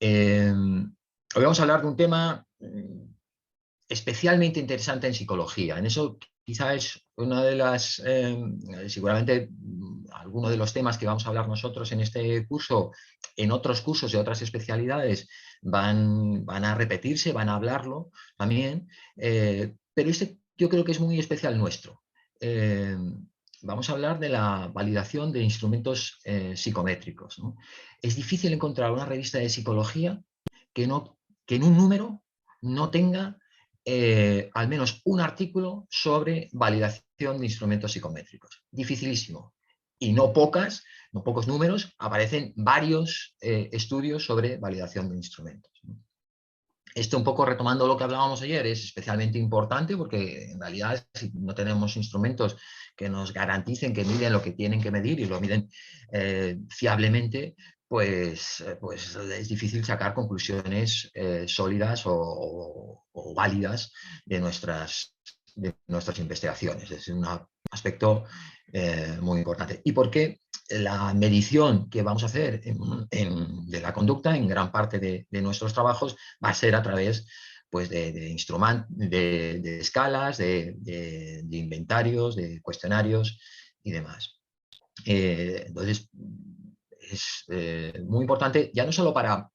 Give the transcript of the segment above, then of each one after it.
Hoy vamos a hablar de un tema especialmente interesante en psicología. En eso quizá es una de las, seguramente algunos de los temas que vamos a hablar nosotros en este curso, en otros cursos de otras especialidades van a repetirse, van a hablarlo también, pero este yo creo que es muy especial nuestro. Vamos a hablar de la validación de instrumentos psicométricos, ¿no? Es difícil encontrar una revista de psicología que en un número no tenga al menos un artículo sobre validación de instrumentos psicométricos. Dificilísimo. Y no pocos números, aparecen varios estudios sobre validación de instrumentos. Esto, un poco retomando lo que hablábamos ayer, es especialmente importante porque en realidad si no tenemos instrumentos que nos garanticen que miden lo que tienen que medir y lo miden fiablemente, pues es difícil sacar conclusiones sólidas o válidas de nuestras investigaciones. Es un aspecto muy importante. ¿Y por qué? La medición que vamos a hacer de la conducta en gran parte de nuestros trabajos va a ser a través pues, de escalas, de inventarios, de cuestionarios y demás. Entonces, es muy importante, ya no solo para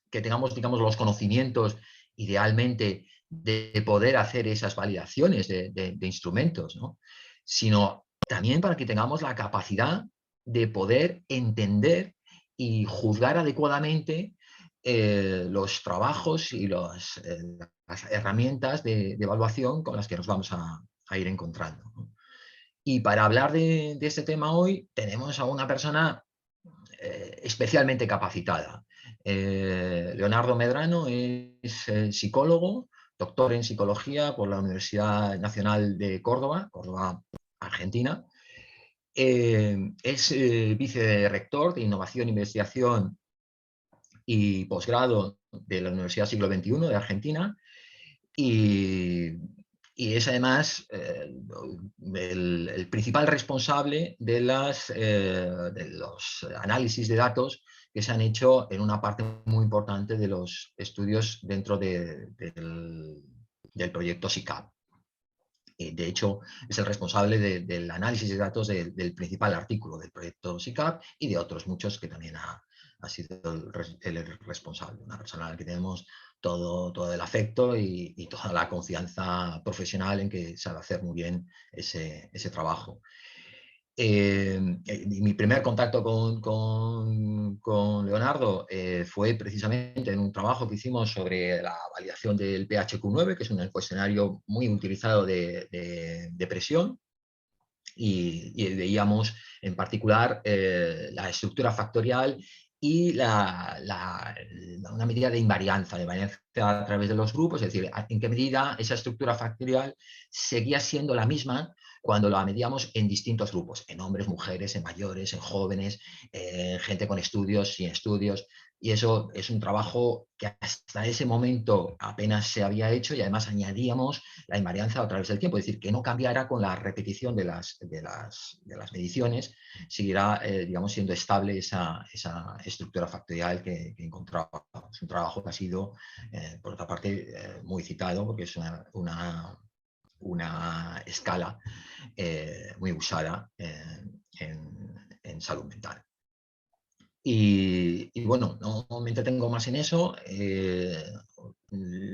que tengamos, digamos, los conocimientos idealmente de poder hacer esas validaciones de instrumentos, ¿no? Sino también para que tengamos la capacidad de poder entender y juzgar adecuadamente los trabajos y las herramientas de evaluación con las que nos vamos a ir encontrando, ¿no? Y para hablar de este tema hoy tenemos a una persona especialmente capacitada. Leonardo Medrano es psicólogo, doctor en psicología por la Universidad Nacional de Córdoba, Córdoba, Argentina. Es vicerrector de Innovación, Investigación y Posgrado de la Universidad Siglo XXI de Argentina y, y es además el principal responsable de los análisis de datos que se han hecho en una parte muy importante de los estudios dentro del proyecto SICAP. De hecho, es el responsable del análisis de datos del principal artículo del proyecto SICAP y de otros muchos que también ha sido el responsable. Una persona a la que tenemos todo el afecto y toda la confianza profesional en que sabe hacer muy bien ese trabajo. Mi primer contacto con Leonardo fue precisamente en un trabajo que hicimos sobre la validación del PHQ-9, que es un cuestionario muy utilizado de depresión, y veíamos en particular la estructura factorial y una medida de invarianza a través de los grupos, es decir, en qué medida esa estructura factorial seguía siendo la misma cuando la medíamos en distintos grupos, en hombres, mujeres, en mayores, en jóvenes, en gente con estudios, sin estudios. Y eso es un trabajo que hasta ese momento apenas se había hecho y además añadíamos la invarianza a través del tiempo, es decir, que no cambiara con la repetición de las mediciones, seguirá, digamos, siendo estable esa estructura factorial que encontraba. Es un trabajo que ha sido, por otra parte, muy citado porque es una escala muy usada en salud mental. Y bueno, no me entretengo más en eso. Le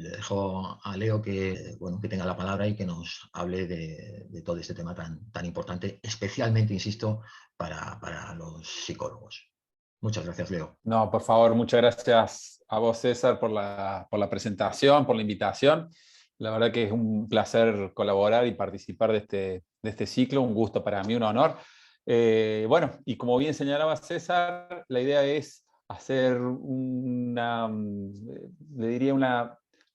dejo a Leo que tenga la palabra y que nos hable de todo este tema tan importante, especialmente, insisto, para los psicólogos. Muchas gracias, Leo. No, por favor, muchas gracias a vos, César, por la presentación, por la invitación. La verdad que es un placer colaborar y participar de este ciclo, un gusto para mí, un honor. Bueno, y como bien señalaba César, la idea es hacer le diría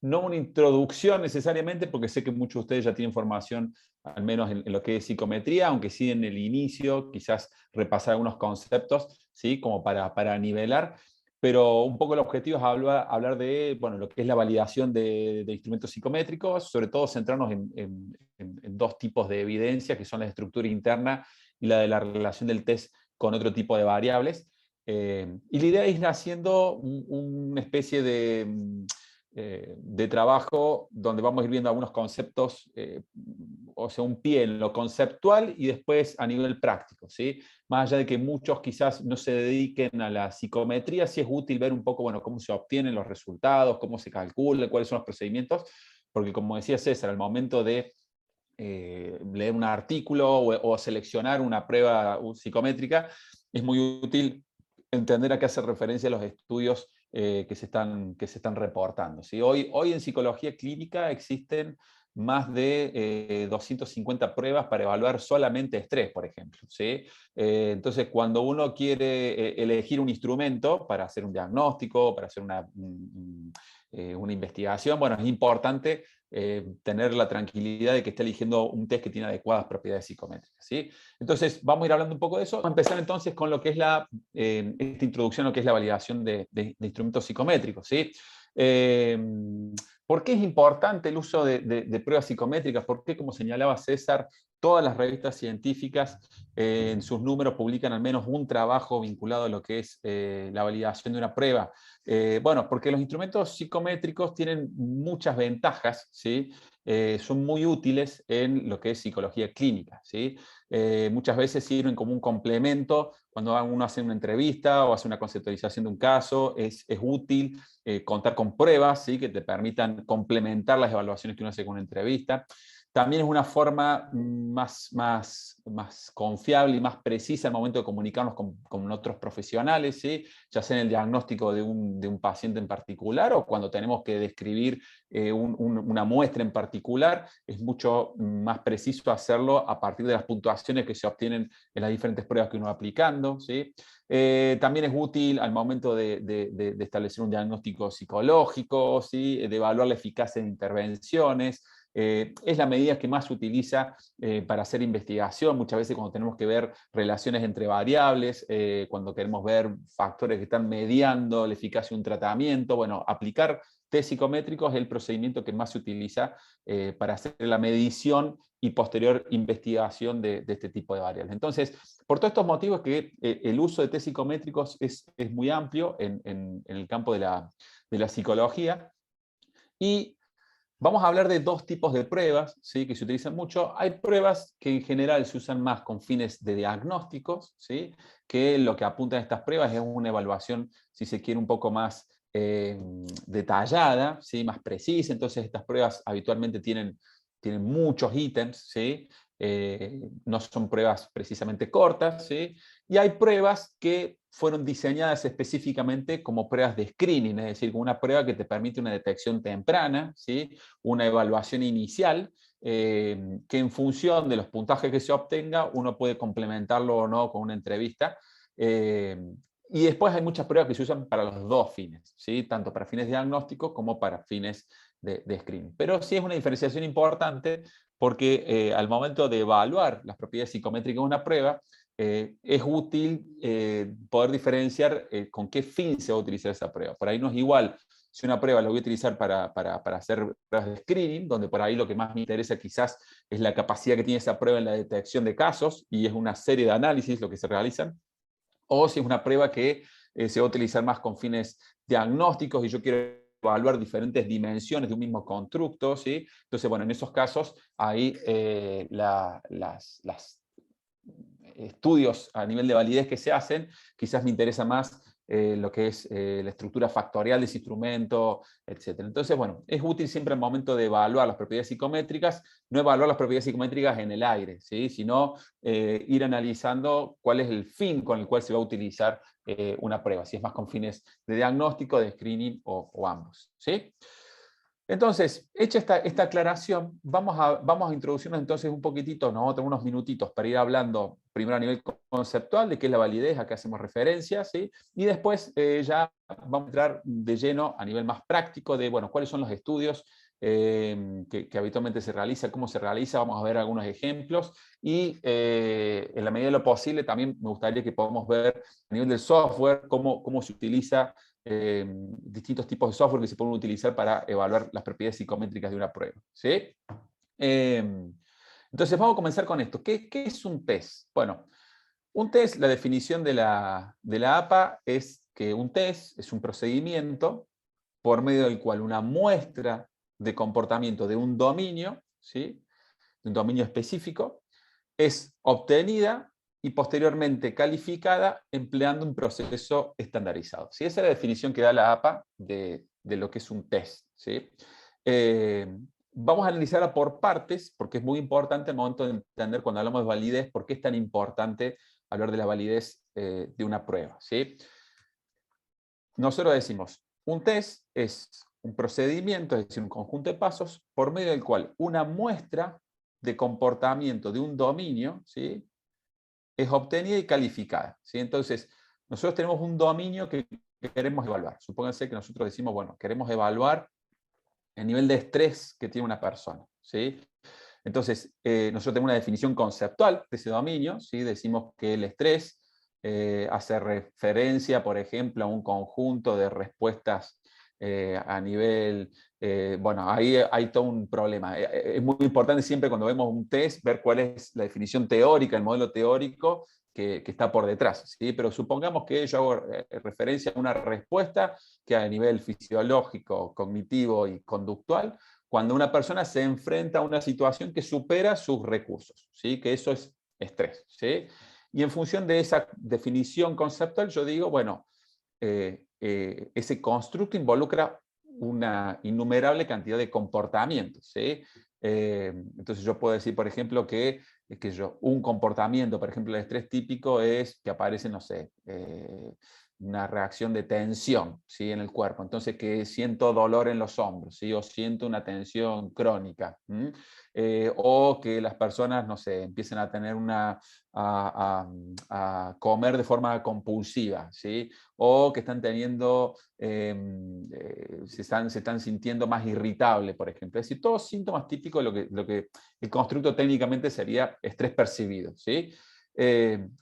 no una introducción necesariamente, porque sé que muchos de ustedes ya tienen formación, al menos en lo que es psicometría, aunque sí en el inicio, quizás repasar algunos conceptos, ¿sí? Como para nivelar. Pero un poco el objetivo es hablar de lo que es la validación de instrumentos psicométricos, sobre todo centrarnos en dos tipos de evidencia, que son la estructura interna y la de la relación del test con otro tipo de variables. Y la idea es ir haciendo una especie de trabajo donde vamos a ir viendo algunos conceptos, o sea, un pie en lo conceptual y después a nivel práctico, ¿sí? Más allá de que muchos quizás no se dediquen a la psicometría, sí es útil ver un poco, bueno, cómo se obtienen los resultados, cómo se calculan, cuáles son los procedimientos, porque como decía César, al momento de leer un artículo o seleccionar una prueba psicométrica, es muy útil entender a qué hace referencia los estudios que se están reportando, ¿sí? Hoy en psicología clínica existen más de 250 pruebas para evaluar solamente estrés, por ejemplo, ¿sí? Entonces, cuando uno quiere elegir un instrumento para hacer un diagnóstico, para hacer una investigación, bueno, es importante tener la tranquilidad de que esté eligiendo un test que tiene adecuadas propiedades psicométricas, ¿sí? Entonces, vamos a ir hablando un poco de eso. Vamos a empezar entonces con lo que es esta introducción a lo que es la validación de instrumentos psicométricos, ¿sí? ¿Por qué es importante el uso de pruebas psicométricas? ¿Por qué, como señalaba César, todas las revistas científicas en sus números publican al menos un trabajo vinculado a lo que es la validación de una prueba? Bueno, porque los instrumentos psicométricos tienen muchas ventajas, ¿sí? Son muy útiles en lo que es psicología clínica, ¿sí? Muchas veces sirven como un complemento cuando uno hace una entrevista o hace una conceptualización de un caso, es útil contar con pruebas, ¿sí? Que te permitan complementar las evaluaciones que uno hace con una entrevista. También es una forma más confiable y más precisa al momento de comunicarnos con otros profesionales, ¿sí? Ya sea en el diagnóstico de un paciente en particular o cuando tenemos que describir una muestra en particular, es mucho más preciso hacerlo a partir de las puntuaciones que se obtienen en las diferentes pruebas que uno va aplicando, ¿sí? También es útil al momento de establecer un diagnóstico psicológico, ¿sí? De evaluar la eficacia de intervenciones. Es la medida que más se utiliza para hacer investigación, muchas veces cuando tenemos que ver relaciones entre variables, cuando queremos ver factores que están mediando la eficacia de un tratamiento. Bueno, aplicar test psicométricos es el procedimiento que más se utiliza para hacer la medición y posterior investigación de este tipo de variables. Entonces, por todos estos motivos que el uso de test psicométricos es muy amplio en el campo de la psicología. Y vamos a hablar de dos tipos de pruebas, ¿sí? Que se utilizan mucho. Hay pruebas que en general se usan más con fines de diagnósticos, ¿sí? Que lo que apuntan a estas pruebas es una evaluación, si se quiere, un poco más detallada, ¿sí? Más precisa. Entonces estas pruebas habitualmente tienen muchos ítems, ¿sí? No son pruebas precisamente cortas, ¿sí? Y hay pruebas que fueron diseñadas específicamente como pruebas de screening, es decir, como una prueba que te permite una detección temprana, ¿sí? Una evaluación inicial, que en función de los puntajes que se obtenga, uno puede complementarlo o no con una entrevista. Y después hay muchas pruebas que se usan para los dos fines, ¿sí? Tanto para fines diagnósticos como para fines de screening. Pero sí es una diferenciación importante porque al momento de evaluar las propiedades psicométricas de una prueba, es útil poder diferenciar con qué fin se va a utilizar esa prueba. Por ahí no es igual si una prueba la voy a utilizar para hacer pruebas de screening, donde por ahí lo que más me interesa quizás es la capacidad que tiene esa prueba en la detección de casos, y es una serie de análisis lo que se realizan, o si es una prueba que se va a utilizar más con fines diagnósticos y yo quiero evaluar diferentes dimensiones de un mismo constructo, ¿sí? Entonces, bueno, en esos casos, ahí las estudios a nivel de validez que se hacen, quizás me interesa más lo que es la estructura factorial de ese instrumento, etc. Entonces, bueno, es útil siempre al momento de evaluar las propiedades psicométricas, no evaluar las propiedades psicométricas en el aire, ¿sí? Sino ir analizando cuál es el fin con el cual se va a utilizar una prueba, si es más con fines de diagnóstico, de screening o ambos, ¿sí? Entonces, hecha esta aclaración, vamos a introducirnos entonces un poquitito, nosotros unos minutitos, para ir hablando primero a nivel conceptual de qué es la validez, a qué hacemos referencia, ¿sí? Y después ya vamos a entrar de lleno a nivel más práctico de, bueno, cuáles son los estudios que habitualmente se realiza, cómo se realiza, vamos a ver algunos ejemplos, y en la medida de lo posible también me gustaría que podamos ver a nivel del software cómo se utiliza distintos tipos de software que se pueden utilizar para evaluar las propiedades psicométricas de una prueba, ¿sí? Entonces vamos a comenzar con esto. ¿Qué es un test? Bueno, Un test, la definición de la APA es que un test es un procedimiento por medio del cual una muestra de comportamiento de un dominio, ¿sí?, de un dominio específico, es obtenida y posteriormente calificada empleando un proceso estandarizado. ¿Sí? Esa es la definición que da la APA de lo que es un test. ¿Sí? Vamos a analizarla por partes, porque es muy importante al momento de entender cuando hablamos de validez, por qué es tan importante hablar de la validez de una prueba. ¿Sí? Nosotros decimos, un test es un procedimiento, es decir, un conjunto de pasos, por medio del cual una muestra de comportamiento de un dominio, ¿sí?, es obtenida y calificada. ¿Sí? Entonces, nosotros tenemos un dominio que queremos evaluar. Supónganse que nosotros decimos, bueno, queremos evaluar el nivel de estrés que tiene una persona. ¿Sí? Entonces, nosotros tenemos una definición conceptual de ese dominio. ¿Sí? Decimos que el estrés hace referencia, por ejemplo, a un conjunto de respuestas a nivel... bueno, ahí hay todo un problema. Es muy importante siempre cuando vemos un test ver cuál es la definición teórica, el modelo teórico que está por detrás. ¿Sí? Pero supongamos que yo hago referencia a una respuesta que a nivel fisiológico, cognitivo y conductual, cuando una persona se enfrenta a una situación que supera sus recursos, ¿sí? Que eso es estrés. ¿Sí? Y en función de esa definición conceptual, yo digo, bueno, ese constructo involucra una innumerable cantidad de comportamientos. ¿Sí? Entonces yo puedo decir, por ejemplo, que un comportamiento, por ejemplo, el estrés típico es que aparece, no sé, una reacción de tensión, ¿sí?, en el cuerpo. Entonces, que siento dolor en los hombros, ¿sí?, o siento una tensión crónica. O que las personas, no sé, empiecen a tener a comer de forma compulsiva, ¿sí?, o que están teniendo, se están sintiendo más irritable, por ejemplo. Es decir, todos síntomas típicos de lo que el constructo técnicamente sería estrés percibido. ¿Sí?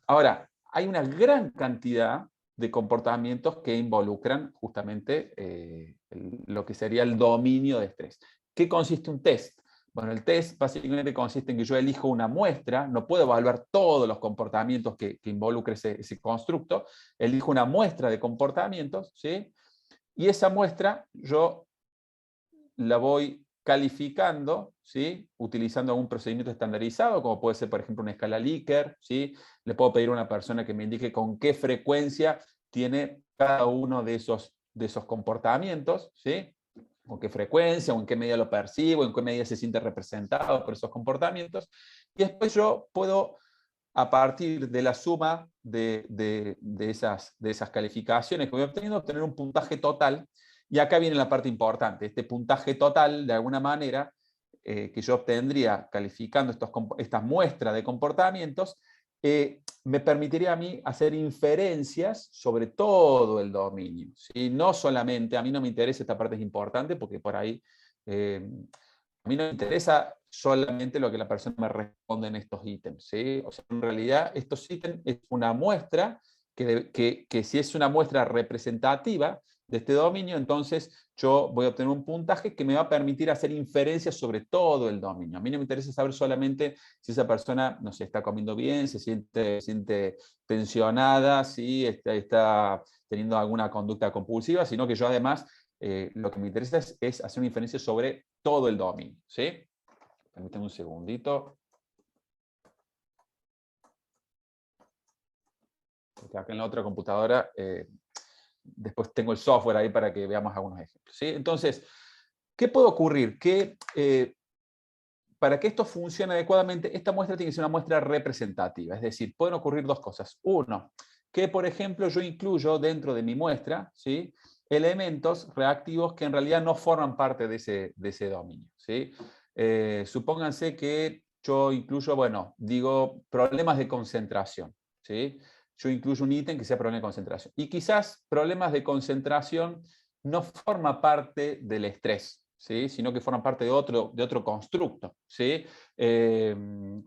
Ahora, hay una gran cantidad de comportamientos que involucran justamente lo que sería el dominio de estrés. ¿Qué consiste un test? Bueno, el test básicamente consiste en que yo elijo una muestra, no puedo evaluar todos los comportamientos que involucre ese constructo, elijo una muestra de comportamientos, ¿sí?, y esa muestra yo la voy calificando, ¿sí?, utilizando algún procedimiento estandarizado, como puede ser, por ejemplo, una escala Likert. ¿Sí? Le puedo pedir a una persona que me indique con qué frecuencia tiene cada uno de esos comportamientos, ¿sí?, con qué frecuencia, o en qué medida lo percibo, en qué medida se siente representado por esos comportamientos. Y después yo puedo, a partir de la suma de esas calificaciones que voy obteniendo, obtener un puntaje total. Y acá viene la parte importante. Este puntaje total, de alguna manera, que yo obtendría calificando estas muestras de comportamientos, me permitiría a mí hacer inferencias sobre todo el dominio. ¿Sí? No solamente, a mí no me interesa, esta parte es importante, porque por ahí a mí no me interesa solamente lo que la persona me responde en estos ítems. ¿Sí? O sea, en realidad estos ítems es una muestra que si es una muestra representativa de este dominio, entonces yo voy a obtener un puntaje que me va a permitir hacer inferencias sobre todo el dominio. A mí no me interesa saber solamente si esa persona, no sé, está comiendo bien, se siente tensionada, si está teniendo alguna conducta compulsiva, sino que yo además lo que me interesa es hacer una inferencia sobre todo el dominio. ¿Sí? Permítanme un segundito. Porque acá en la otra computadora después tengo el software ahí para que veamos algunos ejemplos. ¿Sí? Entonces, ¿qué puede ocurrir? Que para que esto funcione adecuadamente, esta muestra tiene que ser una muestra representativa. Es decir, pueden ocurrir dos cosas. Uno, que por ejemplo yo incluyo dentro de mi muestra, ¿sí?, elementos reactivos que en realidad no forman parte de ese dominio. ¿Sí? Supónganse que yo incluyo, bueno, digo problemas de concentración. ¿Sí? Yo incluyo un ítem que sea problema de concentración. Y quizás problemas de concentración no forma parte del estrés, ¿sí?, sino que forman parte de otro constructo. ¿Sí?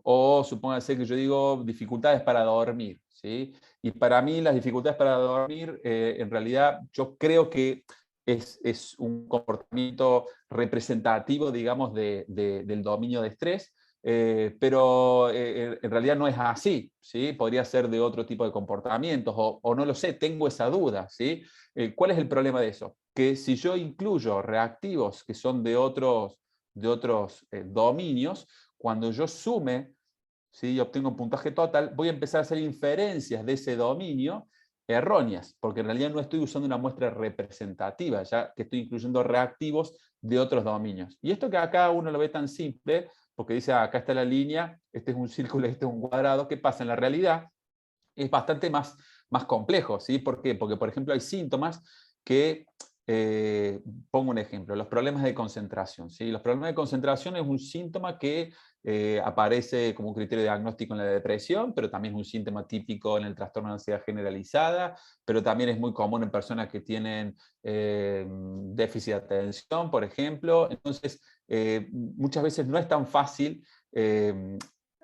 O supónganse que yo digo dificultades para dormir. ¿Sí? Y para mí las dificultades para dormir, en realidad yo creo que es un comportamiento representativo, digamos, del dominio de estrés. pero en realidad no es así, ¿sí? Podría ser de otro tipo de comportamientos, o no lo sé, tengo esa duda, ¿sí? ¿Cuál es el problema de eso? Que si yo incluyo reactivos que son de otros dominios, cuando yo sume, ¿sí? Y obtengo un puntaje total, voy a empezar a hacer inferencias de ese dominio erróneas, porque en realidad no estoy usando una muestra representativa, ya que estoy incluyendo reactivos de otros dominios. Y esto que acá uno lo ve tan simple, porque dice, acá está la línea, este es un círculo, este es un cuadrado, ¿qué pasa? En la realidad es bastante más complejo, ¿sí? ¿Por qué? Porque, por ejemplo, hay síntomas que, pongo un ejemplo, los problemas de concentración, ¿sí? Los problemas de concentración es un síntoma que aparece como un criterio diagnóstico en la depresión, pero también es un síntoma típico en el trastorno de ansiedad generalizada, pero también es muy común en personas que tienen déficit de atención, por ejemplo. Entonces, muchas veces no es tan fácil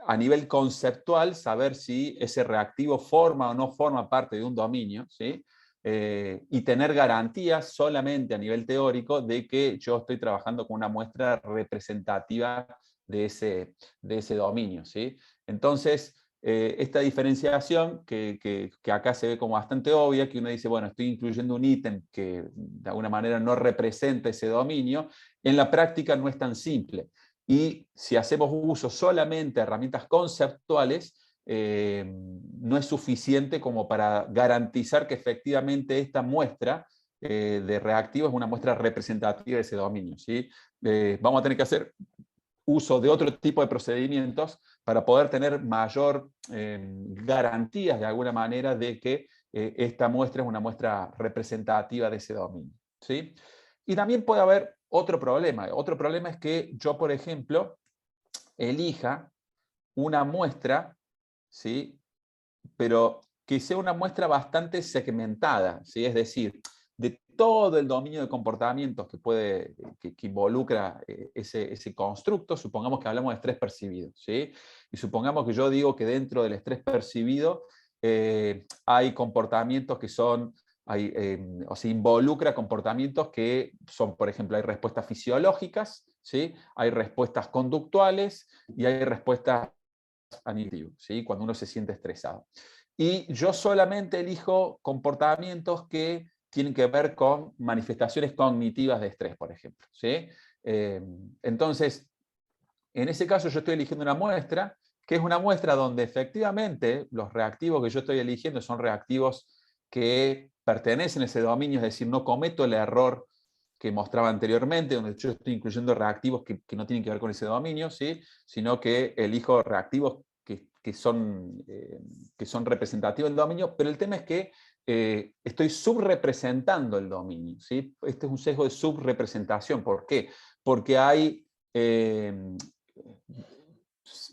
a nivel conceptual saber si ese reactivo forma o no forma parte de un dominio, ¿sí? Y tener garantías solamente a nivel teórico de que yo estoy trabajando con una muestra representativa de ese dominio, ¿sí? Entonces, esta diferenciación que acá se ve como bastante obvia, que uno dice, bueno, estoy incluyendo un ítem que de alguna manera no representa ese dominio, en la práctica no es tan simple. Y si hacemos uso solamente de herramientas conceptuales, no es suficiente como para garantizar que efectivamente esta muestra de reactivo es una muestra representativa de ese dominio, ¿sí? Vamos a tener que hacer uso de otro tipo de procedimientos para poder tener mayor garantías de alguna manera de que esta muestra es una muestra representativa de ese dominio, ¿sí? Y también puede haber otro problema. Otro problema es que yo, por ejemplo, elija una muestra, ¿sí? Pero que sea una muestra bastante segmentada, ¿sí? Es decir, de todo el dominio de comportamientos que involucra ese constructo, supongamos que hablamos de estrés percibido, ¿sí? Y supongamos que yo digo que dentro del estrés percibido hay comportamientos que son, o se involucra comportamientos que son, por ejemplo, hay respuestas fisiológicas, ¿sí? Hay respuestas conductuales y hay respuestas animativo, ¿sí? Cuando uno se siente estresado. Y yo solamente elijo comportamientos que tienen que ver con manifestaciones cognitivas de estrés, por ejemplo, ¿sí? Entonces, en ese caso yo estoy eligiendo una muestra, que es una muestra donde efectivamente los reactivos que yo estoy eligiendo son reactivos que pertenecen a ese dominio, es decir, no cometo el error que mostraba anteriormente, donde yo estoy incluyendo reactivos que no tienen que ver con ese dominio, ¿sí? Sino que elijo reactivos que son representativos del dominio, pero el tema es que estoy subrepresentando el dominio, ¿sí? Este es un sesgo de subrepresentación. ¿Por qué? Porque hay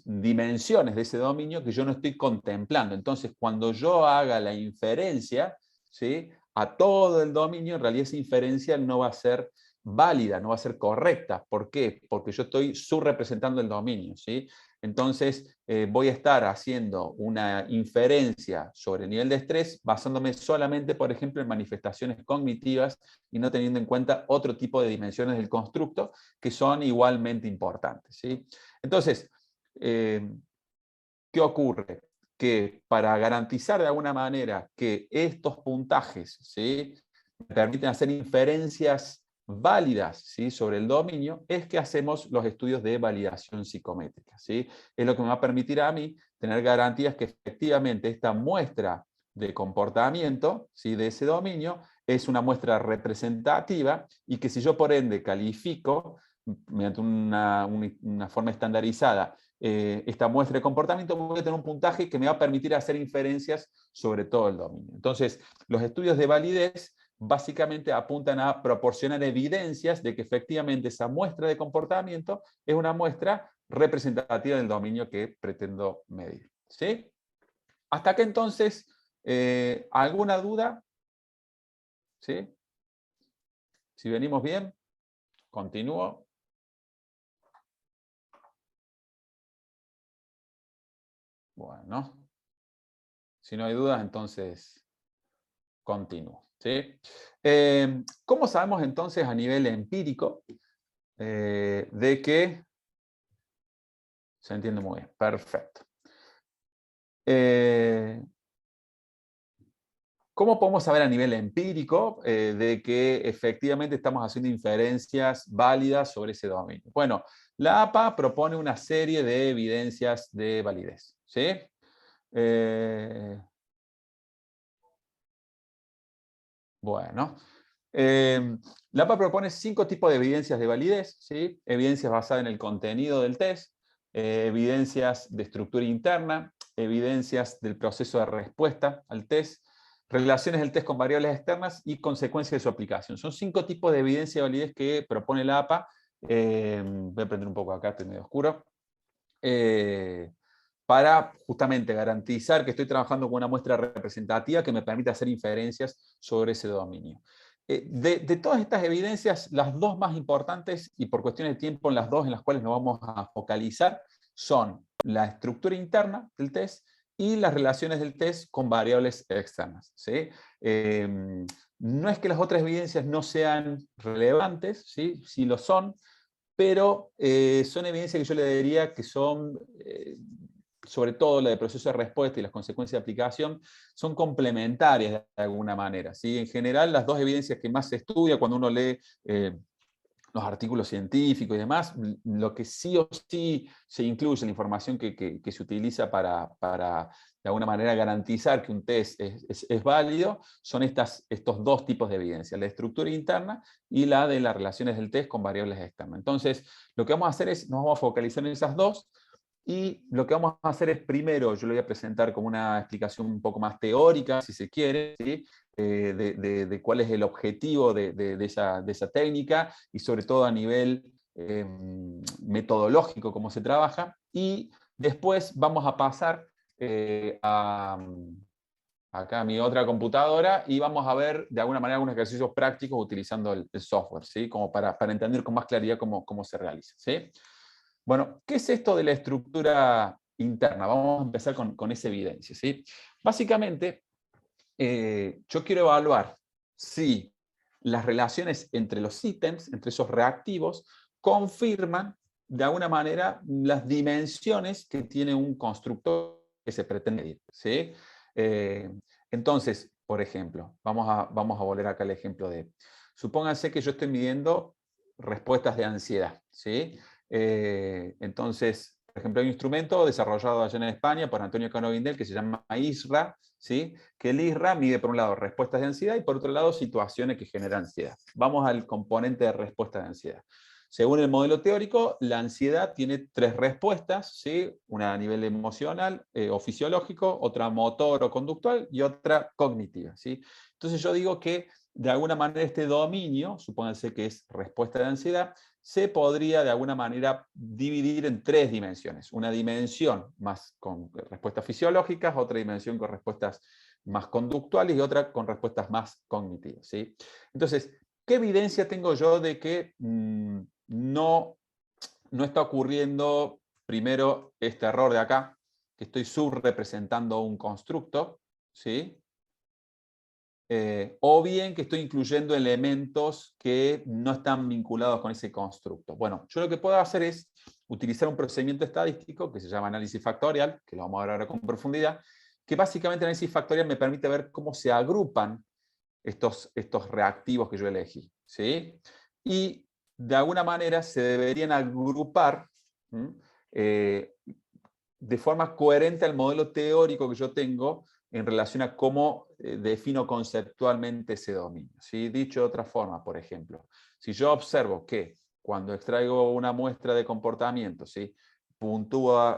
dimensiones de ese dominio que yo no estoy contemplando. Entonces, cuando yo haga la inferencia, ¿sí?, a todo el dominio, en realidad esa inferencia no va a ser válida, no va a ser correcta. ¿Por qué? Porque yo estoy subrepresentando el dominio, ¿sí? Entonces, voy a estar haciendo una inferencia sobre el nivel de estrés basándome solamente, por ejemplo, en manifestaciones cognitivas y no teniendo en cuenta otro tipo de dimensiones del constructo que son igualmente importantes, ¿sí? Entonces, ¿qué ocurre? Que para garantizar de alguna manera que estos puntajes, ¿sí?, me permiten hacer inferencias válidas, ¿sí?, sobre el dominio, es que hacemos los estudios de validación psicométrica, ¿sí? Es lo que me va a permitir a mí tener garantías que efectivamente esta muestra de comportamiento, ¿sí?, de ese dominio es una muestra representativa y que si yo por ende califico mediante una forma estandarizada esta muestra de comportamiento, voy a tener un puntaje que me va a permitir hacer inferencias sobre todo el dominio. Entonces, los estudios de validez básicamente apuntan a proporcionar evidencias de que efectivamente esa muestra de comportamiento es una muestra representativa del dominio que pretendo medir, ¿sí? Hasta acá entonces, ¿alguna duda? ¿Sí? Si venimos bien, continúo. Bueno, si no hay dudas, entonces continúo, ¿sí? ¿Cómo sabemos entonces a nivel empírico de que Se entiende muy bien, perfecto. ¿Cómo podemos saber a nivel empírico de que efectivamente estamos haciendo inferencias válidas sobre ese dominio? Bueno, la APA propone una serie de evidencias de validez, ¿sí? Bueno, la APA propone 5 tipos de evidencias de validez, ¿sí? Evidencias basadas en el contenido del test, evidencias de estructura interna, evidencias del proceso de respuesta al test, relaciones del test con variables externas y consecuencias de su aplicación. Son 5 tipos de evidencia de validez que propone la APA. Voy a prender un poco acá, estoy medio oscuro. Para justamente garantizar que estoy trabajando con una muestra representativa que me permita hacer inferencias sobre ese dominio. De todas estas evidencias, las dos más importantes, y por cuestiones de tiempo, las dos en las cuales nos vamos a focalizar, son la estructura interna del test y las relaciones del test con variables externas, ¿sí? No es que las otras evidencias no sean relevantes, ¿sí? Sí lo son, pero son evidencias que yo le diría que son, sobre todo la de proceso de respuesta y las consecuencias de aplicación, son complementarias de alguna manera, ¿sí? En general, las dos evidencias que más se estudia cuando uno lee los artículos científicos y demás, lo que sí o sí se incluye, la información que se utiliza para, de alguna manera, garantizar que un test es válido, son estos dos tipos de evidencia, la estructura interna y la de las relaciones del test con variables externas. Entonces, lo que vamos a hacer es, nos vamos a focalizar en esas dos, y lo que vamos a hacer es, primero, yo lo voy a presentar como una explicación un poco más teórica, si se quiere, ¿sí? De cuál es el objetivo de esa técnica y sobre todo a nivel metodológico cómo se trabaja, y después vamos a pasar acá a mi otra computadora y vamos a ver de alguna manera algunos ejercicios prácticos utilizando el software, ¿sí? Como para entender con más claridad cómo se realiza, ¿sí? Bueno, ¿qué es esto de la estructura interna? Vamos a empezar con esa evidencia, ¿sí? Básicamente, yo quiero evaluar si las relaciones entre los ítems, entre esos reactivos, confirman de alguna manera las dimensiones que tiene un constructor que se pretende medir, ¿sí? Entonces, por ejemplo, vamos a volver acá al ejemplo de, supónganse que yo estoy midiendo respuestas de ansiedad, ¿sí? Entonces, por ejemplo, hay un instrumento desarrollado allá en España por Antonio Cano Guindel que se llama ISRA, ¿sí? Que el ISRA mide por un lado respuestas de ansiedad y por otro lado situaciones que generan ansiedad. Vamos al componente de respuesta de ansiedad. Según el modelo teórico, la ansiedad tiene 3 respuestas, ¿sí? Una a nivel emocional o fisiológico, otra motor o conductual y otra cognitiva, ¿sí? Entonces yo digo que de alguna manera este dominio, supónganse que es respuesta de ansiedad, se podría de alguna manera dividir en 3 dimensiones. Una dimensión más con respuestas fisiológicas, otra dimensión con respuestas más conductuales y otra con respuestas más cognitivas, ¿sí? Entonces, ¿qué evidencia tengo yo de que no está ocurriendo primero este error de acá, que estoy subrepresentando un constructo, ¿sí? O bien que estoy incluyendo elementos que no están vinculados con ese constructo? Bueno, yo lo que puedo hacer es utilizar un procedimiento estadístico que se llama análisis factorial, que lo vamos a ver ahora con profundidad, que básicamente el análisis factorial me permite ver cómo se agrupan estos reactivos que yo elegí, ¿sí? Y de alguna manera se deberían agrupar de forma coherente al modelo teórico que yo tengo en relación a cómo defino conceptualmente ese dominio, ¿sí? Dicho de otra forma, por ejemplo, si yo observo que cuando extraigo una muestra de comportamiento, ¿sí?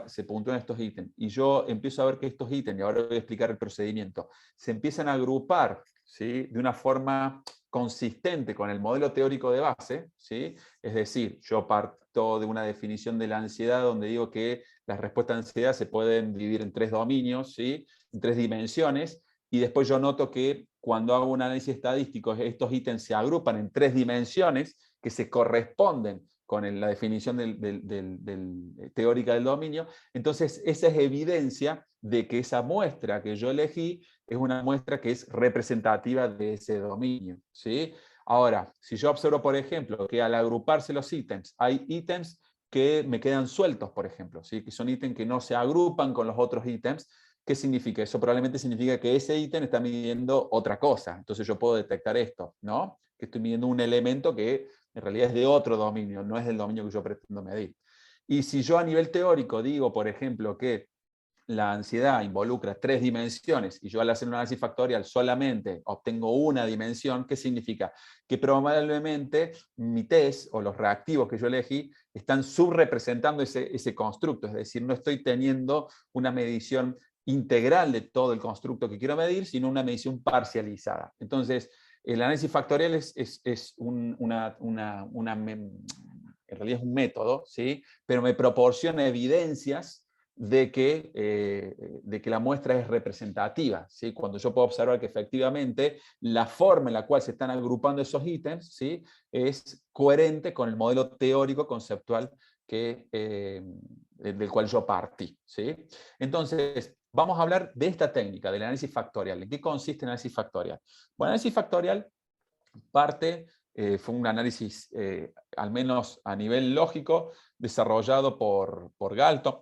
Se puntúan estos ítems, y yo empiezo a ver que estos ítems, y ahora voy a explicar el procedimiento, se empiezan a agrupar, ¿sí? De una forma consistente con el modelo teórico de base, ¿sí? Es decir, yo parto de una definición de la ansiedad donde digo que las respuestas de ansiedad se pueden dividir en 3 dominios, ¿sí? En 3 dimensiones, y después yo noto que cuando hago un análisis estadístico estos ítems se agrupan en 3 dimensiones que se corresponden con la definición teórica del dominio. Entonces esa es evidencia de que esa muestra que yo elegí es una muestra que es representativa de ese dominio, ¿sí? Ahora, si yo observo, por ejemplo, que al agruparse los ítems, hay ítems que me quedan sueltos, por ejemplo, ¿sí? Que son ítems que no se agrupan con los otros ítems. ¿Qué significa? Eso probablemente significa que ese ítem está midiendo otra cosa. Entonces yo puedo detectar esto, ¿no? Que estoy midiendo un elemento que en realidad es de otro dominio, no es del dominio que yo pretendo medir. Y si yo a nivel teórico digo, por ejemplo, que la ansiedad involucra 3 dimensiones y yo al hacer un análisis factorial solamente obtengo una dimensión, ¿qué significa? Que probablemente mi test o los reactivos que yo elegí están subrepresentando ese constructo, es decir, no estoy teniendo una medición integral de todo el constructo que quiero medir, sino una medición parcializada. Entonces, el análisis factorial es en realidad es un método, ¿sí? Pero me proporciona evidencias de que la muestra es representativa, ¿sí? Cuando yo puedo observar que efectivamente la forma en la cual se están agrupando esos ítems, ¿sí? Es coherente con el modelo teórico conceptual del cual yo partí, ¿sí? Entonces, vamos a hablar de esta técnica, del análisis factorial. ¿En qué consiste el análisis factorial? Bueno, el análisis factorial fue un análisis, al menos a nivel lógico, desarrollado por Galton,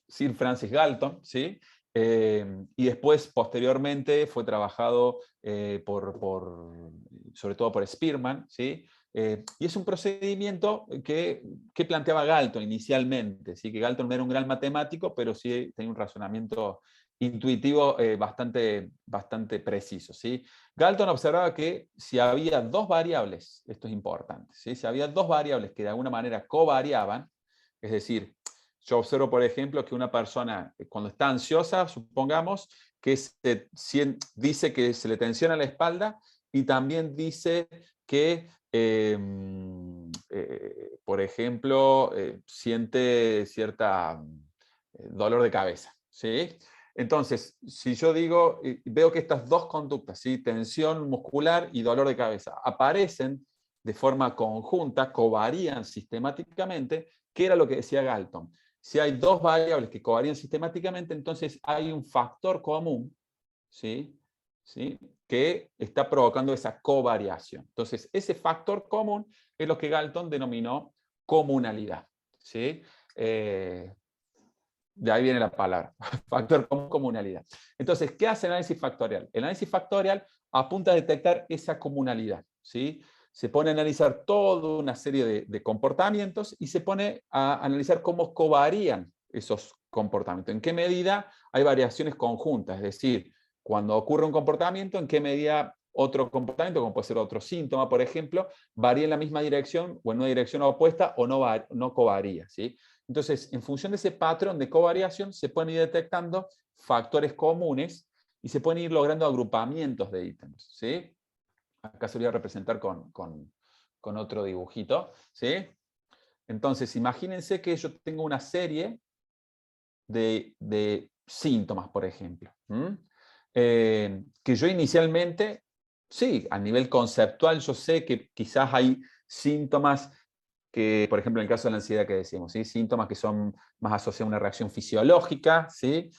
Sir Francis Galton, ¿sí? Y después, posteriormente, fue trabajado sobre todo por Spearman, ¿sí? Y es un procedimiento que planteaba Galton inicialmente, ¿sí? Que Galton no era un gran matemático, pero sí tenía un razonamiento intuitivo bastante preciso, ¿sí? Galton observaba que si había 2 variables, esto es importante, ¿sí? Si había 2 variables que de alguna manera covariaban, es decir, yo observo, por ejemplo, que una persona cuando está ansiosa, supongamos, que dice que se le tensiona la espalda y también dice que, por ejemplo, siente cierta dolor de cabeza, ¿sí? Entonces, si yo digo, veo que estas 2 conductas, ¿sí? Tensión muscular y dolor de cabeza, aparecen de forma conjunta, covarían sistemáticamente, ¿qué era lo que decía Galton? Si hay 2 variables que covarían sistemáticamente, entonces hay un factor común, ¿sí? ¿Sí? Que está provocando esa covariación. Entonces, ese factor común es lo que Galton denominó comunalidad, ¿sí? De ahí viene la palabra, factor común, comunalidad. Entonces, ¿qué hace el análisis factorial? El análisis factorial apunta a detectar esa comunalidad, ¿sí? Se pone a analizar toda una serie de comportamientos y se pone a analizar cómo covarían esos comportamientos. ¿En qué medida hay variaciones conjuntas? Es decir, cuando ocurre un comportamiento, ¿en qué medida otro comportamiento, como puede ser otro síntoma, por ejemplo, varía en la misma dirección o en una dirección opuesta o no covaría, ¿sí? Entonces, en función de ese patrón de covariación, se pueden ir detectando factores comunes y se pueden ir logrando agrupamientos de ítems, ¿sí? Acá se voy a representar con otro dibujito, ¿sí? Entonces, imagínense que yo tengo una serie de síntomas, por ejemplo, que yo inicialmente, sí, a nivel conceptual, yo sé que quizás hay síntomas que, por ejemplo, en el caso de la ansiedad que decimos, ¿sí? Síntomas que son más asociados a una reacción fisiológica, ¿sí?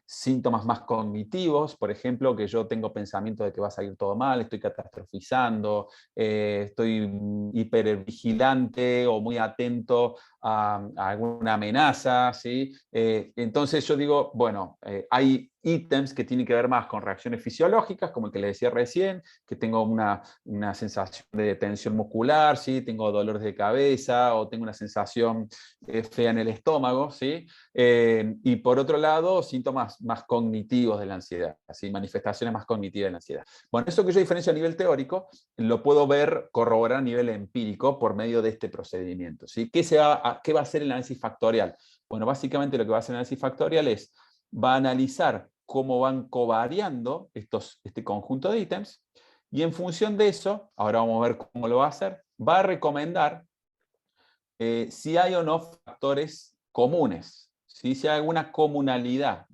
Síntomas más cognitivos, por ejemplo, que yo tengo pensamiento de que va a salir todo mal, estoy catastrofizando, estoy hipervigilante o muy atento a alguna amenaza, ¿sí? Entonces yo digo, bueno, hay ítems que tienen que ver más con reacciones fisiológicas, como el que le decía recién, que tengo una sensación de tensión muscular, ¿sí? Tengo dolores de cabeza o tengo una sensación fea en el estómago, ¿sí? Y por otro lado, síntomas más cognitivos de la ansiedad, ¿sí? Manifestaciones más cognitivas de la ansiedad. Bueno, eso que yo diferencio a nivel teórico, lo puedo corroborar a nivel empírico por medio de este procedimiento, ¿sí? ¿Qué va a hacer el análisis factorial? Bueno, básicamente lo que va a hacer el análisis factorial va a analizar cómo van covariando este conjunto de ítems, y en función de eso, ahora vamos a ver cómo lo va a hacer, va a recomendar si hay o no factores comunes, ¿sí? Si hay alguna comunalidad.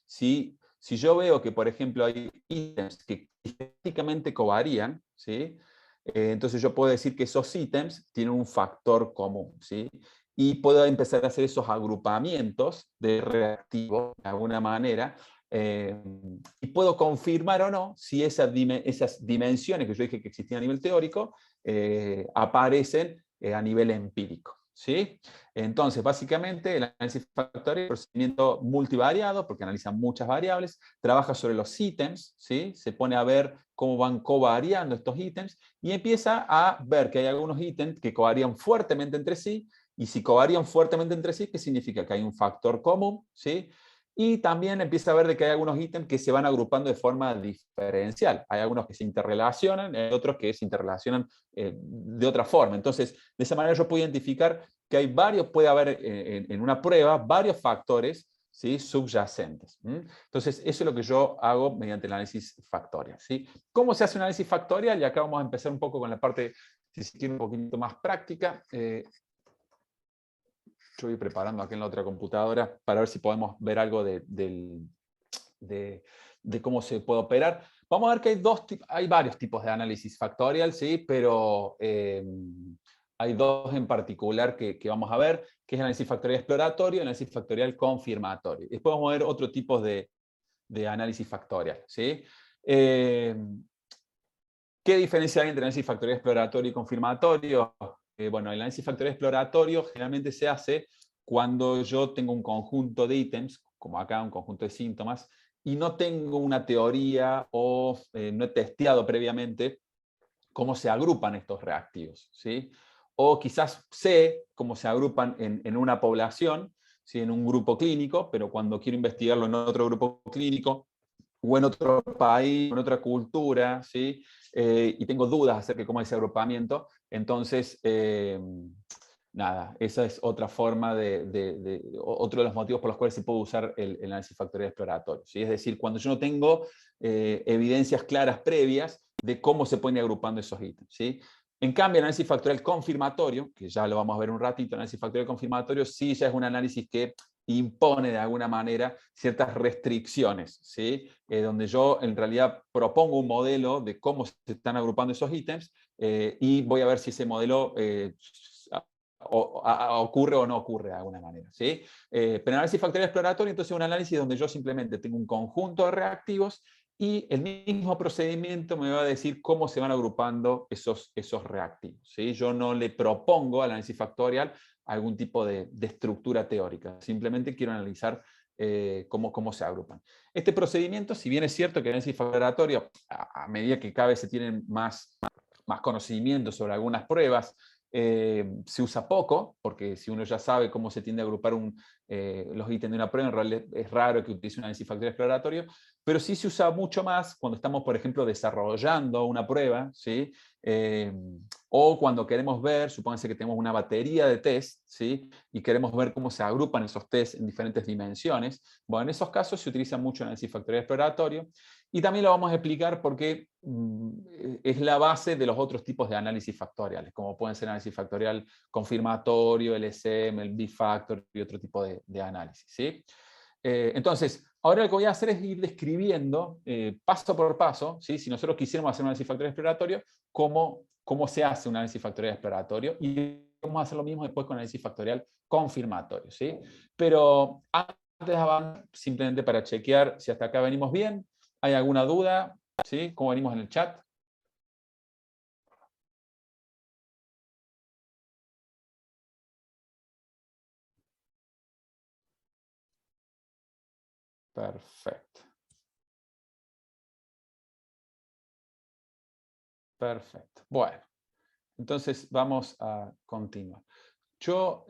Si yo veo que, por ejemplo, hay ítems que estadísticamente covarían, ¿sí? Entonces yo puedo decir que esos ítems tienen un factor común, ¿sí? Y puedo empezar a hacer esos agrupamientos de reactivos de alguna manera, y puedo confirmar o no si esas dimensiones que yo dije que existían a nivel teórico aparecen a nivel empírico, ¿sí? Entonces, básicamente, el análisis factorial es un procedimiento multivariado, porque analiza muchas variables, trabaja sobre los ítems, ¿sí? Se pone a ver cómo van covariando estos ítems, y empieza a ver que hay algunos ítems que covarían fuertemente entre sí, y si covarían fuertemente entre sí, ¿qué significa? Que hay un factor común, ¿sí? Y también empieza a ver de que hay algunos ítems que se van agrupando de forma diferencial. Hay algunos que se interrelacionan, hay otros que se interrelacionan de otra forma. Entonces, de esa manera yo puedo identificar que hay varios, puede haber en una prueba varios factores, ¿sí?, subyacentes. Entonces, eso es lo que yo hago mediante el análisis factorial, ¿sí? ¿Cómo se hace un análisis factorial? Y acá vamos a empezar un poco con la parte, si se quiere, un poquito más práctica. Yo voy preparando aquí en la otra computadora para ver si podemos ver algo de cómo se puede operar. Vamos a ver que hay varios tipos de análisis factorial, ¿sí? Pero hay dos en particular que vamos a ver, que es el análisis factorial exploratorio y el análisis factorial confirmatorio. Después vamos a ver otro tipo de análisis factorial, ¿sí? ¿Qué diferencia hay entre análisis factorial exploratorio y confirmatorio? Bueno, el análisis factorial exploratorio generalmente se hace cuando yo tengo un conjunto de ítems, como acá un conjunto de síntomas, y no tengo una teoría o no he testeado previamente cómo se agrupan estos reactivos, ¿sí? O quizás sé cómo se agrupan en una población, ¿sí?, en un grupo clínico, pero cuando quiero investigarlo en otro grupo clínico, o en otro país, en otra cultura, ¿sí? Y tengo dudas acerca de cómo es ese agrupamiento, entonces, nada, esa es otra forma otro de los motivos por los cuales se puede usar el análisis factorial exploratorio, ¿sí? Es decir, cuando yo no tengo evidencias claras previas de cómo se pueden ir agrupando esos ítems, ¿sí? En cambio, el análisis factorial confirmatorio, que ya lo vamos a ver un ratito, el análisis factorial confirmatorio sí ya es un análisis que impone de alguna manera ciertas restricciones, ¿sí? Donde yo en realidad propongo un modelo de cómo se están agrupando esos ítems y voy a ver si ese modelo ocurre o no ocurre de alguna manera, ¿sí? Pero el análisis factorial exploratorio entonces es un análisis donde yo simplemente tengo un conjunto de reactivos y el mismo procedimiento me va a decir cómo se van agrupando esos reactivos, ¿sí? Yo no le propongo al análisis factorial algún tipo de estructura teórica, simplemente quiero analizar cómo se agrupan. Este procedimiento, si bien es cierto que el análisis factorial, a medida que cada vez se tienen más conocimiento sobre algunas pruebas, se usa poco, porque si uno ya sabe cómo se tiende a agrupar los ítems de una prueba, en realidad es raro que utilice un análisis factorial exploratorio, pero sí se usa mucho más cuando estamos, por ejemplo, desarrollando una prueba, ¿sí? O cuando queremos ver, supónganse que tenemos una batería de test, ¿sí?, y queremos ver cómo se agrupan esos tests en diferentes dimensiones. Bueno, en esos casos se utiliza mucho el análisis factorial exploratorio, y también lo vamos a explicar porque es la base de los otros tipos de análisis factoriales, como pueden ser el análisis factorial confirmatorio, el LSM, el B-factor y otro tipo de análisis, ¿sí? Entonces, ahora lo que voy a hacer es ir describiendo paso por paso, ¿sí?, si nosotros quisiéramos hacer un análisis factorial exploratorio, cómo se hace un análisis factorial exploratorio, y vamos a hacer lo mismo después con análisis factorial confirmatorio, ¿sí? Pero antes de avanzar, simplemente para chequear si hasta acá venimos bien, ¿hay alguna duda? ¿Sí? ¿Cómo venimos en el chat? Perfecto. Perfecto. Bueno, entonces vamos a continuar. Yo...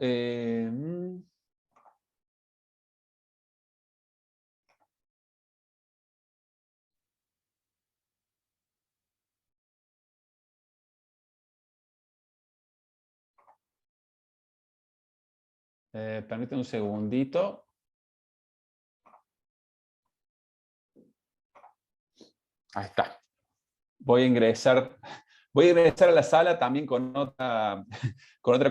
permítame un segundito. Ahí está. Voy a ingresar a la sala también con otra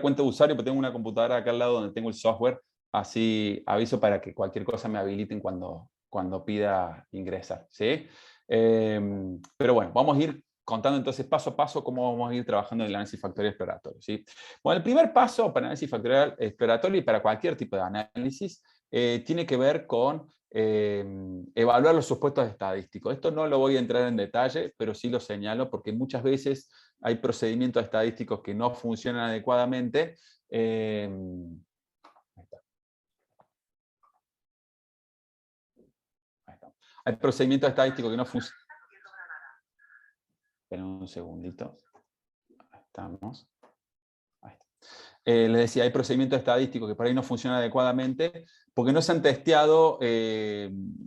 cuenta de usuario, porque tengo una computadora acá al lado donde tengo el software. Así aviso para que cualquier cosa me habiliten cuando pida ingresar, ¿sí? Pero bueno, vamos a ir contando entonces paso a paso cómo vamos a ir trabajando en el análisis factorial exploratorio, ¿sí? Bueno, el primer paso para el análisis factorial exploratorio y para cualquier tipo de análisis tiene que ver con evaluar los supuestos estadísticos. Esto no lo voy a entrar en detalle, pero sí lo señalo porque muchas veces hay procedimientos estadísticos que no funcionan adecuadamente Ahí está. Ahí está. Hay procedimientos estadísticos que no funcionan. Esperen un segundito. Ahí estamos. Ahí está. Les decía, hay procedimientos estadísticos que por ahí no funcionan adecuadamente porque no se han testeado,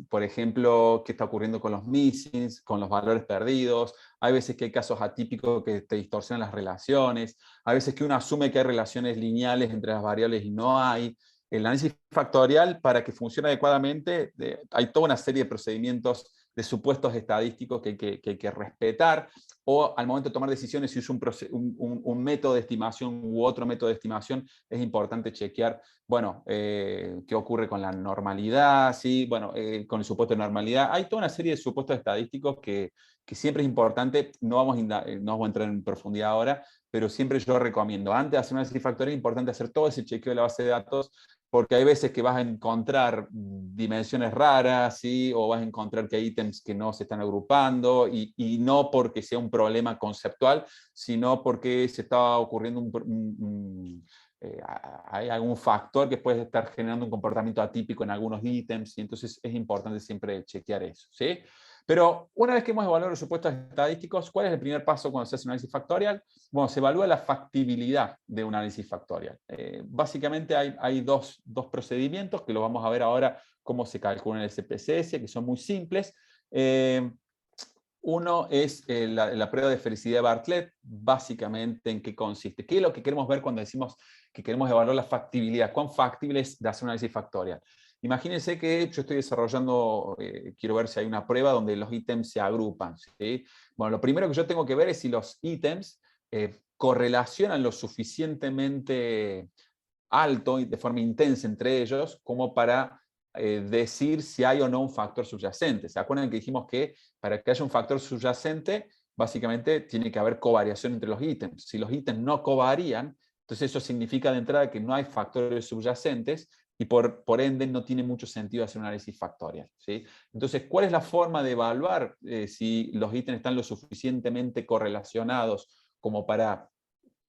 por ejemplo, qué está ocurriendo con los missings, con los valores perdidos. Hay veces que hay casos atípicos que te distorsionan las relaciones. Hay veces que uno asume que hay relaciones lineales entre las variables y no hay. El análisis factorial, para que funcione adecuadamente, hay toda una serie de procedimientos de supuestos estadísticos que hay que respetar, o al momento de tomar decisiones, si uso un método de estimación u otro método de estimación, es importante chequear, bueno, qué ocurre con la normalidad, ¿sí? Bueno, con el supuesto de normalidad. Hay toda una serie de supuestos estadísticos que siempre es importante, no vamos a entrar en profundidad ahora, pero siempre yo recomiendo, antes de hacer un análisis factorial, es importante hacer todo ese chequeo de la base de datos, porque hay veces que vas a encontrar dimensiones raras, ¿sí? O vas a encontrar que hay ítems que no se están agrupando, y no porque sea un problema conceptual, sino porque se está ocurriendo hay algún factor que puede estar generando un comportamiento atípico en algunos ítems, y entonces es importante siempre chequear eso, ¿sí? Pero una vez que hemos evaluado los supuestos estadísticos, ¿cuál es el primer paso cuando se hace un análisis factorial? Bueno, se evalúa la factibilidad de un análisis factorial. Básicamente hay dos procedimientos que lo vamos a ver ahora cómo se calcula en el SPSS, que son muy simples. Uno es la prueba de felicidad de Bartlett, básicamente en qué consiste. ¿Qué es lo que queremos ver cuando decimos que queremos evaluar la factibilidad? ¿Cuán factible es de hacer un análisis factorial? Imagínense que yo estoy desarrollando, quiero ver si hay una prueba donde los ítems se agrupan, ¿sí? Bueno, lo primero que yo tengo que ver es si los ítems correlacionan lo suficientemente alto y de forma intensa entre ellos como para decir si hay o no un factor subyacente. ¿Se acuerdan que dijimos que para que haya un factor subyacente, básicamente tiene que haber covariación entre los ítems? Si los ítems no covarían, entonces eso significa de entrada que no hay factores subyacentes, y por ende no tiene mucho sentido hacer un análisis factorial, ¿sí? Entonces, ¿cuál es la forma de evaluar si los ítems están lo suficientemente correlacionados como para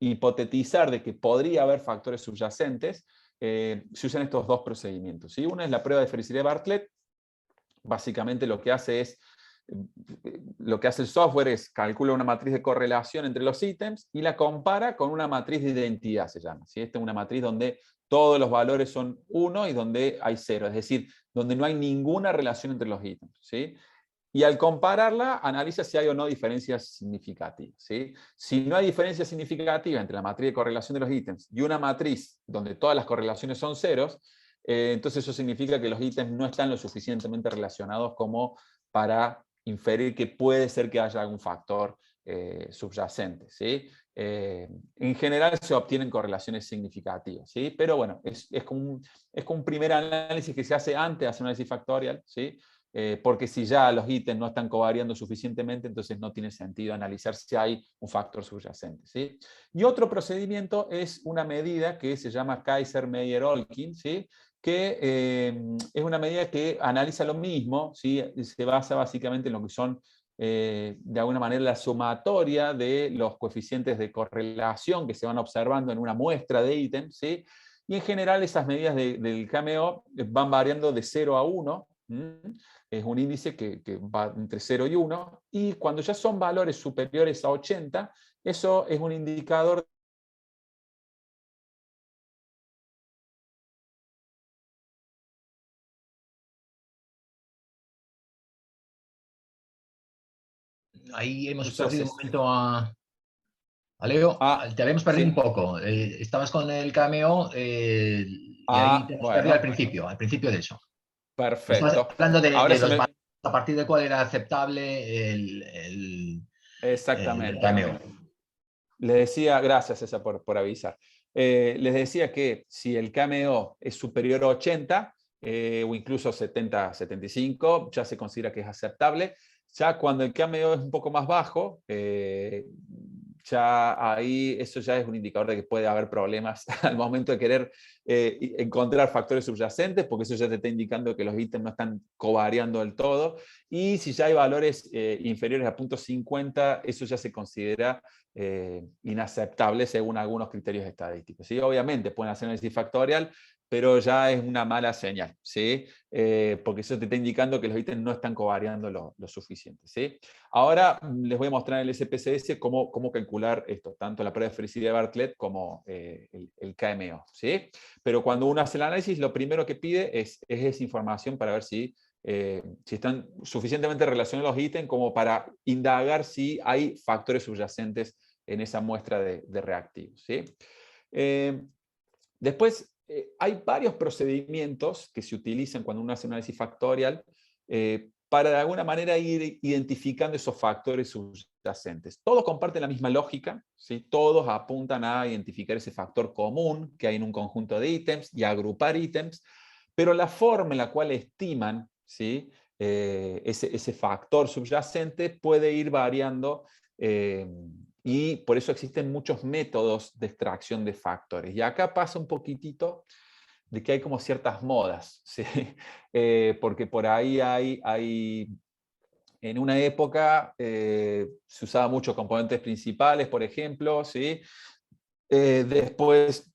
hipotetizar de que podría haber factores subyacentes? Se usan estos dos procedimientos, ¿sí? Una es la prueba de felicidad de Bartlett. Básicamente lo que hace el software es calcula una matriz de correlación entre los ítems y la compara con una matriz de identidad, se llama, ¿sí? Esta es una matriz donde todos los valores son 1 y donde hay 0, es decir, donde no hay ninguna relación entre los ítems, ¿sí? Y al compararla, analiza si hay o no diferencias significativas, ¿sí? Si no hay diferencias significativas entre la matriz de correlación de los ítems y una matriz donde todas las correlaciones son ceros, entonces eso significa que los ítems no están lo suficientemente relacionados como para inferir que puede ser que haya algún factor subyacente, ¿sí? En general se obtienen correlaciones significativas, ¿sí? Pero bueno, es como un primer análisis que se hace antes de hacer un análisis factorial, ¿sí? Porque si ya los ítems no están covariando suficientemente, entonces no tiene sentido analizar si hay un factor subyacente, ¿sí? Y otro procedimiento es una medida que se llama Kaiser-Meyer-Olkin, ¿sí? Que es una medida que analiza lo mismo, ¿sí? Se basa básicamente en lo que son, de alguna manera, la sumatoria de los coeficientes de correlación que se van observando en una muestra de ítems, ¿sí? Y en general esas medidas del KMO van variando de 0 a 1, es un índice que va entre 0 y 1, y cuando ya son valores superiores a 80, eso es un indicador. Ahí hemos perdido un Entonces, momento a Leo. Te habíamos perdido un sí. poco. Estabas con el cameo y ahí te hemos perdido Bueno, al principio de eso. Estabas perfecto. hablando Ahora de se los me... valores, a partir de cuál era aceptable el Exactamente. cameo. Les decía, gracias César por avisar. Les decía que si el KMO es superior a 80, o incluso 70, 75, ya se considera que es aceptable. Ya cuando el KMO es un poco más bajo, ya ahí eso ya es un indicador de que puede haber problemas al momento de querer encontrar factores subyacentes, porque eso ya te está indicando que los ítems no están covariando del todo. Y si ya hay valores inferiores a 0.50, eso ya se considera inaceptable según algunos criterios estadísticos. ¿Sí? Obviamente pueden hacer análisis factorial, pero ya es una mala señal, ¿sí? Porque eso te está indicando que los ítems no están covariando lo suficiente. ¿Sí? Ahora les voy a mostrar en el SPSS cómo calcular esto, tanto la prueba de felicidad de Bartlett como el KMO. ¿Sí? Pero cuando uno hace el análisis, lo primero que pide es esa información para ver si están suficientemente relacionados los ítems como para indagar si hay factores subyacentes en esa muestra de reactivos. ¿Sí? Después, hay varios procedimientos que se utilizan cuando uno hace un análisis factorial para de alguna manera ir identificando esos factores subyacentes. Todos comparten la misma lógica, ¿sí? Todos apuntan a identificar ese factor común que hay en un conjunto de ítems y a agrupar ítems, pero la forma en la cual estiman, ¿sí? Ese factor subyacente puede ir variando y por eso existen muchos métodos de extracción de factores. Y acá pasa un poquitito de que hay como ciertas modas, ¿sí? Porque por ahí hay en una época se usaba mucho componentes principales, por ejemplo, ¿sí? Después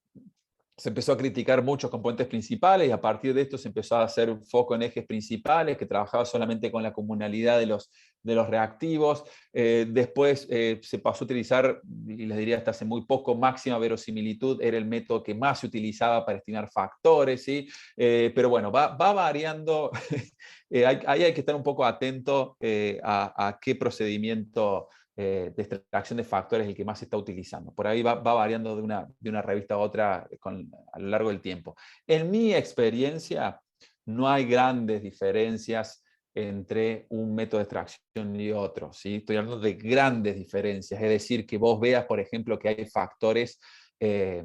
se empezó a criticar muchos componentes principales y a partir de esto se empezó a hacer un foco en ejes principales que trabajaba solamente con la comunalidad de los reactivos. Después se pasó a utilizar, y les diría hasta hace muy poco, máxima verosimilitud era el método que más se utilizaba para estimar factores. ¿Sí? Pero bueno, va variando. Ahí hay que estar un poco atento a qué procedimiento de extracción de factores el que más se está utilizando. Por ahí va variando de una revista a otra a lo largo del tiempo. En mi experiencia, no hay grandes diferencias entre un método de extracción y otro. ¿Sí? Estoy hablando de grandes diferencias, es decir, que vos veas, por ejemplo, que hay factores que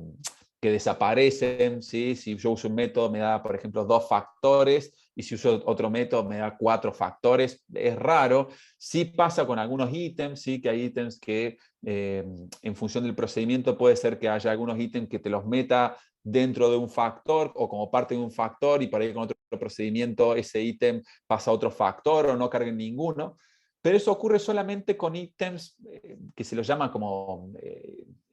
desaparecen. ¿Sí? Si yo uso un método me da, por ejemplo, 2 factores, y si uso otro método me da 4 factores. Es raro. Sí pasa con algunos ítems, ¿sí? Que hay ítems que en función del procedimiento puede ser que haya algunos ítems que te los meta dentro de un factor o como parte de un factor, y por ahí con otro procedimiento ese ítem pasa a otro factor o no carguen ninguno. Pero eso ocurre solamente con ítems que se los llama como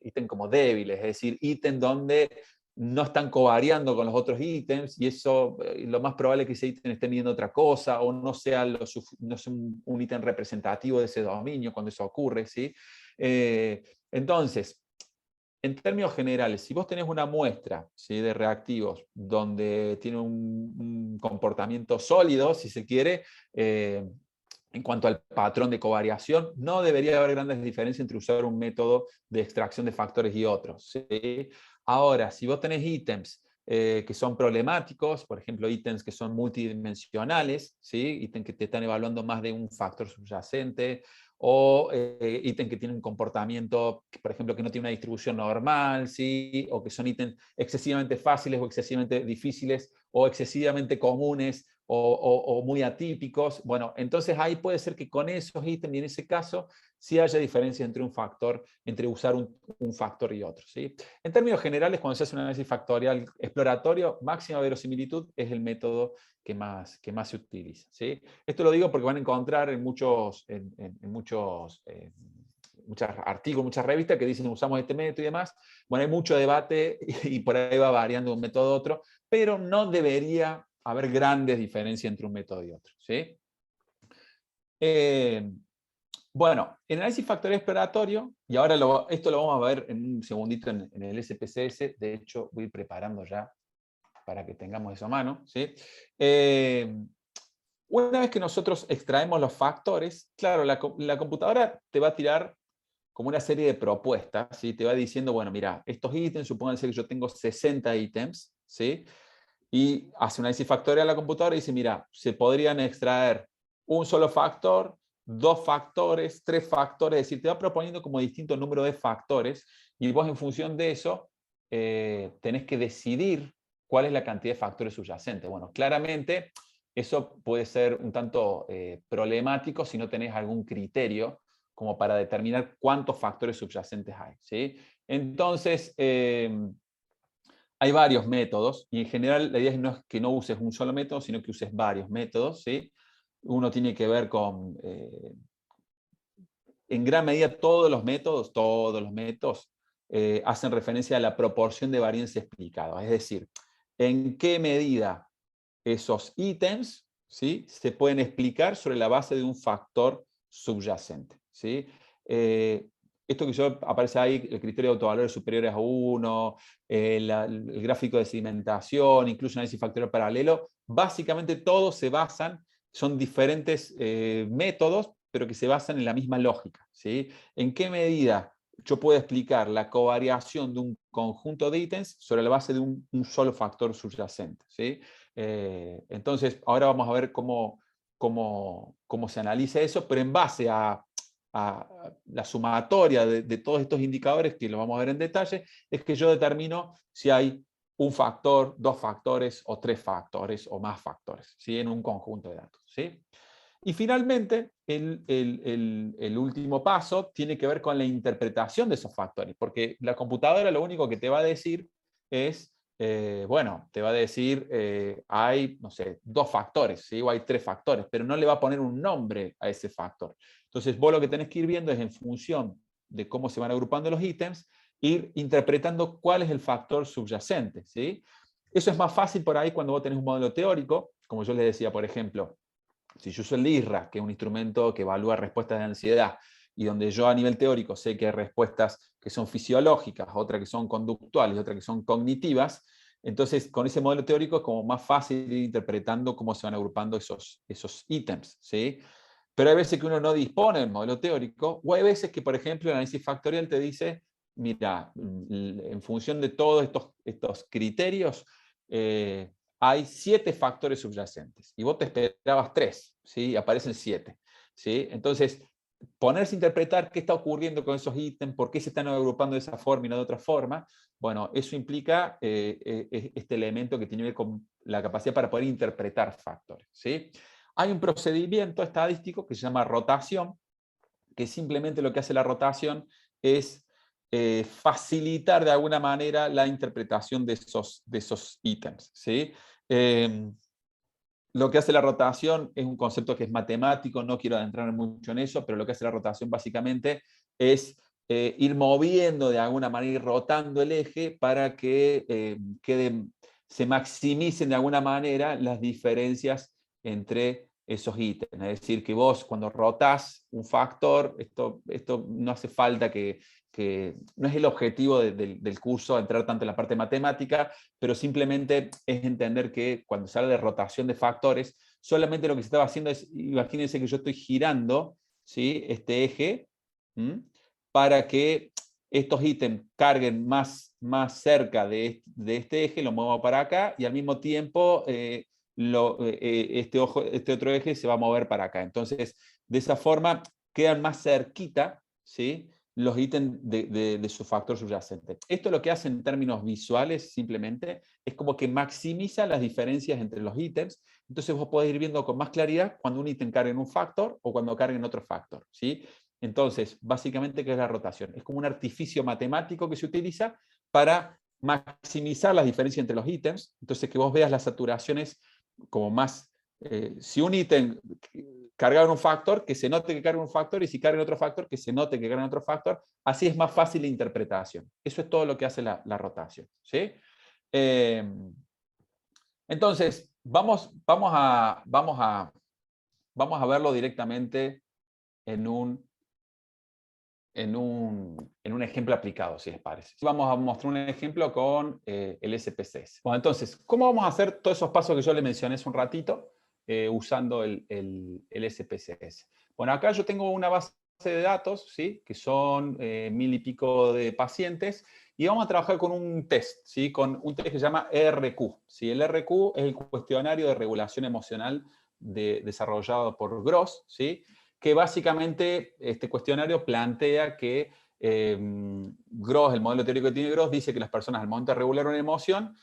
ítem como débiles, es decir, ítem donde no están covariando con los otros ítems, y eso lo más probable es que ese ítem esté midiendo otra cosa o no sea, no sea un ítem representativo de ese dominio cuando eso ocurre. ¿Sí? Entonces, en términos generales, si vos tenés una muestra, ¿sí? De reactivos donde tiene un comportamiento sólido, si se quiere, en cuanto al patrón de covariación, no debería haber grandes diferencias entre usar un método de extracción de factores y otros. ¿Sí? Ahora, si vos tenés ítems que son problemáticos, por ejemplo, ítems que son multidimensionales, ¿sí? Ítems que te están evaluando más de un factor subyacente, o ítems que tienen un comportamiento, por ejemplo, que no tiene una distribución normal, ¿sí? O que son ítems excesivamente fáciles o excesivamente difíciles o excesivamente comunes o muy atípicos. Bueno, entonces ahí puede ser que con esos ítems y en ese caso sí haya diferencia entre entre usar un factor y otro. ¿Sí? En términos generales, cuando se hace un análisis factorial exploratorio, máxima verosimilitud es el método que más se utiliza. ¿Sí? Esto lo digo porque van a encontrar en muchos artículos, muchas revistas que dicen usamos este método y demás. Bueno, hay mucho debate y por ahí va variando de un método a otro, pero no debería haber grandes diferencias entre un método y otro. ¿Sí? Bueno, el análisis factorial exploratorio, y ahora esto lo vamos a ver en un segundito en el SPSS, de hecho voy preparando ya para que tengamos eso a mano. ¿Sí? Una vez que nosotros extraemos los factores, claro, la computadora te va a tirar como una serie de propuestas, ¿sí? Te va diciendo, bueno, mira, estos ítems, supónganse que yo tengo 60 ítems, ¿sí? Y hace un análisis factorial a la computadora y dice, mira, se podrían extraer un solo factor, 2 factores, 3 factores, es decir, te va proponiendo como distinto número de factores, y vos en función de eso tenés que decidir cuál es la cantidad de factores subyacentes. Bueno, claramente eso puede ser un tanto problemático si no tenés algún criterio como para determinar cuántos factores subyacentes hay, ¿sí? Entonces, hay varios métodos, y en general la idea no es que no uses un solo método, sino que uses varios métodos, ¿sí? Uno tiene que ver con, en gran medida todos los métodos, hacen referencia a la proporción de varianza explicada, es decir, en qué medida esos ítems, ¿sí?, se pueden explicar sobre la base de un factor subyacente, ¿sí? Esto que yo aparece ahí, el criterio de autovalores superiores a 1, el gráfico de sedimentación, incluso análisis factorial paralelo, básicamente todos se basan, son diferentes métodos, pero que se basan en la misma lógica, ¿sí? ¿En qué medida yo puedo explicar la covariación de un conjunto de ítems sobre la base de un solo factor subyacente, ¿sí? Entonces, ahora vamos a ver cómo se analiza eso, pero en base a la sumatoria de todos estos indicadores, que lo vamos a ver en detalle, es que yo determino si hay un factor, 2 factores o 3 factores o más factores, ¿sí?, en un conjunto de datos, ¿sí? Y finalmente, el último paso tiene que ver con la interpretación de esos factores, porque la computadora lo único que te va a decir es, bueno, te va a decir, hay, no sé, 2 factores, ¿sí?, o hay 3 factores, pero no le va a poner un nombre a ese factor. Entonces, vos lo que tenés que ir viendo es, en función de cómo se van agrupando los ítems, ir interpretando cuál es el factor subyacente, ¿sí? Eso es más fácil por ahí cuando vos tenés un modelo teórico, como yo les decía, por ejemplo, si yo uso el IRRA, que es un instrumento que evalúa respuestas de ansiedad, y donde yo a nivel teórico sé que hay respuestas que son fisiológicas, otras que son conductuales, otras que son cognitivas, entonces con ese modelo teórico es como más fácil ir interpretando cómo se van agrupando esos ítems, ¿sí? Pero hay veces que uno no dispone del modelo teórico, o hay veces que, por ejemplo, el análisis factorial te dice, mira, en función de todos estos criterios, hay 7 factores subyacentes, y vos te esperabas 3, ¿sí? Y aparecen 7, ¿sí? Entonces, ponerse a interpretar qué está ocurriendo con esos ítems, por qué se están agrupando de esa forma y no de otra forma, bueno, eso implica este elemento que tiene que ver con la capacidad para poder interpretar factores, ¿sí? Hay un procedimiento estadístico que se llama rotación, que simplemente lo que hace la rotación es facilitar de alguna manera la interpretación de esos ítems, ¿sí? Lo que hace la rotación es un concepto que es matemático, no quiero adentrarme mucho en eso, pero lo que hace la rotación básicamente es ir moviendo de alguna manera, ir rotando el eje para que se maximicen de alguna manera las diferencias entre esos ítems. Es decir, que vos cuando rotás un factor, esto no hace falta que no es el objetivo del curso entrar tanto en la parte matemática, pero simplemente es entender que cuando se habla de rotación de factores, solamente lo que se estaba haciendo es, imagínense que yo estoy girando, ¿sí?, este eje, para que estos ítems carguen más cerca de este eje, lo muevo para acá, y al mismo tiempo este otro eje se va a mover para acá. Entonces, de esa forma quedan más cerquita, ¿sí?, los ítems de su factor subyacente. Esto lo que hace en términos visuales simplemente es como que maximiza las diferencias entre los ítems, entonces vos podés ir viendo con más claridad cuando un ítem carga en un factor o cuando carga en otro factor, ¿sí? Entonces, básicamente, ¿qué es la rotación? Es como un artificio matemático que se utiliza para maximizar las diferencias entre los ítems, entonces que vos veas las saturaciones como más... si un ítem carga en un factor, que se note que carga en un factor, y si carga en otro factor, que se note que carga en otro factor. Así es más fácil la interpretación. Eso es todo lo que hace la rotación, ¿sí? Entonces, vamos a verlo directamente en un ejemplo aplicado, si les parece. Vamos a mostrar un ejemplo con el SPSS. Bueno, entonces, ¿cómo vamos a hacer todos esos pasos que yo les mencioné hace un ratito usando el SPSS? Bueno, acá yo tengo una base de datos, ¿sí?, que son 1000 y pico de pacientes, y vamos a trabajar con un test, ¿sí?, con un test que se llama ERQ, ¿sí? El ERQ es el cuestionario de regulación emocional desarrollado por Gross, ¿sí?, que básicamente este cuestionario plantea que Gross, el modelo teórico que tiene Gross, dice que las personas al momento de regular una emoción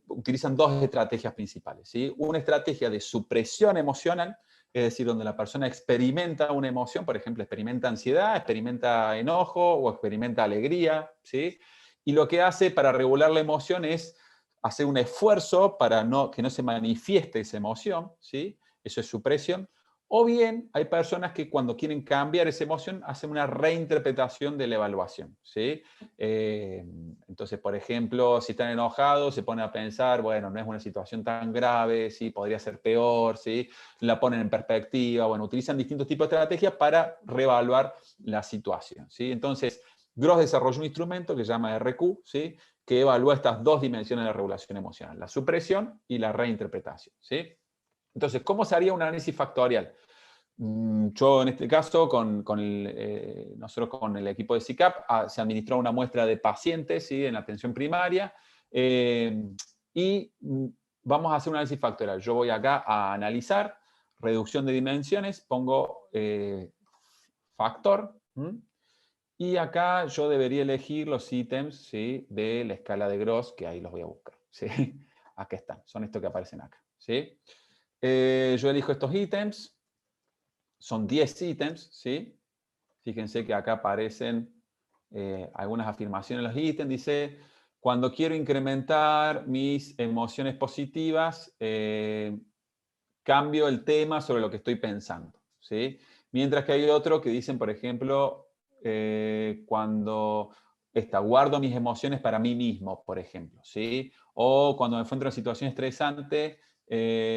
utilizan 2 estrategias principales, ¿sí? Una estrategia de supresión emocional, es decir, donde la persona experimenta una emoción, por ejemplo, experimenta ansiedad, experimenta enojo o experimenta alegría, ¿sí? Y lo que hace para regular la emoción es hacer un esfuerzo para que no se manifieste esa emoción, ¿sí? Eso es supresión. O bien hay personas que cuando quieren cambiar esa emoción hacen una reinterpretación de la evaluación, ¿sí? Entonces, por ejemplo, si están enojados, se ponen a pensar, bueno, no es una situación tan grave, ¿sí? Podría ser peor, ¿sí? La ponen en perspectiva, bueno, utilizan distintos tipos de estrategias para reevaluar la situación, ¿sí? Entonces, Gross desarrolló un instrumento que se llama RQ, ¿sí? Que evalúa estas dos dimensiones de la regulación emocional, la supresión y la reinterpretación, ¿sí? Entonces, ¿cómo se haría un análisis factorial? Yo, en este caso, nosotros con el equipo de CICAP, se administró una muestra de pacientes, ¿sí? En la atención primaria, y vamos a hacer un análisis factorial. Yo voy acá a analizar, reducción de dimensiones, pongo factor, y acá yo debería elegir los ítems, ¿sí? De la escala de Gross, que ahí los voy a buscar, ¿sí? Acá están, son estos que aparecen acá, ¿sí? Yo elijo estos ítems, son 10 ítems, ¿sí? Fíjense que acá aparecen algunas afirmaciones en los ítems. Dice, cuando quiero incrementar mis emociones positivas, cambio el tema sobre lo que estoy pensando, ¿sí? Mientras que hay otro que dicen, por ejemplo, cuando guardo mis emociones para mí mismo, por ejemplo, ¿sí? O cuando me encuentro en una situación estresante,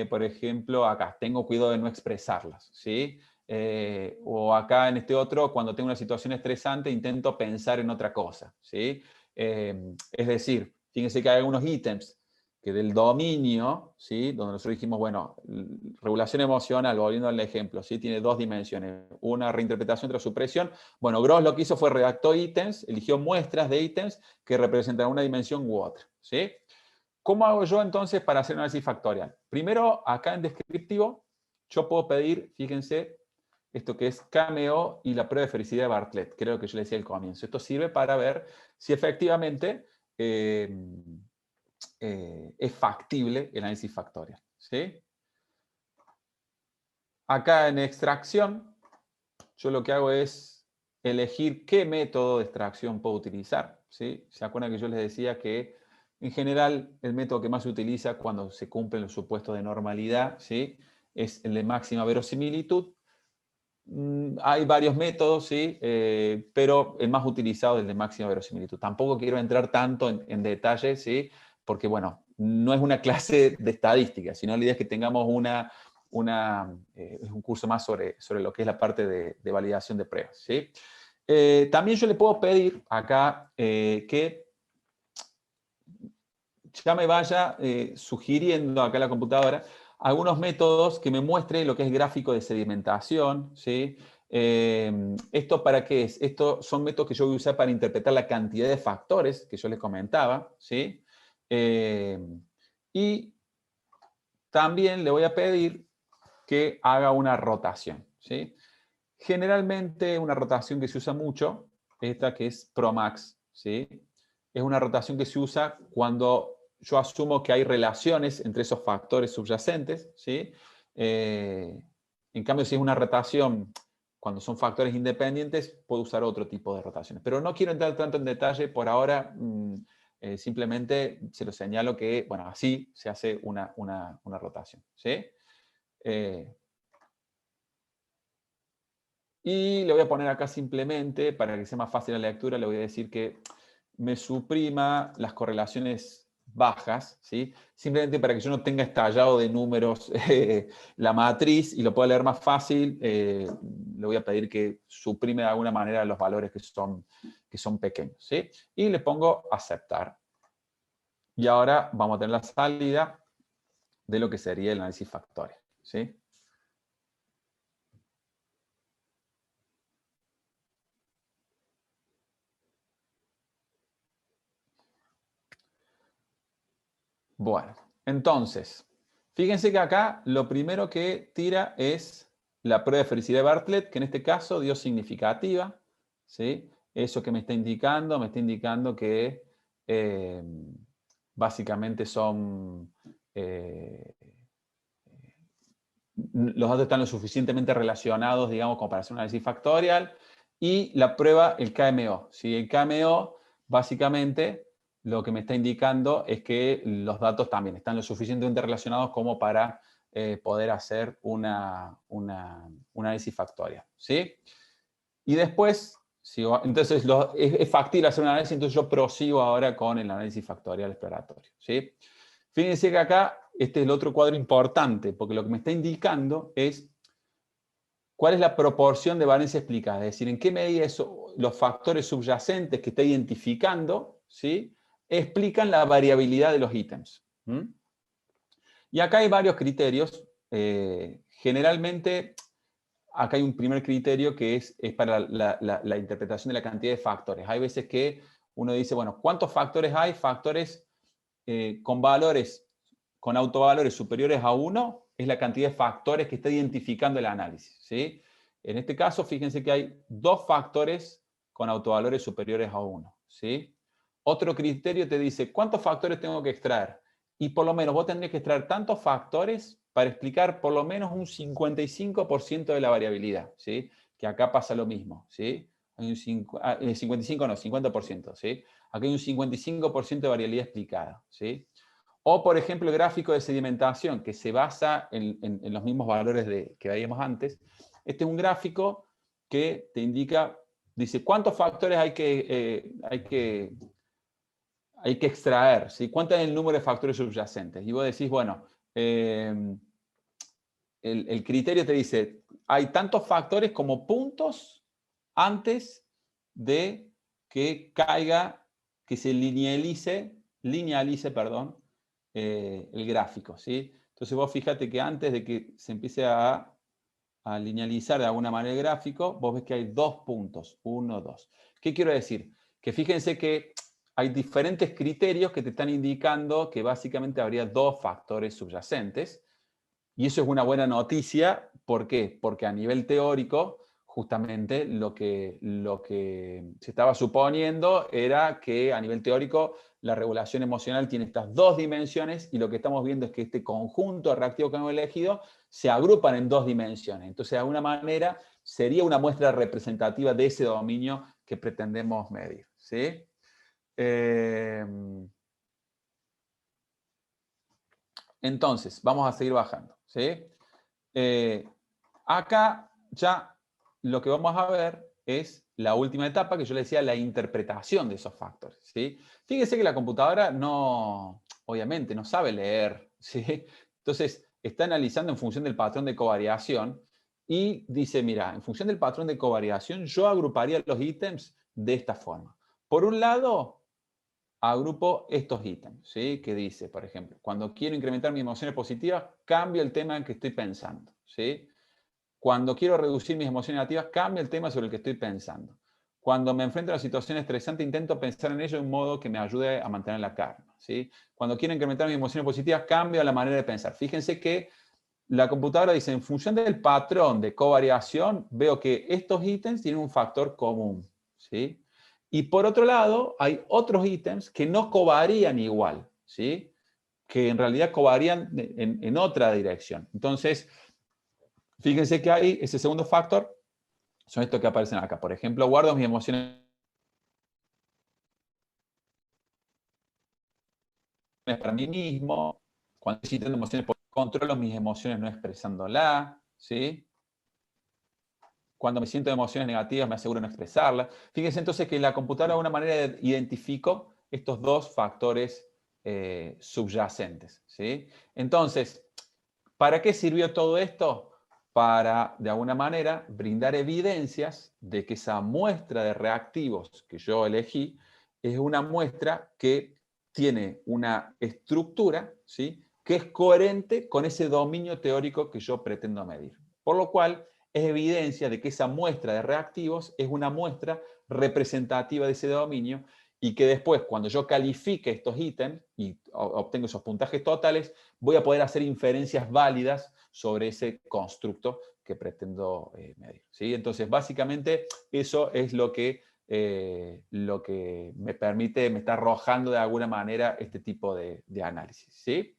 por ejemplo, acá, tengo cuidado de no expresarlas, ¿sí? O acá en este otro, cuando tengo una situación estresante, intento pensar en otra cosa, ¿sí? Es decir, fíjense que hay algunos ítems que del dominio, ¿sí? Donde nosotros dijimos, bueno, regulación emocional, volviendo al ejemplo, ¿sí? Tiene dos dimensiones, una reinterpretación, otra supresión. Bueno, Gross lo que hizo fue redactó ítems, eligió muestras de ítems que representan una dimensión u otra, ¿sí? ¿Cómo hago yo entonces para hacer un análisis factorial? Primero, acá en descriptivo, yo puedo pedir, fíjense, esto que es Cameo y la prueba de felicidad de Bartlett, que era lo que yo le decía al comienzo. Esto sirve para ver si efectivamente es factible el análisis factorial, ¿sí? Acá en extracción, yo lo que hago es elegir qué método de extracción puedo utilizar, ¿sí? ¿Se acuerdan que yo les decía que en general el método que más se utiliza cuando se cumplen los supuestos de normalidad, ¿sí? Es el de máxima verosimilitud. Hay varios métodos, ¿sí? Pero el más utilizado es el de máxima verosimilitud. Tampoco quiero entrar tanto en detalle, ¿sí? Porque, bueno, no es una clase de estadística, sino la idea es que tengamos es un curso más sobre lo que es la parte de validación de pruebas, ¿sí? También yo le puedo pedir acá que ya me vaya sugiriendo acá en la computadora algunos métodos que me muestren lo que es gráfico de sedimentación, ¿sí? ¿Esto para qué es? Estos son métodos que yo voy a usar para interpretar la cantidad de factores que yo les comentaba, ¿sí? Y también le voy a pedir que haga una rotación, ¿sí? Generalmente una rotación que se usa mucho, esta que es Promax, ¿sí? Es una rotación que se usa cuando yo asumo que hay relaciones entre esos factores subyacentes, ¿sí? En cambio, si es una rotación cuando son factores independientes, puedo usar otro tipo de rotaciones. Pero no quiero entrar tanto en detalle por ahora, simplemente se lo señalo que, bueno, así se hace una rotación, ¿sí? Y le voy a poner acá simplemente, para que sea más fácil la lectura, le voy a decir que me suprima las correlaciones bajas, ¿sí? Simplemente para que yo no tenga estallado de números la matriz y lo pueda leer más fácil, le voy a pedir que suprime de alguna manera los valores que son pequeños, ¿sí? Y le pongo aceptar. Y ahora vamos a tener la salida de lo que sería el análisis factorial, ¿sí? Bueno, entonces, fíjense que acá lo primero que tira es la prueba de felicidad de Bartlett, que en este caso dio significativa, ¿sí? Eso que me está indicando que básicamente son los datos están lo suficientemente relacionados, digamos, como para hacer un análisis factorial. Y la prueba, el KMO. ¿Sí? El KMO, básicamente, lo que me está indicando es que los datos también están lo suficientemente relacionados como para poder hacer un análisis factorial. ¿Sí? Y después, entonces es factible hacer un análisis, entonces yo prosigo ahora con el análisis factorial exploratorio. ¿Sí? Fíjense que acá este es el otro cuadro importante, porque lo que me está indicando es cuál es la proporción de varianza explicada, es decir, en qué medida los factores subyacentes que está identificando, ¿sí?, explican la variabilidad de los ítems. Y acá hay varios criterios. Generalmente, acá hay un primer criterio que es para la interpretación de la cantidad de factores. Hay veces que uno dice, bueno, ¿cuántos factores hay? Factores con valores, con autovalores superiores a 1, es la cantidad de factores que está identificando el análisis. ¿Sí? En este caso, fíjense que hay 2 factores con autovalores superiores a 1. ¿Sí? Otro criterio te dice, ¿cuántos factores tengo que extraer? Y por lo menos vos tendrías que extraer tantos factores para explicar por lo menos un 55% de la variabilidad. ¿Sí? Que acá pasa lo mismo. ¿Sí? Hay un 55 no, 50%. ¿Sí? Aquí hay un 55% de variabilidad explicada. ¿Sí? O, por ejemplo, el gráfico de sedimentación, que se basa en los mismos valores que veíamos antes. Este es un gráfico que te indica, dice, cuántos factores hay que extraer, ¿sí? ¿Cuánto es el número de factores subyacentes? Y vos decís, bueno, el criterio te dice, hay tantos factores como puntos antes de que caiga, que se linealice, el gráfico. ¿Sí? Entonces vos fíjate que antes de que se empiece a linealizar de alguna manera el gráfico, vos ves que hay 2 puntos, 1, 2. ¿Qué quiero decir? Que fíjense que hay diferentes criterios que te están indicando que básicamente habría 2 factores subyacentes. Y eso es una buena noticia. ¿Por qué? Porque a nivel teórico, justamente lo que se estaba suponiendo era que a nivel teórico la regulación emocional tiene estas 2 dimensiones y lo que estamos viendo es que este conjunto de reactivos que hemos elegido se agrupan en 2 dimensiones. Entonces, de alguna manera, sería una muestra representativa de ese dominio que pretendemos medir. ¿Sí? Entonces, vamos a seguir bajando. ¿Sí? Acá ya lo que vamos a ver es la última etapa que yo le decía, la interpretación de esos factores. ¿Sí? Fíjese que la computadora obviamente no sabe leer. ¿Sí? Entonces, está analizando en función del patrón de covariación y dice, mira, en función del patrón de covariación, yo agruparía los ítems de esta forma. Por un lado, agrupo estos ítems, ¿sí? Que dice, por ejemplo, cuando quiero incrementar mis emociones positivas, cambio el tema en que estoy pensando. ¿Sí? Cuando quiero reducir mis emociones negativas, cambio el tema sobre el que estoy pensando. Cuando me enfrento a una situación estresante, intento pensar en ello de un modo que me ayude a mantener la calma. ¿Sí? Cuando quiero incrementar mis emociones positivas, cambio la manera de pensar. Fíjense que la computadora dice, en función del patrón de covariación, veo que estos ítems tienen un factor común. ¿Sí? Y por otro lado, hay otros ítems que no covarían igual. ¿Sí? Que en realidad covarían en otra dirección. Entonces, fíjense que hay ese segundo factor, son estos que aparecen acá. Por ejemplo, guardo mis emociones para mí mismo. Cuando estoy sintiendo emociones, controlo mis emociones no expresándolas. ¿Sí? Cuando me siento emociones negativas, me aseguro de no expresarlas. Fíjense entonces que la computadora de alguna manera identificó estos 2 factores subyacentes. ¿Sí? Entonces, ¿para qué sirvió todo esto? Para, de alguna manera, brindar evidencias de que esa muestra de reactivos que yo elegí es una muestra que tiene una estructura, ¿sí?, que es coherente con ese dominio teórico que yo pretendo medir. Por lo cual, es evidencia de que esa muestra de reactivos es una muestra representativa de ese dominio y que después, cuando yo califique estos ítems y obtengo esos puntajes totales, voy a poder hacer inferencias válidas sobre ese constructo que pretendo medir. ¿Sí? Entonces, básicamente, eso es lo que me permite, me está arrojando de alguna manera este tipo de análisis. ¿Sí?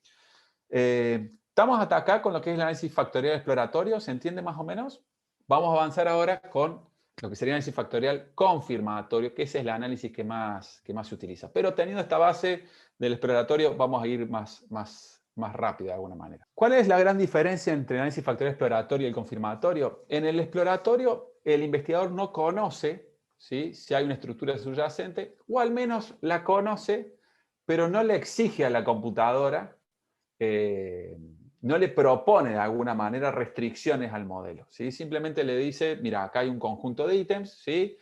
Estamos hasta acá con lo que es el análisis factorial exploratorio, ¿se entiende más o menos? Vamos a avanzar ahora con lo que sería el análisis factorial confirmatorio, que ese es el análisis que más se utiliza. Pero teniendo esta base del exploratorio, vamos a ir más rápido de alguna manera. ¿Cuál es la gran diferencia entre el análisis factorial exploratorio y el confirmatorio? En el exploratorio, el investigador no conoce, ¿sí?, si hay una estructura subyacente, o al menos la conoce, pero no le exige a la computadora, no le propone de alguna manera restricciones al modelo, ¿sí? Simplemente le dice, mira, acá hay un conjunto de ítems, ¿sí?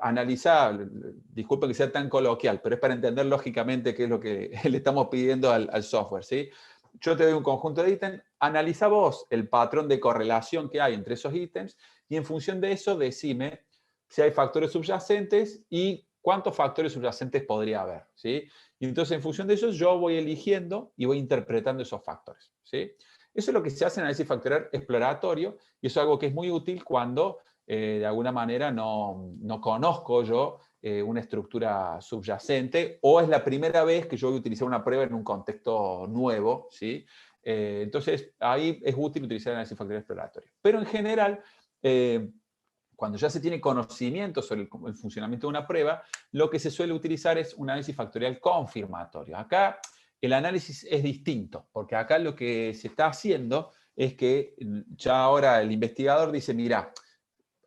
Analizar, disculpen que sea tan coloquial, pero es para entender lógicamente qué es lo que le estamos pidiendo al software, ¿sí? Yo te doy un conjunto de ítems, analiza vos el patrón de correlación que hay entre esos ítems y en función de eso decime si hay factores subyacentes y cuántos factores subyacentes podría haber, ¿sí? Y entonces, en función de eso, yo voy eligiendo y voy interpretando esos factores, ¿sí? Eso es lo que se hace en análisis factorial exploratorio y eso es algo que es muy útil cuando, de alguna manera, no conozco yo una estructura subyacente o es la primera vez que yo voy a utilizar una prueba en un contexto nuevo, ¿sí? Entonces, ahí es útil utilizar el análisis factorial exploratorio. Pero en general, cuando ya se tiene conocimiento sobre el funcionamiento de una prueba, lo que se suele utilizar es un análisis factorial confirmatorio. Acá el análisis es distinto, porque acá lo que se está haciendo es que ya ahora el investigador dice, mira,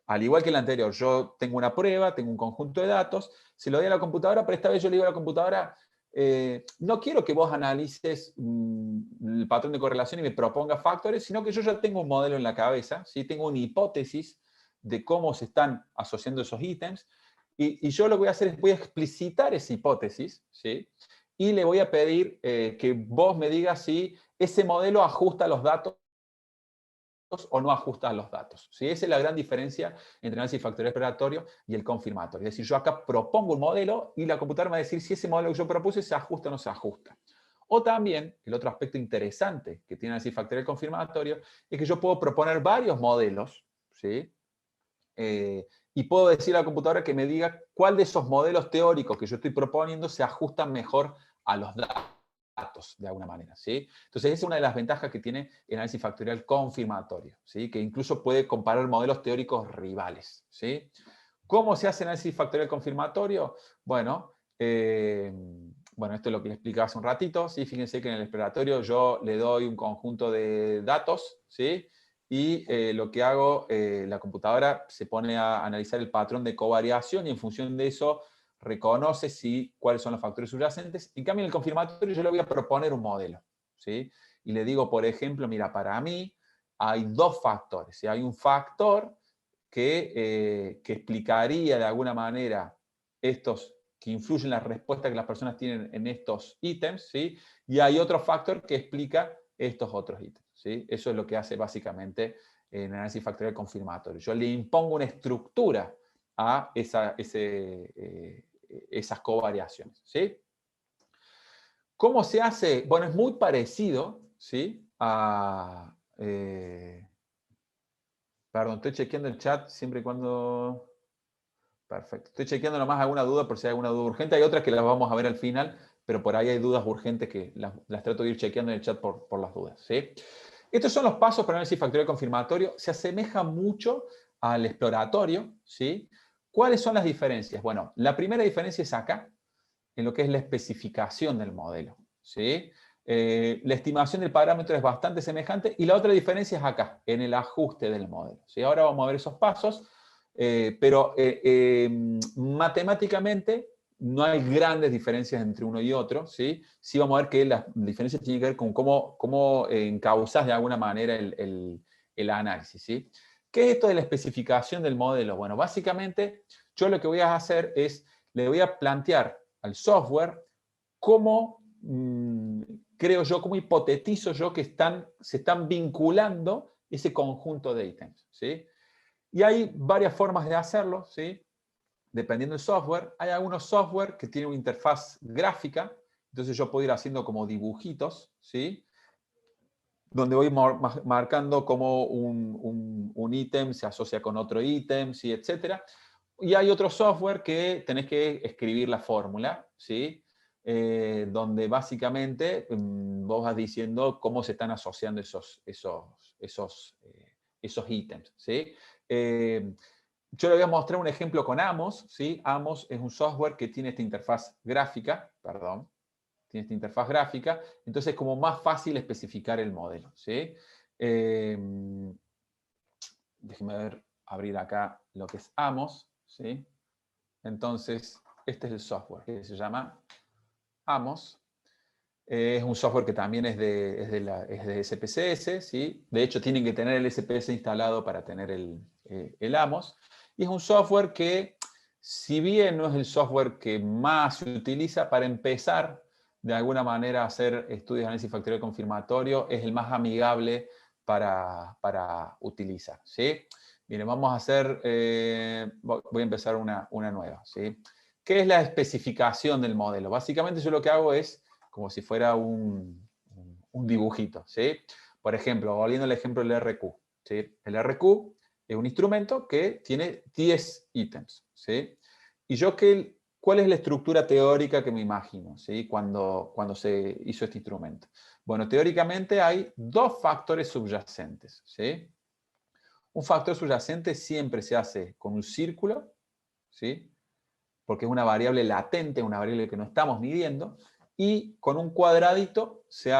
al igual que el anterior, yo tengo una prueba, tengo un conjunto de datos, se lo doy a la computadora, pero esta vez yo le digo a la computadora, no quiero que vos analices el patrón de correlación y me propongas factores, sino que yo ya tengo un modelo en la cabeza, ¿sí? Tengo una hipótesis de cómo se están asociando esos ítems, y yo lo que voy a hacer es voy a explicitar esa hipótesis, ¿sí? Y le voy a pedir que vos me digas si ese modelo ajusta los datos o no ajusta a los datos, ¿sí? Esa es la gran diferencia entre el análisis factorial exploratorio y el confirmatorio. Es decir, yo acá propongo un modelo y la computadora me va a decir si ese modelo que yo propuse se ajusta o no se ajusta. O también, el otro aspecto interesante que tiene el análisis factorial confirmatorio es que yo puedo proponer varios modelos, ¿sí? Y puedo decir a la computadora que me diga cuál de esos modelos teóricos que yo estoy proponiendo se ajustan mejor a los datos, de alguna manera, ¿sí? Entonces, esa es una de las ventajas que tiene el análisis factorial confirmatorio, ¿sí? Que incluso puede comparar modelos teóricos rivales, ¿sí? ¿Cómo se hace el análisis factorial confirmatorio? Bueno, esto es lo que les explicaba hace un ratito, ¿sí? Fíjense que en el exploratorio yo le doy un conjunto de datos, ¿sí? Y lo que hago, la computadora se pone a analizar el patrón de covariación y en función de eso reconoce cuáles son los factores subyacentes. En cambio, en el confirmatorio yo le voy a proponer un modelo, ¿sí? Y le digo, por ejemplo, mira, para mí hay dos factores, ¿sí? Hay un factor que explicaría de alguna manera estos que influyen en la respuesta que las personas tienen en estos ítems, ¿sí? Y hay otro factor que explica estos otros ítems, ¿sí? Eso es lo que hace básicamente en análisis factorial confirmatorio. Yo le impongo una estructura a esas covariaciones, ¿sí? ¿Cómo se hace? Bueno, es muy parecido, ¿sí? Perdón, estoy chequeando el chat siempre y cuando... Perfecto. Estoy chequeando nomás alguna duda por si hay alguna duda urgente. Hay otras que las vamos a ver al final, pero por ahí hay dudas urgentes que las trato de ir chequeando en el chat por las dudas, ¿sí? Estos son los pasos para análisis factorial confirmatorio. Se asemeja mucho al exploratorio, ¿sí? ¿Cuáles son las diferencias? Bueno, la primera diferencia es acá, en lo que es la especificación del modelo, ¿sí? La estimación del parámetro es bastante semejante y la otra diferencia es acá, en el ajuste del modelo, ¿sí? Ahora vamos a ver esos pasos, pero matemáticamente no hay grandes diferencias entre uno y otro, ¿sí? Sí vamos a ver que las diferencias tienen que ver con cómo encauzás de alguna manera el análisis, ¿sí? ¿Qué es esto de la especificación del modelo? Bueno, básicamente yo lo que voy a hacer es, le voy a plantear al software cómo creo yo, cómo hipotetizo yo que se están vinculando ese conjunto de ítems, ¿sí? Y hay varias formas de hacerlo, ¿sí? Dependiendo del software. Hay algunos software que tienen una interfaz gráfica, entonces yo puedo ir haciendo como dibujitos, ¿sí? Donde voy marcando cómo un ítem se asocia con otro ítem, ¿sí? Etcétera. Y hay otro software que tenés que escribir la fórmula, ¿sí? donde básicamente vos vas diciendo cómo se están asociando esos ítems, ¿sí? Yo le voy a mostrar un ejemplo con Amos, ¿sí? Amos es un software que tiene esta interfaz gráfica, perdón, tiene esta interfaz gráfica, entonces es como más fácil especificar el modelo, ¿sí? Déjeme abrir acá lo que es Amos, ¿sí? Entonces, este es el software que se llama Amos. Es un software que también es de SPSS, ¿sí? De hecho, tienen que tener el SPSS instalado para tener el Amos. Y es un software que, si bien no es el software que más se utiliza para empezar, de alguna manera, a hacer estudios de análisis factorial confirmatorio, es el más amigable para utilizar, ¿sí? Miren, vamos a hacer, voy a empezar una nueva, ¿sí? ¿Qué es la especificación del modelo? Básicamente yo lo que hago es como si fuera un dibujito, ¿sí? Por ejemplo, volviendo al ejemplo del RQ, ¿sí? El RQ es un instrumento que tiene 10 ítems, ¿sí? Y yo, ¿cuál es la estructura teórica que me imagino, ¿sí? Cuando se hizo este instrumento? Bueno, teóricamente hay dos factores subyacentes, ¿sí? Un factor subyacente siempre se hace con un círculo, ¿sí? Porque es una variable latente, una variable que no estamos midiendo, y con un cuadradito se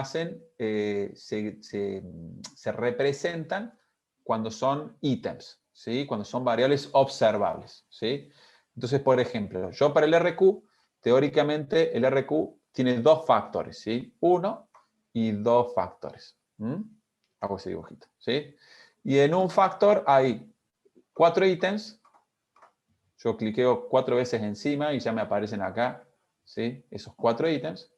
representan cuando son ítems, ¿sí? Cuando son variables observables, ¿sí? Entonces, por ejemplo, yo para el RQ, teóricamente el RQ tiene dos factores, ¿sí? Uno y dos factores. Hago ese dibujito, ¿sí? Y en un factor hay 4 ítems. Yo cliqueo 4 veces encima y ya me aparecen acá, ¿sí? Esos 4 ítems.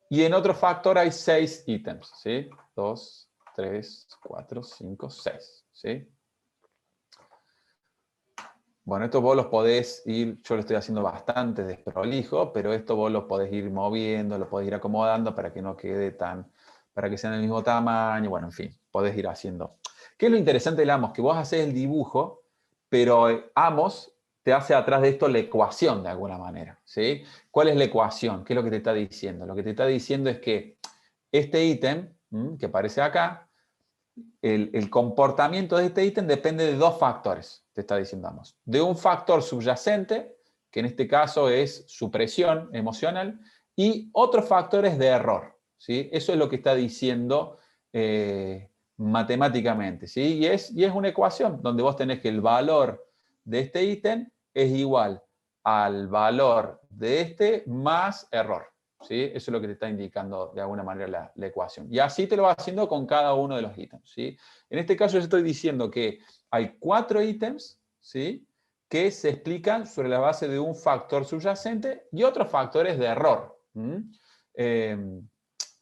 Y en otro factor hay 6 ítems, ¿sí? 2, 3, 4, 5, 6, ¿sí? Bueno, esto vos los podés ir, yo lo estoy haciendo bastante desprolijo, pero esto vos lo podés ir moviendo, lo podés ir acomodando para que no quede para que sean del mismo tamaño, bueno, en fin, podés ir haciendo. ¿Qué es lo interesante del Amos? Que vos haces el dibujo, pero Amos te hace atrás de esto la ecuación de alguna manera, ¿sí? ¿Cuál es la ecuación? ¿Qué es lo que te está diciendo? Lo que te está diciendo es que este ítem, que aparece acá, el comportamiento de este ítem depende de dos factores, te está diciendo Amos. De un factor subyacente, que en este caso es su presión emocional, y otros factores de error, ¿sí? Eso es lo que está diciendo matemáticamente, ¿sí? Y es una ecuación donde vos tenés que el valor de este ítem es igual al valor de este más error, ¿sí? Eso es lo que te está indicando de alguna manera la ecuación. Y así te lo va haciendo con cada uno de los ítems, ¿sí? En este caso yo estoy diciendo que hay 4 ítems, ¿sí? Que se explican sobre la base de un factor subyacente y otros factores de error.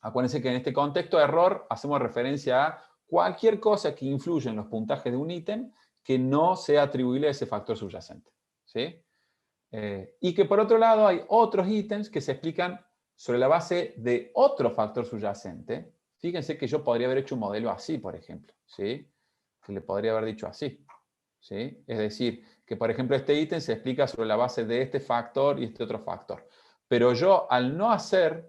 Acuérdense que en este contexto de error hacemos referencia a cualquier cosa que influya en los puntajes de un ítem que no sea atribuible a ese factor subyacente, ¿sí? Y que por otro lado hay otros ítems que se explican sobre la base de otro factor subyacente. Fíjense que yo podría haber hecho un modelo así, por ejemplo, ¿sí? Que le podría haber dicho así, ¿sí? Es decir, que por ejemplo este ítem se explica sobre la base de este factor y este otro factor. Pero yo al no hacer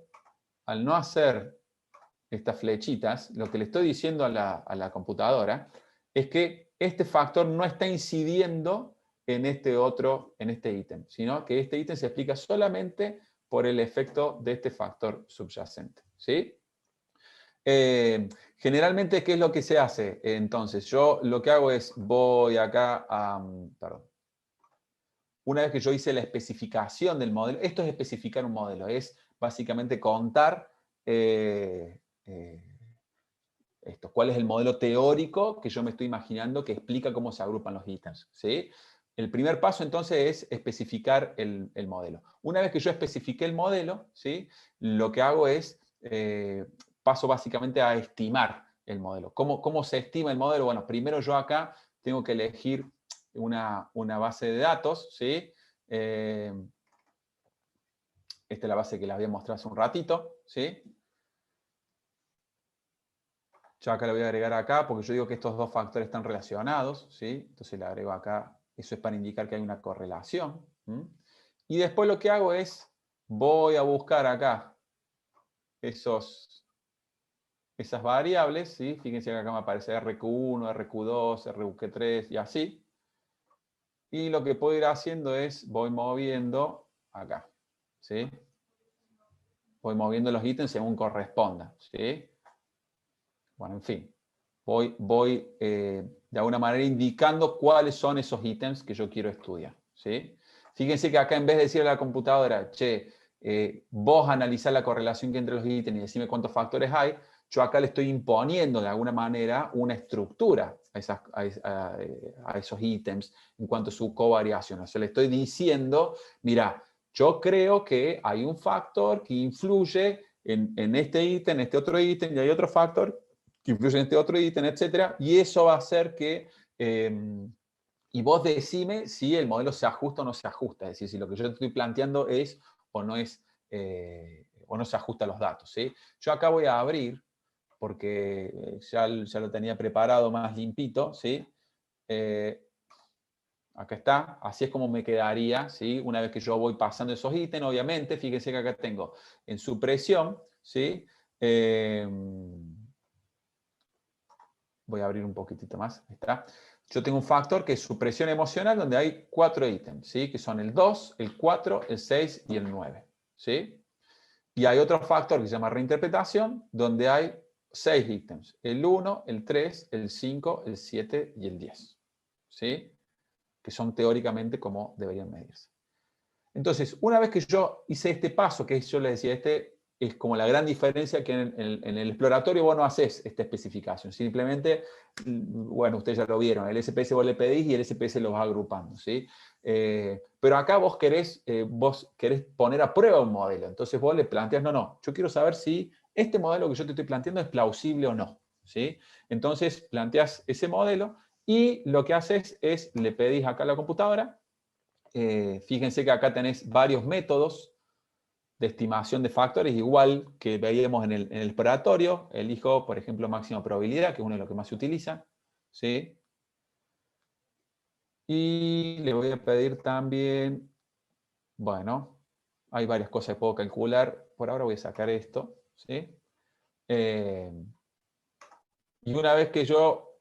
estas flechitas, lo que le estoy diciendo a la computadora es que este factor no está incidiendo en este ítem, sino que este ítem se explica solamente por el efecto de este factor subyacente, ¿sí? Generalmente, ¿qué es lo que se hace? Entonces, yo lo que hago es, voy acá a... Perdón. Una vez que yo hice la especificación del modelo, esto es especificar un modelo, es básicamente contar cuál es el modelo teórico que yo me estoy imaginando que explica cómo se agrupan los ítems, ¿sí? El primer paso entonces es especificar el modelo. Una vez que yo especifiqué el modelo, ¿sí? Lo que hago es, paso básicamente a estimar el modelo. ¿Cómo se estima el modelo? Bueno, primero yo acá tengo que elegir una base de datos, ¿sí? Esta es la base que les había mostrado hace un ratito, ¿sí? Yo acá le voy a agregar acá porque yo digo que estos dos factores están relacionados, ¿sí? Entonces le agrego acá, eso es para indicar que hay una correlación. Y después lo que hago es voy a buscar acá esas variables, ¿sí? Fíjense que acá me aparece RQ1, RQ2, RQ3 y así. Y lo que puedo ir haciendo es, voy moviendo acá, ¿sí? Voy moviendo los ítems según corresponda, ¿sí? Bueno, en fin, voy de alguna manera indicando cuáles son esos ítems que yo quiero estudiar, ¿sí? Fíjense que acá en vez de decirle a la computadora, che, vos analizá la correlación que hay entre los ítems y decime cuántos factores hay, yo acá le estoy imponiendo de alguna manera una estructura a esos ítems en cuanto a su covariación. O sea, le estoy diciendo, mira, yo creo que hay un factor que influye en este ítem, en este otro ítem, y hay otro factor que influye en este otro ítem, etcétera, y eso va a hacer que, y vos decime si el modelo se ajusta o no se ajusta, es decir, si lo que yo te estoy planteando es o no es, o no se ajusta a los datos, ¿sí? Yo acá voy a abrir, porque ya lo tenía preparado más limpito, ¿sí? Acá está, así es como me quedaría, ¿sí? Una vez que yo voy pasando esos ítems, obviamente, fíjense que acá tengo en supresión, ¿sí? Voy a abrir un poquitito más, ahí está. Yo tengo un factor que es supresión emocional, donde hay 4 ítems, ¿sí? Que son el 2, el 4, el 6 y el 9, ¿sí? Y hay otro factor que se llama reinterpretación, donde hay 6 ítems, el 1, el 3, el 5, el 7 y el 10, ¿sí? Que son teóricamente como deberían medirse. Entonces, una vez que yo hice este paso, que yo les decía, este es como la gran diferencia que en el exploratorio vos no haces esta especificación. Simplemente, bueno, ustedes ya lo vieron, el SPS vos le pedís y el SPS lo va agrupando, ¿sí? Pero acá vos querés poner a prueba un modelo. Entonces vos le planteas, no, yo quiero saber si este modelo que yo te estoy planteando es plausible o no, ¿sí? Entonces planteas ese modelo y lo que haces es, le pedís acá a la computadora. Fíjense que acá tenés varios métodos de estimación de factores, igual que veíamos en el exploratorio. Elijo, por ejemplo, máxima probabilidad, que es uno de los que más se utiliza, ¿sí? Y le voy a pedir también, bueno, hay varias cosas que puedo calcular. Por ahora voy a sacar esto, ¿sí? Y una vez que yo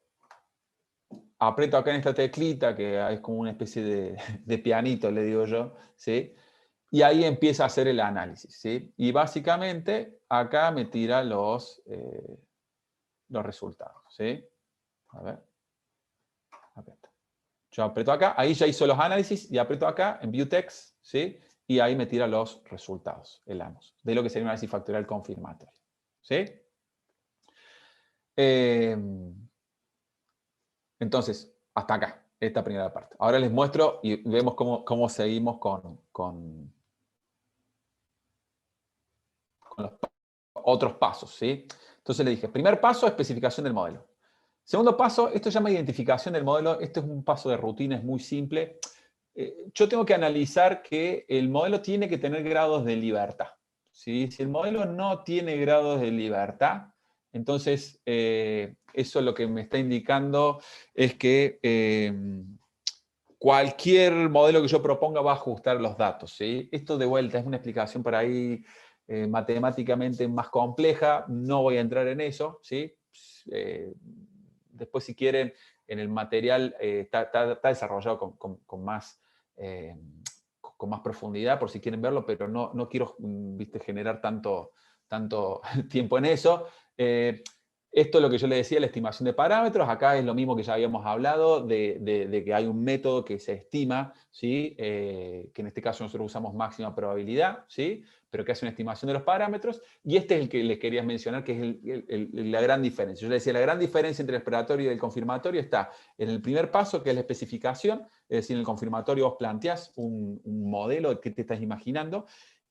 aprieto acá en esta teclita, que es como una especie de pianito, le digo yo, ¿sí? Y ahí empieza a hacer el análisis, ¿sí? Y básicamente acá me tira los resultados, ¿sí? A ver. Yo aprieto acá, ahí ya hizo los análisis y aprieto acá en View Text, ¿sí? Y ahí me tira los resultados, el ANOS, de lo que sería un análisis factorial confirmatorio, ¿sí? Entonces, hasta acá, esta primera parte. Ahora les muestro y vemos cómo seguimos con los otros pasos, ¿sí? Entonces le dije, primer paso, especificación del modelo. Segundo paso, esto se llama identificación del modelo. Este es un paso de rutina, es muy simple. Yo tengo que analizar que el modelo tiene que tener grados de libertad, ¿sí? Si el modelo no tiene grados de libertad, entonces eso lo que me está indicando es que cualquier modelo que yo proponga va a ajustar los datos, ¿sí? Esto de vuelta es una explicación por ahí matemáticamente más compleja, no voy a entrar en eso, ¿sí? Después, si quieren, en el material está desarrollado con más profundidad, por si quieren verlo, pero no quiero ¿viste? Generar tanto tiempo en eso. Esto es lo que yo le decía, la estimación de parámetros. Acá es lo mismo que ya habíamos hablado, de que hay un método que se estima, ¿sí? Que en este caso nosotros usamos máxima probabilidad, ¿sí? Pero que hace una estimación de los parámetros. Y este es el que les quería mencionar, que es la gran diferencia. Yo les decía, la gran diferencia entre el exploratorio y el confirmatorio está en el primer paso, que es la especificación. Es decir, en el confirmatorio vos planteás un modelo que te estás imaginando.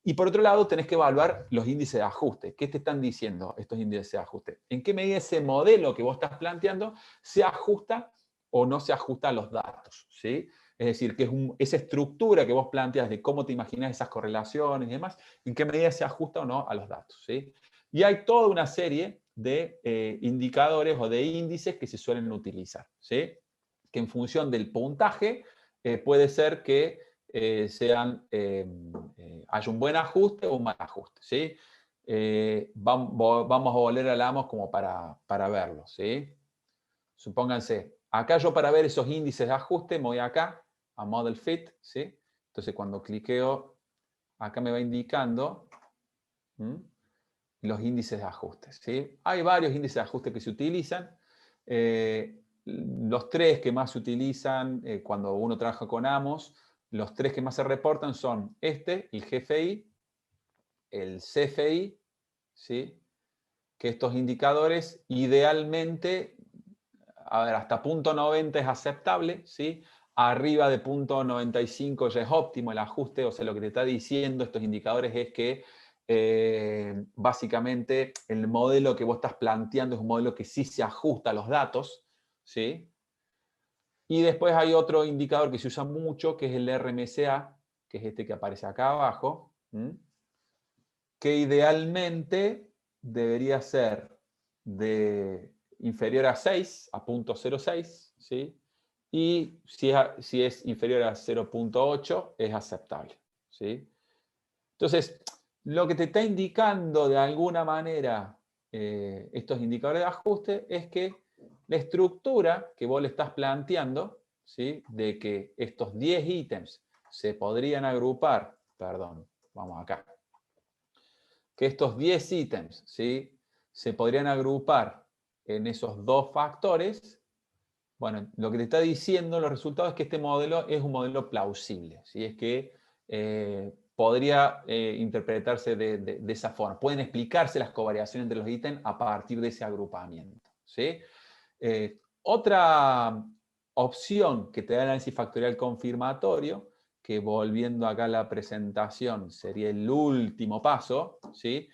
Y por otro lado, tenés que evaluar los índices de ajuste. ¿Qué te están diciendo estos índices de ajuste? ¿En qué medida ese modelo que vos estás planteando se ajusta o no se ajusta a los datos? ¿Sí? Es decir, que esa estructura que vos planteas de cómo te imaginas esas correlaciones y demás, en qué medida se ajusta o no a los datos. ¿Sí? Y hay toda una serie de indicadores o de índices que se suelen utilizar. ¿Sí? Que en función del puntaje puede ser que haya un buen ajuste o un mal ajuste, ¿sí? Vamos a volver al AMOS como para verlo, ¿sí? Supónganse, acá yo para ver esos índices de ajuste me voy acá a Model Fit, ¿sí? Entonces cuando cliqueo, acá me va indicando los índices de ajuste, ¿sí? Hay varios índices de ajuste que se utilizan. Los tres que más se utilizan cuando uno trabaja con AMOS, los tres que más se reportan son el GFI, el CFI, ¿sí? Que estos indicadores idealmente, a ver, hasta punto 90 es aceptable, ¿sí? Arriba de punto 95 ya es óptimo el ajuste, o sea, lo que te está diciendo estos indicadores es que básicamente el modelo que vos estás planteando es un modelo que sí se ajusta a los datos, ¿sí? Y después hay otro indicador que se usa mucho, que es el RMSA, que es este que aparece acá abajo, que idealmente debería ser inferior a 6, a 0.06, ¿sí? Y si es inferior a 0.8 es aceptable, ¿sí? Entonces, lo que te está indicando de alguna manera estos indicadores de ajuste es que la estructura que vos le estás planteando, ¿sí? De que estos 10 ítems se podrían agrupar, perdón, vamos acá, que estos 10 ítems, ¿sí? Se podrían agrupar en esos dos factores. Bueno, lo que te está diciendo los resultados es que este modelo es un modelo plausible, ¿sí? Es que podría interpretarse de esa forma. Pueden explicarse las covariaciones entre los ítems a partir de ese agrupamiento, ¿sí? Otra opción que te da el análisis factorial confirmatorio, que volviendo acá a la presentación sería el último paso, ¿sí?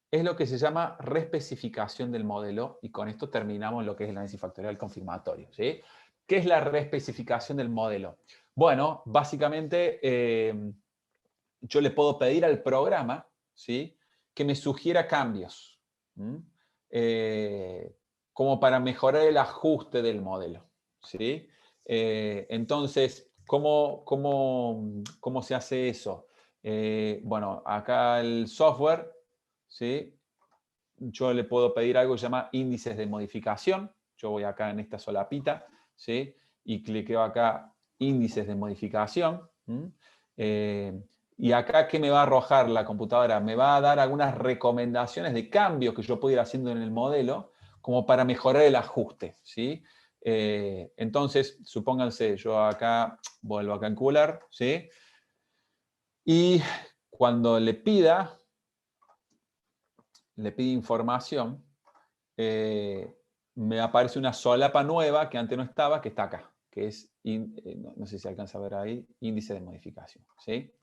Es lo que se llama reespecificación del modelo, y con esto terminamos lo que es el análisis factorial confirmatorio, ¿sí? ¿Qué es la reespecificación del modelo? Bueno, básicamente yo le puedo pedir al programa, ¿sí? Que me sugiera cambios, como para mejorar el ajuste del modelo, ¿sí? Entonces, ¿cómo se hace eso? Bueno, acá el software, ¿sí? Yo le puedo pedir algo que se llama índices de modificación. Yo voy acá en esta solapita, ¿sí? Y cliqueo acá índices de modificación. Y acá, ¿qué me va a arrojar la computadora? Me va a dar algunas recomendaciones de cambios que yo puedo ir haciendo en el modelo como para mejorar el ajuste, ¿sí? Entonces, supónganse, yo acá vuelvo a calcular, ¿sí? Y cuando le pida información, me aparece una solapa nueva que antes no estaba, que está acá, que es, no sé si alcanza a ver ahí, índice de modificación, ¿sí?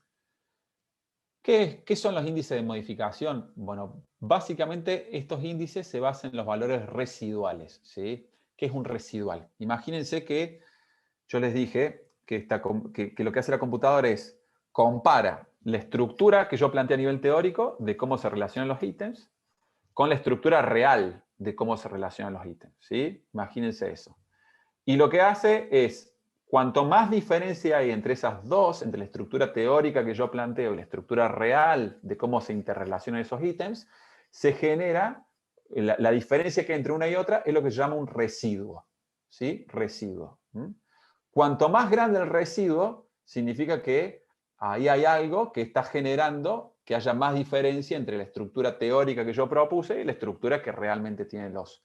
¿Qué son los índices de modificación? Bueno, básicamente estos índices se basan en los valores residuales, ¿sí? ¿Qué es un residual? Imagínense que yo les dije que lo que hace la computadora es compara la estructura que yo planteé a nivel teórico de cómo se relacionan los ítems con la estructura real de cómo se relacionan los ítems, ¿sí? Imagínense eso. Y lo que hace es, cuanto más diferencia hay entre esas dos, entre la estructura teórica que yo planteo y la estructura real de cómo se interrelacionan esos ítems, se genera, la diferencia que hay entre una y otra es lo que se llama un residuo, ¿sí? Residuo. Cuanto más grande el residuo, significa que ahí hay algo que está generando que haya más diferencia entre la estructura teórica que yo propuse y la estructura que realmente tienen los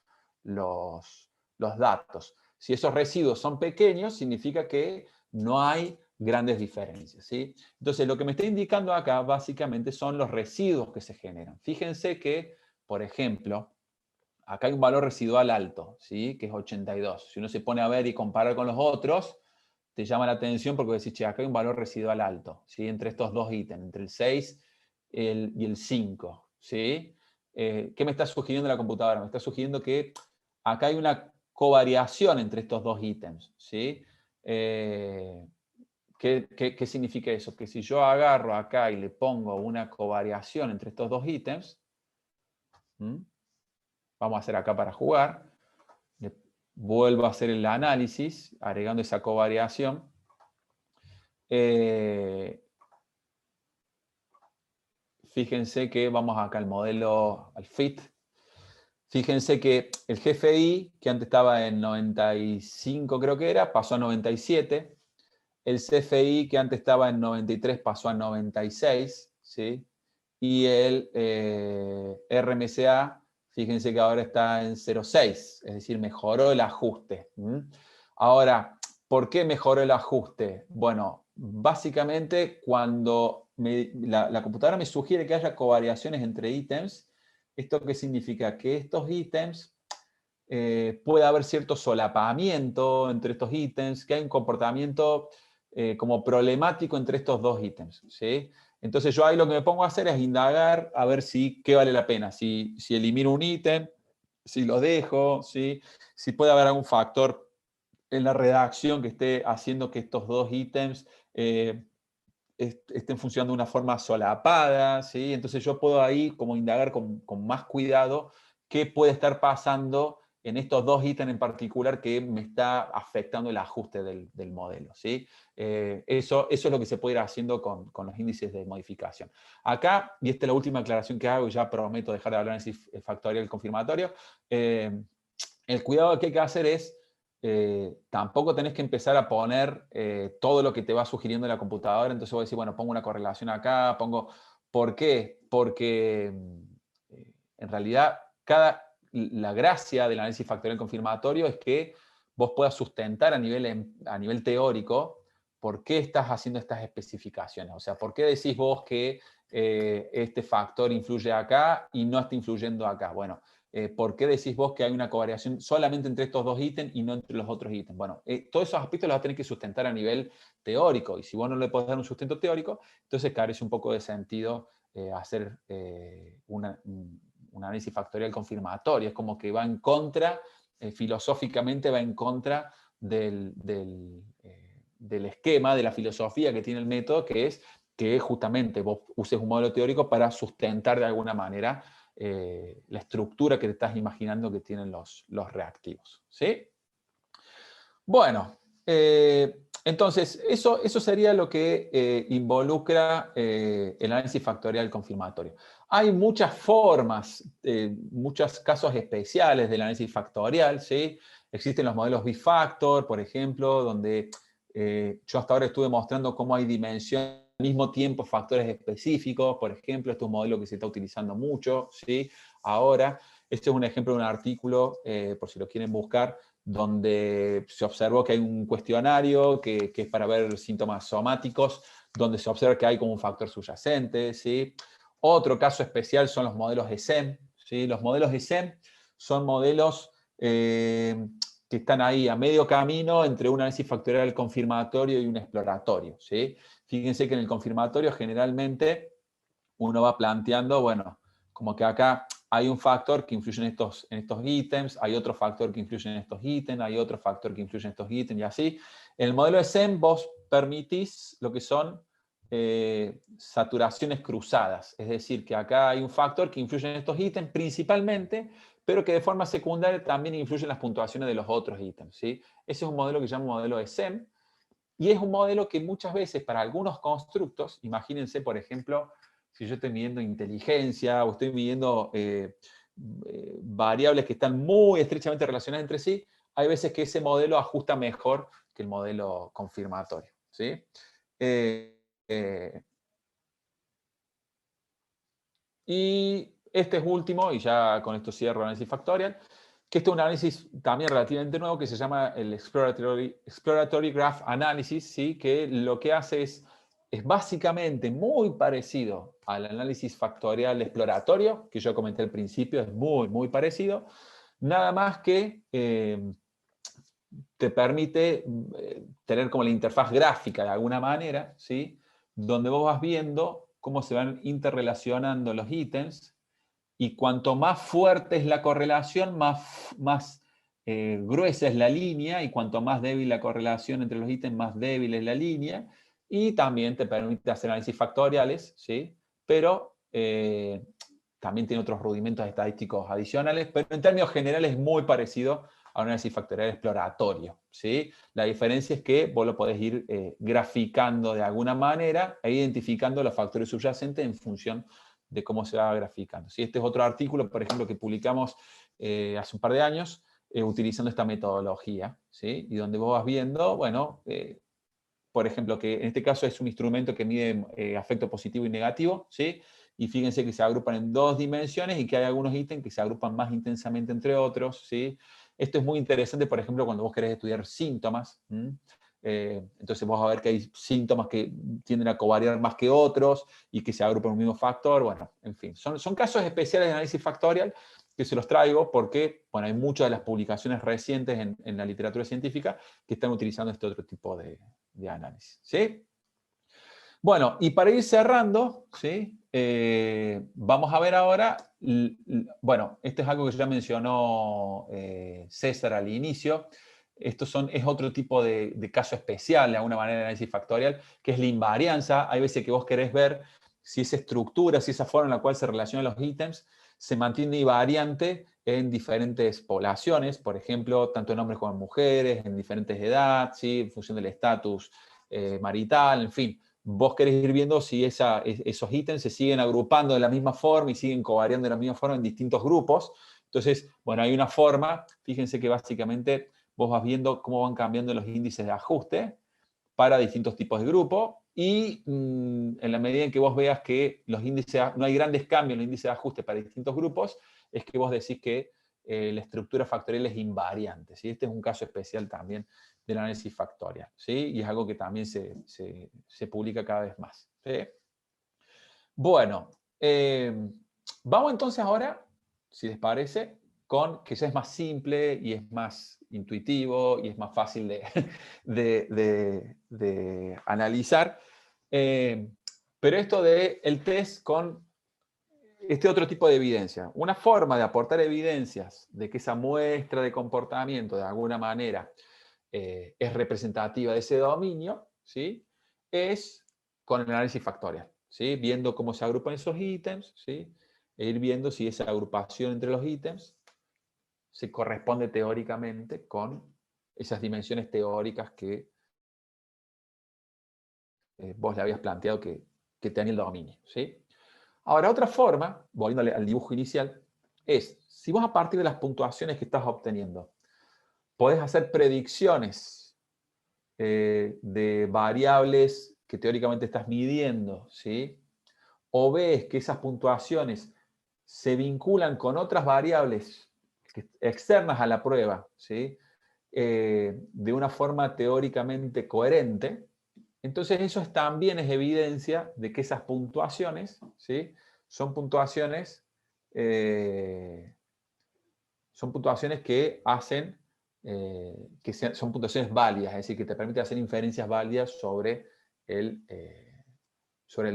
datos. Si esos residuos son pequeños, significa que no hay grandes diferencias, ¿sí? Entonces, lo que me está indicando acá básicamente son los residuos que se generan. Fíjense que, por ejemplo, acá hay un valor residual alto, ¿sí? Que es 82. Si uno se pone a ver y comparar con los otros, te llama la atención porque decís, che, acá hay un valor residual alto, ¿sí? Entre estos dos ítems, entre el 6 y el 5, ¿sí? ¿Qué me está sugiriendo la computadora? Me está sugiriendo que acá hay una covariación entre estos dos ítems, ¿sí? ¿Qué significa eso? Que si yo agarro acá y le pongo una covariación entre estos dos ítems, vamos a hacer acá para jugar, vuelvo a hacer el análisis, agregando esa covariación, Fíjense que vamos acá al modelo, al FIT. Fíjense que el GFI, que antes estaba en 95 creo que era, pasó a 97. El CFI, que antes estaba en 93, pasó a 96. ¿Sí? Y el RMCA, fíjense que ahora está en 0,6, es decir, mejoró el ajuste. Ahora, ¿por qué mejoró el ajuste? Bueno, básicamente cuando la computadora me sugiere que haya covariaciones entre ítems, ¿esto qué significa? Que estos ítems puede haber cierto solapamiento entre estos ítems, que hay un comportamiento como problemático entre estos dos ítems. ¿Sí? Entonces yo ahí lo que me pongo a hacer es indagar a ver qué vale la pena, si elimino un ítem, si lo dejo, si puede haber algún factor en la redacción que esté haciendo que estos dos ítems estén funcionando de una forma solapada, ¿sí? Entonces yo puedo ahí como indagar con más cuidado qué puede estar pasando en estos dos ítems en particular que me está afectando el ajuste del modelo, ¿sí? Eso es lo que se puede ir haciendo con los índices de modificación. Acá, y esta es la última aclaración que hago, y ya prometo dejar de hablar en análisis factorial confirmatorio, el cuidado que hay que hacer es tampoco tenés que empezar a poner todo lo que te va sugiriendo la computadora. Entonces voy a decir, bueno, pongo una correlación acá, ¿Por qué? Porque en realidad la gracia del análisis factorial confirmatorio es que vos puedas sustentar a nivel teórico por qué estás haciendo estas especificaciones. O sea, ¿por qué decís vos que este factor influye acá y no está influyendo acá? Bueno, ¿por qué decís vos que hay una covariación solamente entre estos dos ítems y no entre los otros ítems? Bueno, todos esos aspectos los vas a tener que sustentar a nivel teórico, y si vos no le podés dar un sustento teórico, entonces carece un poco de sentido hacer un análisis factorial confirmatorio. Es como que va en contra, filosóficamente va en contra del esquema, de la filosofía que tiene el método, que es que justamente vos uses un modelo teórico para sustentar de alguna manera la estructura que te estás imaginando que tienen los reactivos. ¿Sí? Bueno, entonces eso sería lo que involucra el análisis factorial confirmatorio. Hay muchas formas, muchos casos especiales del análisis factorial. ¿Sí? Existen los modelos bifactor, por ejemplo, donde yo hasta ahora estuve mostrando cómo hay dimensiones al mismo tiempo factores específicos. Por ejemplo, este es un modelo que se está utilizando mucho, ¿sí? Ahora, este es un ejemplo de un artículo, por si lo quieren buscar, donde se observó que hay un cuestionario que es para ver síntomas somáticos, donde se observa que hay como un factor subyacente. ¿Sí? Otro caso especial son los modelos ESEM. ¿Sí? Los modelos ESEM son modelos que están ahí a medio camino entre un análisis factorial confirmatorio y un exploratorio. ¿Sí? Fíjense que en el confirmatorio generalmente uno va planteando, bueno, como que acá hay un factor que influye en estos ítems, hay otro factor que influye en estos ítems, hay otro factor que influye en estos ítems y así. En el modelo de SEM vos permitís lo que son saturaciones cruzadas, es decir, que acá hay un factor que influye en estos ítems principalmente, pero que de forma secundaria también influye en las puntuaciones de los otros ítems. ¿Sí? Ese es un modelo que se llama modelo de SEM, y es un modelo que muchas veces para algunos constructos, imagínense por ejemplo, si yo estoy midiendo inteligencia o estoy midiendo variables que están muy estrechamente relacionadas entre sí, hay veces que ese modelo ajusta mejor que el modelo confirmatorio. ¿Sí? Y este es último, y ya con esto cierro el análisis factorial, que este es un análisis también relativamente nuevo que se llama el Exploratory Graph Analysis, ¿sí? Que lo que hace es básicamente muy parecido al análisis factorial exploratorio, que yo comenté al principio, es muy, muy parecido, nada más que te permite tener como la interfaz gráfica de alguna manera, ¿sí? Donde vos vas viendo cómo se van interrelacionando los ítems, y cuanto más fuerte es la correlación, más gruesa es la línea, y cuanto más débil la correlación entre los ítems, más débil es la línea, y también te permite hacer análisis factoriales, ¿sí? Pero también tiene otros rudimentos estadísticos adicionales, pero en términos generales es muy parecido a un análisis factorial exploratorio, ¿sí? La diferencia es que vos lo podés ir graficando de alguna manera e identificando los factores subyacentes en función de cómo se va graficando. ¿Sí? Este es otro artículo, por ejemplo, que publicamos hace un par de años utilizando esta metodología, ¿sí? Y donde vos vas viendo, bueno, por ejemplo, que en este caso es un instrumento que mide afecto positivo y negativo, ¿sí? Y fíjense que se agrupan en 2 dimensiones y que hay algunos ítems que se agrupan más intensamente entre otros, ¿sí? Esto es muy interesante, por ejemplo, cuando vos querés estudiar síntomas. Entonces vos vas a ver que hay síntomas que tienden a covariar más que otros y que se agrupan en un mismo factor. Bueno, en fin, son casos especiales de análisis factorial que se los traigo porque, bueno, hay muchas de las publicaciones recientes en la literatura científica que están utilizando este otro tipo de análisis, ¿sí? Bueno, y para ir cerrando, ¿sí? Vamos a ver ahora, bueno, esto es algo que ya mencionó César al inicio. Es otro tipo de caso especial, de alguna manera, de análisis factorial, que es la invarianza. Hay veces que vos querés ver si esa estructura, si esa forma en la cual se relacionan los ítems, se mantiene invariante en diferentes poblaciones, por ejemplo, tanto en hombres como en mujeres, en diferentes edades, ¿sí? En función del estatus marital, en fin. Vos querés ir viendo si esos ítems se siguen agrupando de la misma forma y siguen covariando de la misma forma en distintos grupos. Entonces, bueno, hay una forma, fíjense que básicamente vos vas viendo cómo van cambiando los índices de ajuste para distintos tipos de grupos y en la medida en que vos veas que los índices, no hay grandes cambios en los índices de ajuste para distintos grupos, es que vos decís que la estructura factorial es invariante, ¿sí? Este es un caso especial también del análisis factorial, ¿sí? Y es algo que también se publica cada vez más, ¿sí? Bueno, vamos entonces ahora, si les parece, con que ya es más simple y es más intuitivo y es más fácil de analizar. Pero esto del test con este otro tipo de evidencia. Una forma de aportar evidencias de que esa muestra de comportamiento de alguna manera es representativa de ese dominio, ¿sí? Es con el análisis factorial, ¿sí? Viendo cómo se agrupan esos ítems, ¿sí? E ir viendo si esa agrupación entre los ítems se corresponde teóricamente con esas dimensiones teóricas que vos le habías planteado que tenía el dominio, ¿sí? Ahora, otra forma, volviendo al dibujo inicial, es, si vos a partir de las puntuaciones que estás obteniendo, podés hacer predicciones de variables que teóricamente estás midiendo, ¿sí? O ves que esas puntuaciones se vinculan con otras variables externas a la prueba, ¿sí? De una forma teóricamente coherente, entonces eso también es evidencia de que esas puntuaciones, ¿sí? Son puntuaciones, que hacen, son puntuaciones válidas, es decir, que te permiten hacer inferencias válidas sobre el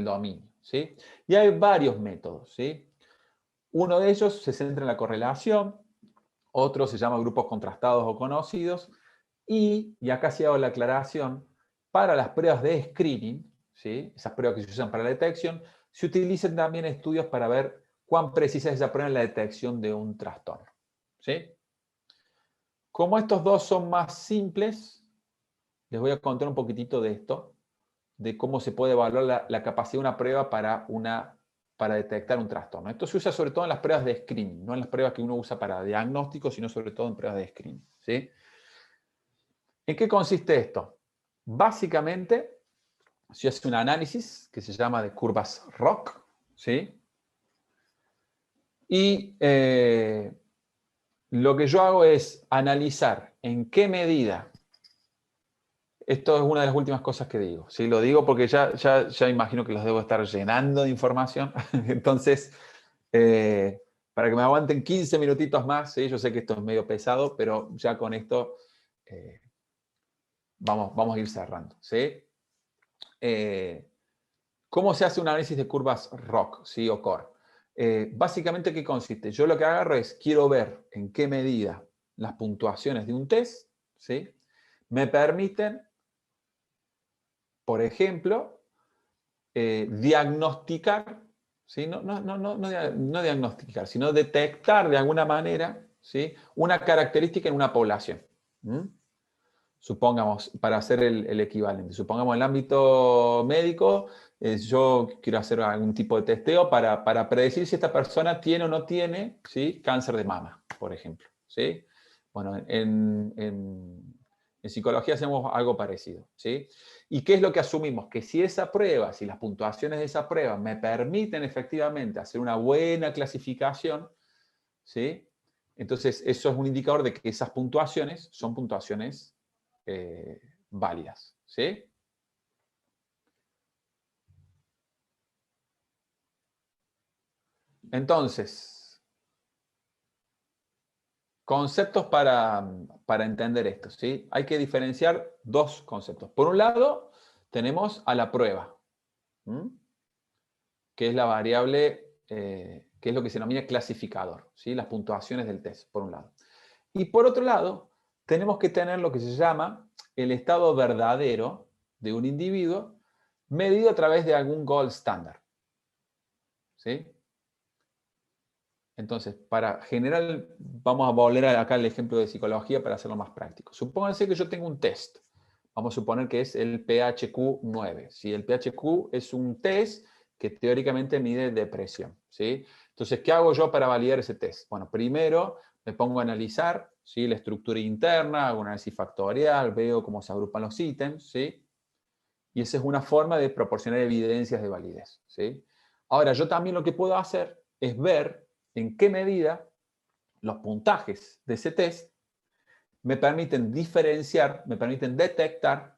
dominio, ¿sí? Y hay varios métodos, ¿sí? Uno de ellos se centra en la correlación, otro se llama grupos contrastados o conocidos, y acá sí hago la aclaración, para las pruebas de screening, ¿sí? Esas pruebas que se usan para la detección, se utilizan también estudios para ver cuán precisa es esa prueba en la detección de un trastorno, ¿sí? Como estos dos son más simples, les voy a contar un poquitito de esto, de cómo se puede evaluar la capacidad de una prueba para detectar un trastorno. Esto se usa sobre todo en las pruebas de screening, no en las pruebas que uno usa para diagnóstico, sino sobre todo en pruebas de screening, ¿sí? ¿En qué consiste esto? Básicamente, se hace un análisis que se llama de curvas ROC, ¿sí? Y lo que yo hago es analizar en qué medida, esto es una de las últimas cosas que digo, ¿sí? Lo digo porque ya imagino que los debo estar llenando de información, entonces, para que me aguanten 15 minutitos más, ¿sí? Yo sé que esto es medio pesado, pero ya con esto vamos a ir cerrando, ¿sí? ¿Cómo se hace un análisis de curvas ROC, ¿sí? O CORE? Básicamente, ¿qué consiste? Yo lo que agarro es, quiero ver en qué medida las puntuaciones de un test, ¿sí? Me permiten, por ejemplo, diagnosticar, ¿sí? No diagnosticar, sino detectar de alguna manera, ¿sí? Una característica en una población. Supongamos, para hacer el equivalente, supongamos en el ámbito médico, yo quiero hacer algún tipo de testeo para predecir si esta persona tiene o no tiene, ¿sí?, cáncer de mama, por ejemplo, ¿sí? Bueno, en psicología hacemos algo parecido, ¿sí? ¿Y qué es lo que asumimos? Que si esa prueba, si las puntuaciones de esa prueba me permiten efectivamente hacer una buena clasificación, ¿sí?, entonces eso es un indicador de que esas puntuaciones son puntuaciones válidas, ¿sí? Entonces, conceptos para entender esto, ¿sí? Hay que diferenciar dos conceptos. Por un lado, tenemos a la prueba, que es la variable, que es lo que se denomina clasificador, ¿sí? Las puntuaciones del test, por un lado. Y por otro lado, tenemos que tener lo que se llama el estado verdadero de un individuo medido a través de algún gold standard, ¿sí? Entonces, para generar, vamos a volver acá al ejemplo de psicología para hacerlo más práctico. Supónganse que yo tengo un test. Vamos a suponer que es el PHQ-9. ¿Sí? El PHQ es un test que teóricamente mide depresión, ¿sí? Entonces, ¿qué hago yo para validar ese test? Bueno, primero me pongo a analizar, ¿sí?, la estructura interna, hago un análisis factorial, veo cómo se agrupan los ítems, ¿sí? Y esa es una forma de proporcionar evidencias de validez, ¿sí? Ahora, yo también lo que puedo hacer es ver en qué medida los puntajes de ese test me permiten diferenciar, me permiten detectar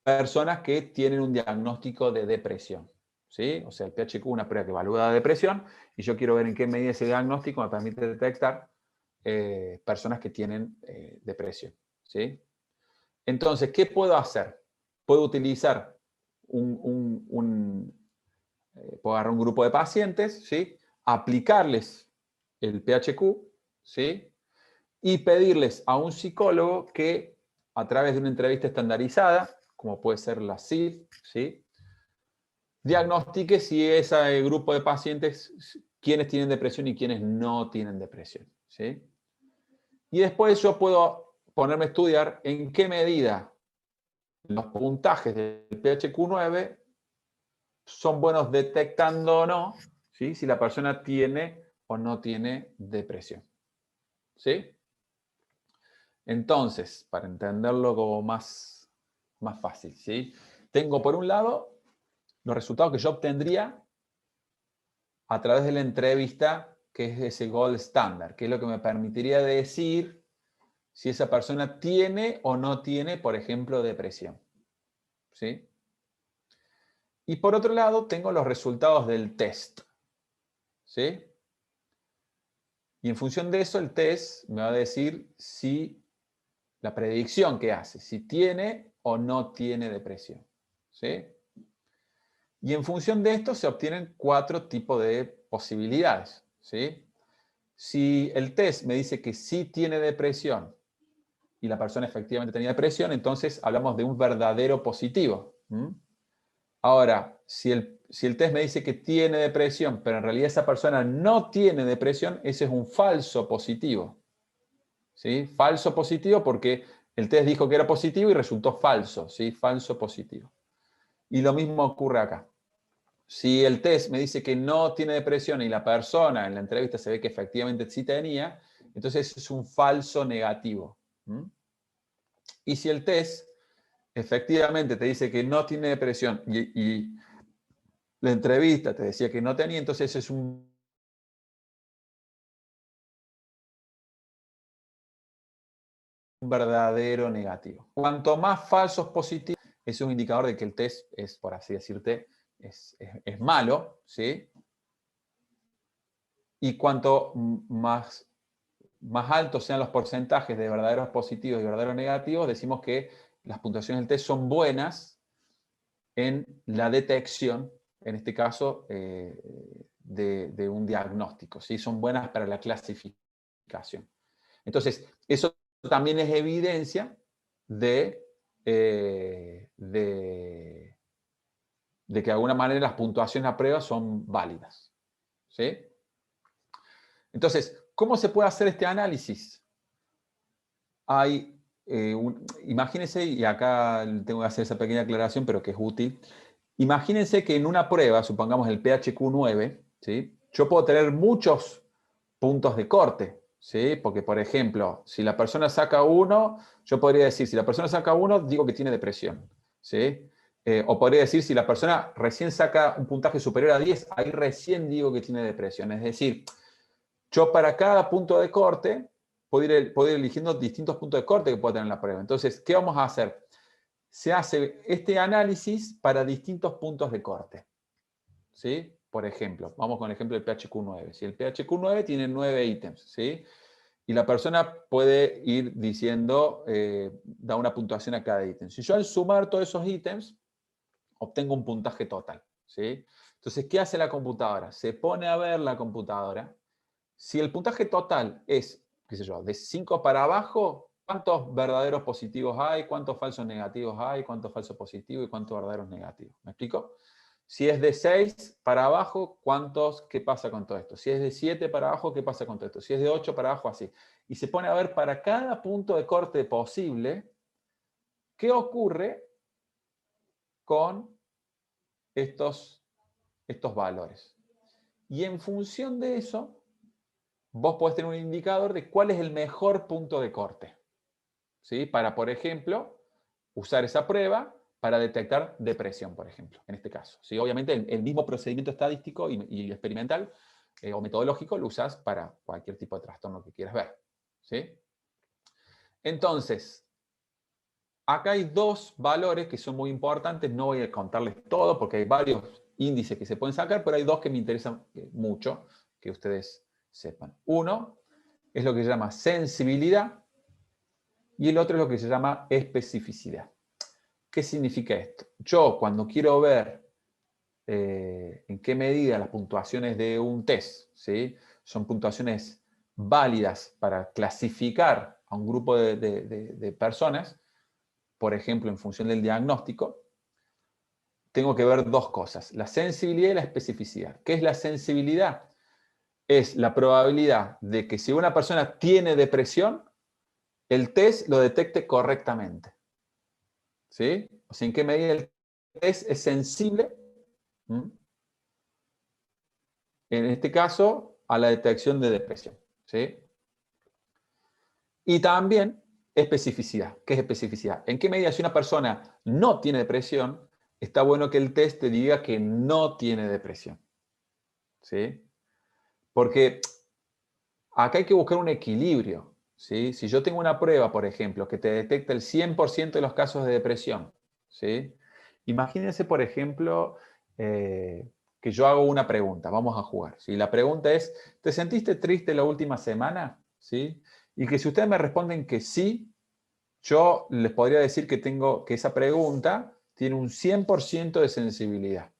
personas que tienen un diagnóstico de depresión, ¿sí? O sea, el PHQ es una prueba que evalúa la depresión y yo quiero ver en qué medida ese diagnóstico me permite detectar personas que tienen depresión, ¿sí? Entonces, ¿qué puedo hacer? Puedo utilizar puedo agarrar un grupo de pacientes, ¿sí?, aplicarles el PHQ, ¿sí?, y pedirles a un psicólogo que, a través de una entrevista estandarizada, como puede ser la SID, ¿sí?, diagnostique si ese grupo de pacientes, quiénes tienen depresión y quiénes no tienen depresión, ¿sí? Y después yo puedo ponerme a estudiar en qué medida los puntajes del PHQ-9 son buenos detectando o no, ¿sí?, si la persona tiene o no tiene depresión, ¿sí? Entonces, para entenderlo como más fácil, ¿sí?, tengo por un lado los resultados que yo obtendría a través de la entrevista, que es ese gold standard, que es lo que me permitiría decir si esa persona tiene o no tiene, por ejemplo, depresión, ¿sí? Y por otro lado, tengo los resultados del test, ¿sí? Y en función de eso, el test me va a decir si la predicción que hace, si tiene o no tiene depresión, ¿sí? Y en función de esto se obtienen 4 tipos de posibilidades, ¿sí? Si el test me dice que sí tiene depresión y la persona efectivamente tenía depresión, entonces hablamos de un verdadero positivo. Ahora, si el test me dice que tiene depresión, pero en realidad esa persona no tiene depresión, ese es un falso positivo, ¿sí? Falso positivo porque el test dijo que era positivo y resultó falso, ¿sí? Falso positivo. Y lo mismo ocurre acá. Si el test me dice que no tiene depresión y la persona en la entrevista se ve que efectivamente sí tenía, entonces es un falso negativo. Y si el test efectivamente te dice que no tiene depresión y la entrevista te decía que no tenía, entonces es un verdadero negativo. Cuanto más falsos positivos, es un indicador de que el test es, por así decirte, es malo, ¿sí? Y cuanto más altos sean los porcentajes de verdaderos positivos y verdaderos negativos, decimos que las puntuaciones del test son buenas en la detección, en este caso, de un diagnóstico, ¿sí? Son buenas para la clasificación. Entonces, eso también es evidencia de que de alguna manera las puntuaciones a prueba son válidas, ¿sí? Entonces, ¿Cómo se puede hacer este análisis? Hay, imagínense, y acá tengo que hacer esa pequeña aclaración, pero que es útil. Imagínense que en una prueba, supongamos el PHQ-9, ¿sí? Yo puedo tener muchos puntos de corte, ¿sí? Porque, por ejemplo, si la persona saca 1, yo podría decir, si la persona saca 1, digo que tiene depresión, ¿sí? O podría decir, si la persona recién saca un puntaje superior a 10, ahí recién digo que tiene depresión. Es decir, yo para cada punto de corte puedo ir eligiendo distintos puntos de corte que puedo tener en la prueba. Entonces, ¿qué vamos a hacer? Se hace este análisis para distintos puntos de corte, ¿sí? Por ejemplo, vamos con el ejemplo del PHQ-9. Si el PHQ-9 tiene 9 ítems, ¿sí? Y la persona puede ir diciendo, da una puntuación a cada ítem. Si yo al sumar todos esos ítems, obtengo un puntaje total, ¿sí? Entonces, ¿qué hace la computadora? Se pone a ver la computadora. Si el puntaje total es, qué sé yo, de 5 para abajo, ¿cuántos verdaderos positivos hay? ¿Cuántos falsos negativos hay? ¿Cuántos falsos positivos y cuántos verdaderos negativos? ¿Me explico? Si es de 6 para abajo, ¿qué pasa con todo esto? Si es de 7 para abajo, ¿qué pasa con todo esto? Si es de 8 para abajo, así. Y se pone a ver para cada punto de corte posible, ¿qué ocurre con estos valores? Y en función de eso, vos podés tener un indicador de cuál es el mejor punto de corte, ¿sí? Para, por ejemplo, usar esa prueba para detectar depresión, por ejemplo, en este caso, ¿sí? Obviamente el mismo procedimiento estadístico y experimental o metodológico lo usas para cualquier tipo de trastorno que quieras ver, ¿sí? Entonces, acá hay dos valores que son muy importantes, no voy a contarles todo porque hay varios índices que se pueden sacar, pero hay dos que me interesan mucho que ustedes sepan. Uno es lo que se llama sensibilidad y el otro es lo que se llama especificidad. ¿Qué significa esto? Yo cuando quiero ver en qué medida las puntuaciones de un test, ¿sí? Son puntuaciones válidas para clasificar a un grupo de personas, por ejemplo, en función del diagnóstico, tengo que ver dos cosas, la sensibilidad y la especificidad. ¿Qué es la sensibilidad? Es la probabilidad de que si una persona tiene depresión, el test lo detecte correctamente. ¿Sí? O sea, en qué medida el test es sensible, en este caso, a la detección de depresión. ¿Sí? Y también especificidad. ¿Qué es especificidad? En qué medida si una persona no tiene depresión, está bueno que el test te diga que no tiene depresión. ¿Sí? Porque acá hay que buscar un equilibrio. ¿Sí? Si yo tengo una prueba, por ejemplo, que te detecta el 100% de los casos de depresión, ¿sí? Imagínense, por ejemplo, que yo hago una pregunta, vamos a jugar. ¿Sí? La pregunta es, ¿te sentiste triste la última semana? ¿Sí? Y que si ustedes me responden que sí, yo les podría decir que esa pregunta tiene un 100% de sensibilidad.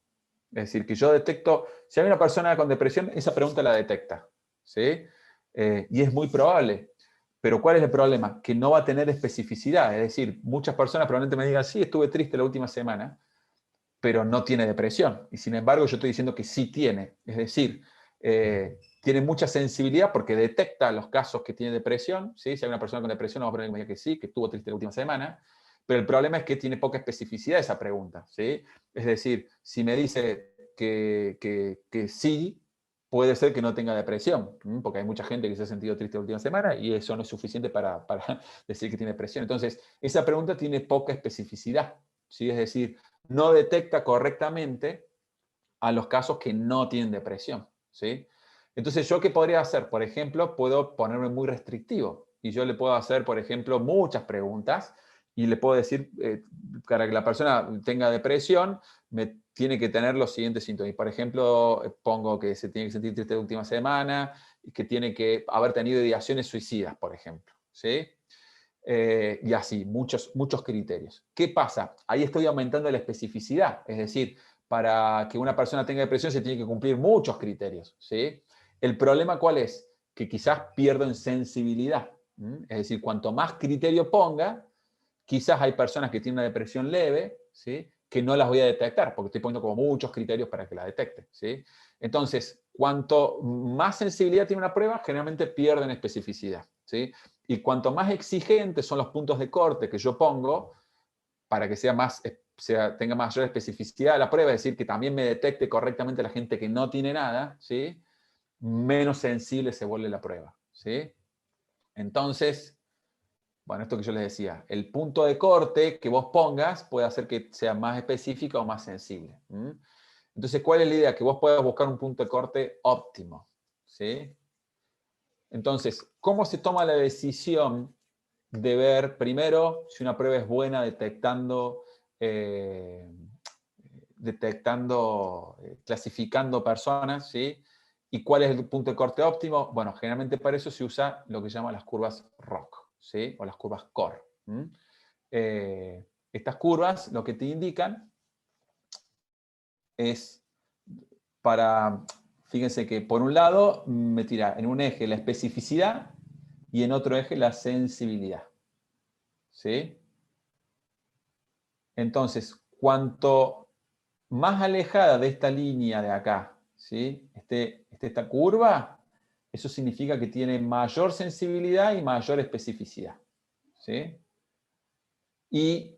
Es decir, que yo detecto, si hay una persona con depresión, esa pregunta la detecta. ¿Sí? Y es muy probable. Pero ¿cuál es el problema? Que no va a tener especificidad. Es decir, muchas personas probablemente me digan, sí, estuve triste la última semana, pero no tiene depresión. Y sin embargo, yo estoy diciendo que sí tiene. Es decir, tiene mucha sensibilidad porque detecta los casos que tiene depresión. ¿Sí? Si hay una persona con depresión, vamos a poner que me diga que sí, que estuvo triste la última semana. Pero el problema es que tiene poca especificidad esa pregunta. ¿Sí? Es decir, si me dice que sí, puede ser que no tenga depresión, porque hay mucha gente que se ha sentido triste la última semana y eso no es suficiente para decir que tiene depresión. Entonces, esa pregunta tiene poca especificidad. ¿Sí? Es decir, no detecta correctamente a los casos que no tienen depresión. ¿Sí? Entonces, ¿yo qué podría hacer? Por ejemplo, puedo ponerme muy restrictivo y yo le puedo hacer, por ejemplo, muchas preguntas y le puedo decir, para que la persona tenga depresión, me tiene que tener los siguientes síntomas. Y, por ejemplo, pongo que se tiene que sentir triste la última semana y que tiene que haber tenido ideaciones suicidas, por ejemplo. ¿Sí? Y así, muchos criterios. ¿Qué pasa? Ahí estoy aumentando la especificidad, es decir, para que una persona tenga depresión se tiene que cumplir muchos criterios. ¿Sí? El problema, ¿cuál es? Que quizás pierdo en sensibilidad. Es decir, cuanto más criterio ponga, quizás hay personas que tienen una depresión leve, ¿sí? Que no las voy a detectar, porque estoy poniendo como muchos criterios para que la detecte. ¿Sí? Entonces, cuanto más sensibilidad tiene una prueba, generalmente pierde en especificidad, ¿sí? Y cuanto más exigentes son los puntos de corte que yo pongo, para que tenga mayor especificidad la prueba, es decir, que también me detecte correctamente la gente que no tiene nada, ¿sí? Menos sensible se vuelve la prueba, ¿sí? Entonces, bueno, esto que yo les decía, el punto de corte que vos pongas puede hacer que sea más específico o más sensible. Entonces, ¿cuál es la idea? Que vos puedas buscar un punto de corte óptimo, ¿sí? Entonces, ¿cómo se toma la decisión de ver primero si una prueba es buena clasificando personas, ¿sí? ¿Y cuál es el punto de corte óptimo? Bueno, generalmente para eso se usa lo que se llama las curvas ROC, ¿sí? O las curvas CORE. Estas curvas lo que te indican es fíjense que por un lado me tira en un eje la especificidad y en otro eje la sensibilidad, ¿sí? Entonces, cuanto más alejada de esta línea de acá, ¿sí? esté esta curva, eso significa que tiene mayor sensibilidad y mayor especificidad, ¿sí? Y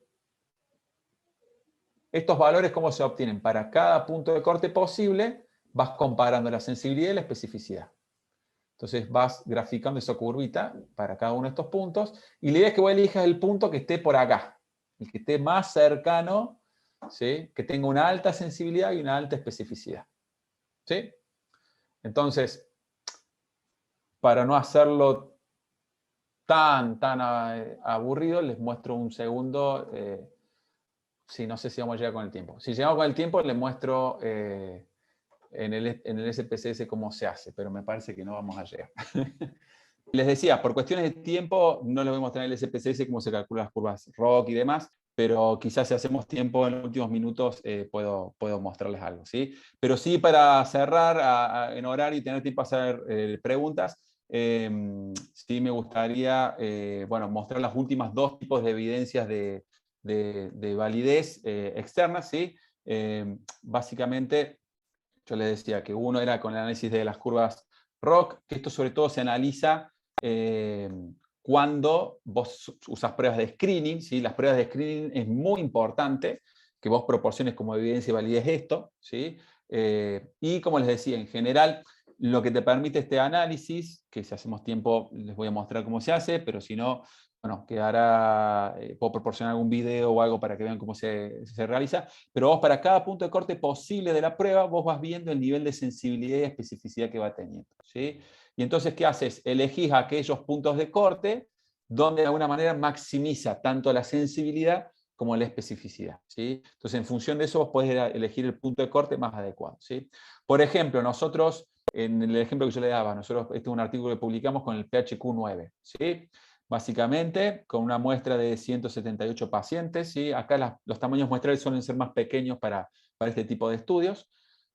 estos valores, ¿cómo se obtienen? Para cada punto de corte posible, vas comparando la sensibilidad y la especificidad. Entonces vas graficando esa curvita para cada uno de estos puntos, y la idea es que vos elijas el punto que esté por acá, el que esté más cercano, ¿sí? Que tenga una alta sensibilidad y una alta especificidad, ¿sí? Entonces, para no hacerlo tan aburrido, les muestro un segundo. Sí, no sé si vamos a llegar con el tiempo. Si llegamos con el tiempo, les muestro en el SPSS cómo se hace, pero me parece que no vamos a llegar. Les decía, por cuestiones de tiempo, no les voy a mostrar en el SPSS cómo se calculan las curvas ROC y demás, pero quizás si hacemos tiempo en los últimos minutos puedo mostrarles algo, ¿sí? Pero sí, para cerrar en horario y tener tiempo a hacer preguntas, sí me gustaría mostrar las últimas dos tipos de evidencias de validez externas, ¿sí? Básicamente, yo les decía que uno era con el análisis de las curvas ROC, que esto sobre todo se analiza cuando vos usas pruebas de screening, ¿sí? Las pruebas de screening es muy importante que vos proporciones como evidencia y validez esto, ¿sí? Y como les decía, en general, lo que te permite este análisis, que si hacemos tiempo les voy a mostrar cómo se hace, pero si no, bueno, puedo proporcionar algún video o algo para que vean cómo se realiza, pero vos para cada punto de corte posible de la prueba, vos vas viendo el nivel de sensibilidad y especificidad que va teniendo, ¿sí? Y entonces, ¿qué haces? Elegís aquellos puntos de corte donde de alguna manera maximiza tanto la sensibilidad como la especificidad, ¿sí? Entonces, en función de eso, vos podés elegir el punto de corte más adecuado, ¿sí? Por ejemplo, nosotros, en el ejemplo que yo le daba, este es un artículo que publicamos con el PHQ-9, ¿sí? Básicamente, con una muestra de 178 pacientes, ¿sí? Acá los tamaños muestrales suelen ser más pequeños para este tipo de estudios.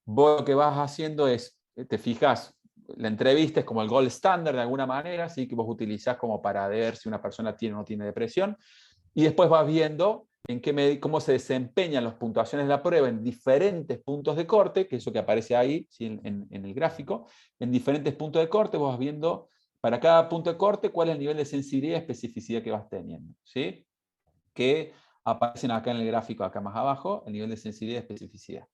Vos lo que vas haciendo es, te fijas, la entrevista es como el gold standard de alguna manera, ¿sí? Que vos utilizás como para ver si una persona tiene o no tiene depresión, y después vas viendo cómo se desempeñan las puntuaciones de la prueba en diferentes puntos de corte, que es eso que aparece ahí, ¿sí? en el gráfico, en diferentes puntos de corte vos vas viendo para cada punto de corte cuál es el nivel de sensibilidad y especificidad que vas teniendo, ¿sí? Que aparecen acá en el gráfico, acá más abajo, el nivel de sensibilidad y especificidad.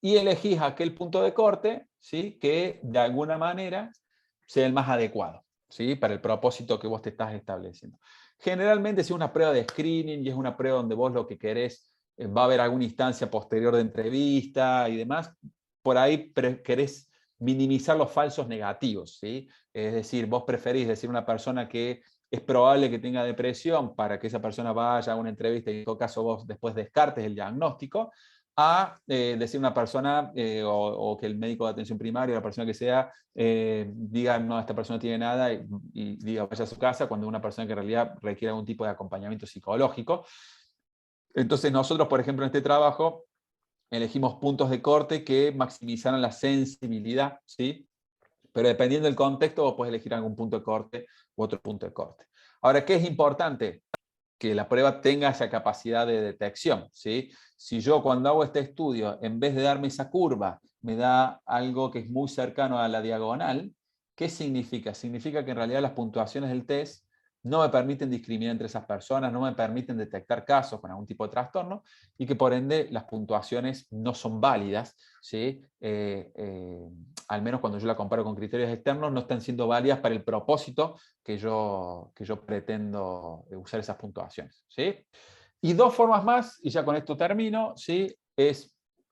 Y elegís aquel punto de corte, ¿sí? Que de alguna manera sea el más adecuado, ¿sí? Para el propósito que vos te estás estableciendo. Generalmente, si es una prueba de screening y es una prueba donde vos lo que querés, va a haber alguna instancia posterior de entrevista y demás, por ahí querés minimizar los falsos negativos, ¿sí? Es decir, vos preferís decir a una persona que es probable que tenga depresión para que esa persona vaya a una entrevista y en todo caso vos después descartes el diagnóstico, a decir una persona o que el médico de atención primaria, la persona que sea, diga, no, esta persona no tiene nada y diga, vaya a su casa, cuando una persona que en realidad requiere algún tipo de acompañamiento psicológico. Entonces nosotros, por ejemplo, en este trabajo, elegimos puntos de corte que maximizaran la sensibilidad, ¿sí? Pero dependiendo del contexto, vos podés elegir algún punto de corte u otro punto de corte. Ahora, ¿qué es importante? Que la prueba tenga esa capacidad de detección, ¿sí? Si yo cuando hago este estudio, en vez de darme esa curva, me da algo que es muy cercano a la diagonal. ¿Qué significa? Significa que en realidad las puntuaciones del test no me permiten discriminar entre esas personas, no me permiten detectar casos con algún tipo de trastorno y que por ende las puntuaciones no son válidas, ¿sí? Al menos cuando yo la comparo con criterios externos, no están siendo válidas para el propósito que yo pretendo usar esas puntuaciones, ¿sí? Y dos formas más, y ya con esto termino, ¿sí?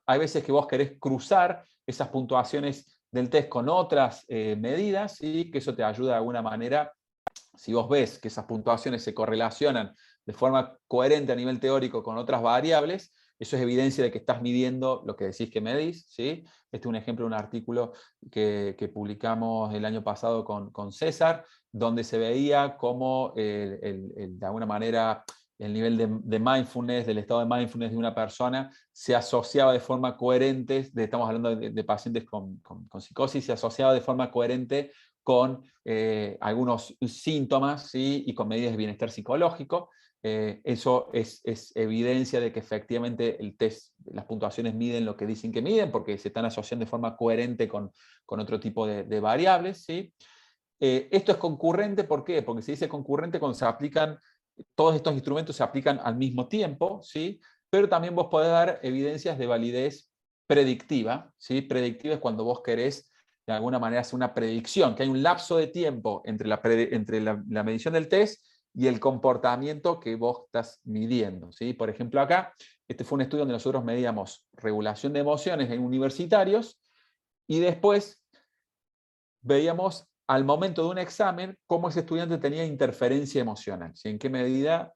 Hay veces que vos querés cruzar esas puntuaciones del test con otras medidas, ¿sí? Que eso te ayuda de alguna manera. Si vos ves que esas puntuaciones se correlacionan de forma coherente a nivel teórico con otras variables, eso es evidencia de que estás midiendo lo que decís que medís, ¿sí? Este es un ejemplo de un artículo que publicamos el año pasado con César, donde se veía cómo de alguna manera el nivel de mindfulness, del estado de mindfulness de una persona, se asociaba de forma coherente, estamos hablando de pacientes con psicosis, se asociaba de forma coherente con algunos síntomas, ¿sí? Y con medidas de bienestar psicológico. Eso es evidencia de que efectivamente el test, las puntuaciones miden lo que dicen que miden, porque se están asociando de forma coherente con otro tipo de variables, ¿sí? Esto es concurrente, ¿por qué? Porque se dice concurrente cuando se aplican, todos estos instrumentos se aplican al mismo tiempo, ¿sí? Pero también vos podés dar evidencias de validez predictiva, ¿sí? Predictiva es cuando vos querés de alguna manera hacer una predicción, que hay un lapso de tiempo entre la medición del test y el comportamiento que vos estás midiendo, ¿sí? Por ejemplo, acá, este fue un estudio donde nosotros medíamos regulación de emociones en universitarios y después veíamos al momento de un examen cómo ese estudiante tenía interferencia emocional, ¿sí? En qué medida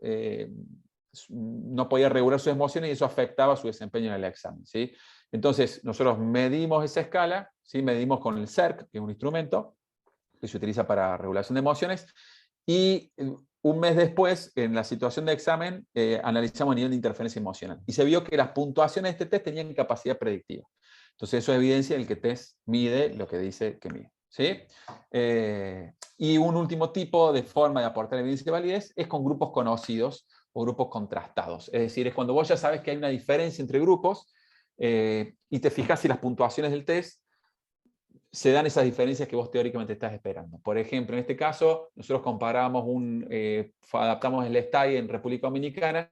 no podía regular sus emociones y eso afectaba su desempeño en el examen, ¿sí? Entonces, nosotros medimos esa escala, ¿sí? Medimos con el CERC, que es un instrumento que se utiliza para regulación de emociones, y un mes después, en la situación de examen, analizamos el nivel de interferencia emocional. Y se vio que las puntuaciones de este test tenían capacidad predictiva. Entonces, eso es evidencia del que el test mide lo que dice que mide, ¿sí? Y un último tipo de forma de aportar evidencia de validez es con grupos conocidos o grupos contrastados. Es decir, es cuando vos ya sabes que hay una diferencia entre grupos y te fijas si las puntuaciones del test se dan esas diferencias que vos teóricamente estás esperando. Por ejemplo, en este caso, nosotros comparamos adaptamos el STAI en República Dominicana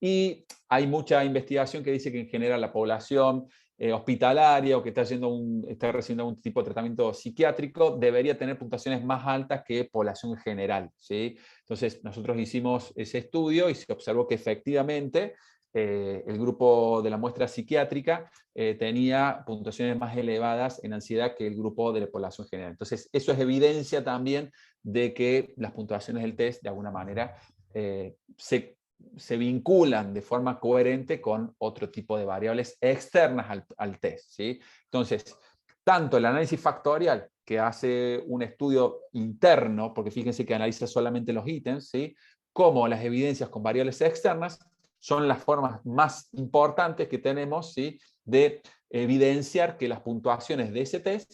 y hay mucha investigación que dice que en general la población hospitalaria o que está recibiendo un tipo de tratamiento psiquiátrico debería tener puntuaciones más altas que población general, ¿sí? Entonces, nosotros hicimos ese estudio y se observó que efectivamente el grupo de la muestra psiquiátrica tenía puntuaciones más elevadas en ansiedad que el grupo de la población general. Entonces, eso es evidencia también de que las puntuaciones del test, de alguna manera, se vinculan de forma coherente con otro tipo de variables externas al test, ¿sí? Entonces, tanto el análisis factorial, que hace un estudio interno, porque fíjense que analiza solamente los ítems, ¿sí? Como las evidencias con variables externas, son las formas más importantes que tenemos, ¿sí? De evidenciar que las puntuaciones de ese test,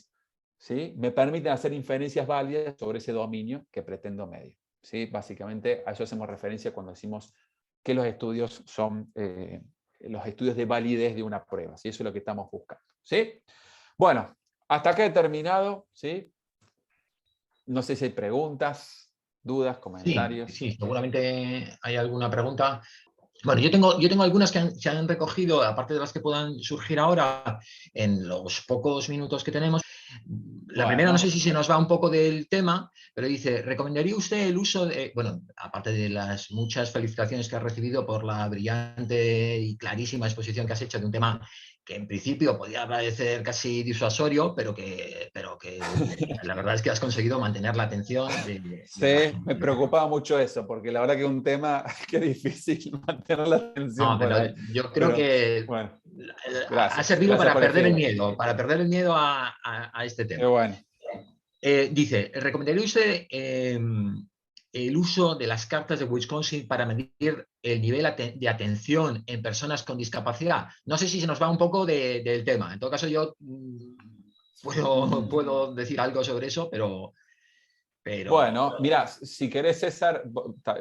¿sí? Me permiten hacer inferencias válidas sobre ese dominio que pretendo medir, ¿sí? Básicamente a eso hacemos referencia cuando decimos que los estudios son los estudios de validez de una prueba, ¿sí? Eso es lo que estamos buscando, ¿sí? Bueno, hasta acá he terminado, ¿sí? No sé si hay preguntas, dudas, Sí, comentarios. sí, seguramente hay alguna pregunta. Bueno, yo tengo algunas que se han recogido, aparte de las que puedan surgir ahora, en los pocos minutos que tenemos. La primera, no sé Bueno, si se nos va un poco del tema, pero dice, ¿recomendaría usted el uso de, bueno, aparte de las muchas felicitaciones que ha recibido por la brillante y clarísima exposición que has hecho de un tema que en principio podía parecer casi disuasorio, pero que la verdad es que has conseguido mantener la atención de la sí, me gente. preocupaba mucho eso, porque la verdad que es un tema que es difícil mantener la atención No, por pero ahí. yo creo Pero que bueno, ha gracias. servido Gracias para por el perder el feedback. miedo, a este Qué tema. bueno. Dice, ¿recomendaría usted el uso de las cartas de Wisconsin para medir el nivel de atención en personas con discapacidad? No sé si se nos va un poco del tema. En todo caso, yo puedo decir algo sobre eso, pero Bueno, mira, si querés, César,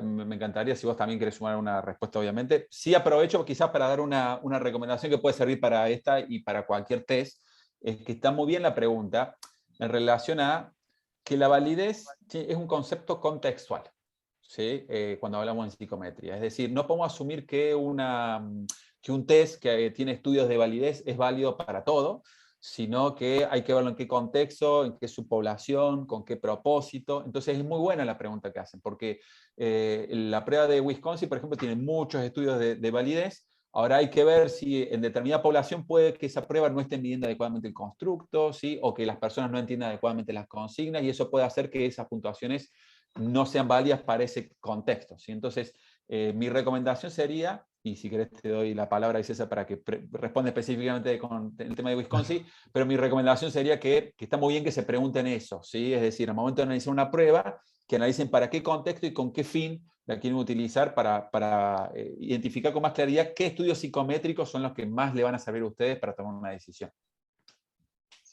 me encantaría si vos también querés sumar una respuesta, obviamente. Sí aprovecho quizás para dar una recomendación que puede servir para esta y para cualquier test, es que está muy bien la pregunta en relación a que la validez es un concepto contextual, ¿sí? Cuando hablamos en psicometría. Es decir, no podemos asumir que un test que tiene estudios de validez es válido para todo, sino que hay que verlo en qué contexto, en qué subpoblación, con qué propósito. Entonces es muy buena la pregunta que hacen, porque la prueba de Wisconsin, por ejemplo, tiene muchos estudios de validez. Ahora hay que ver si en determinada población puede que esa prueba no esté midiendo adecuadamente el constructo, ¿sí? O que las personas no entiendan adecuadamente las consignas, y eso puede hacer que esas puntuaciones no sean válidas para ese contexto, ¿sí? Entonces, mi recomendación sería, y si querés te doy la palabra a César para que responda específicamente con el tema de Wisconsin, pero mi recomendación sería que está muy bien que se pregunten eso, ¿sí? Es decir, al momento de analizar una prueba, que analicen para qué contexto y con qué fin la quieren utilizar para identificar con más claridad qué estudios psicométricos son los que más le van a servir a ustedes para tomar una decisión.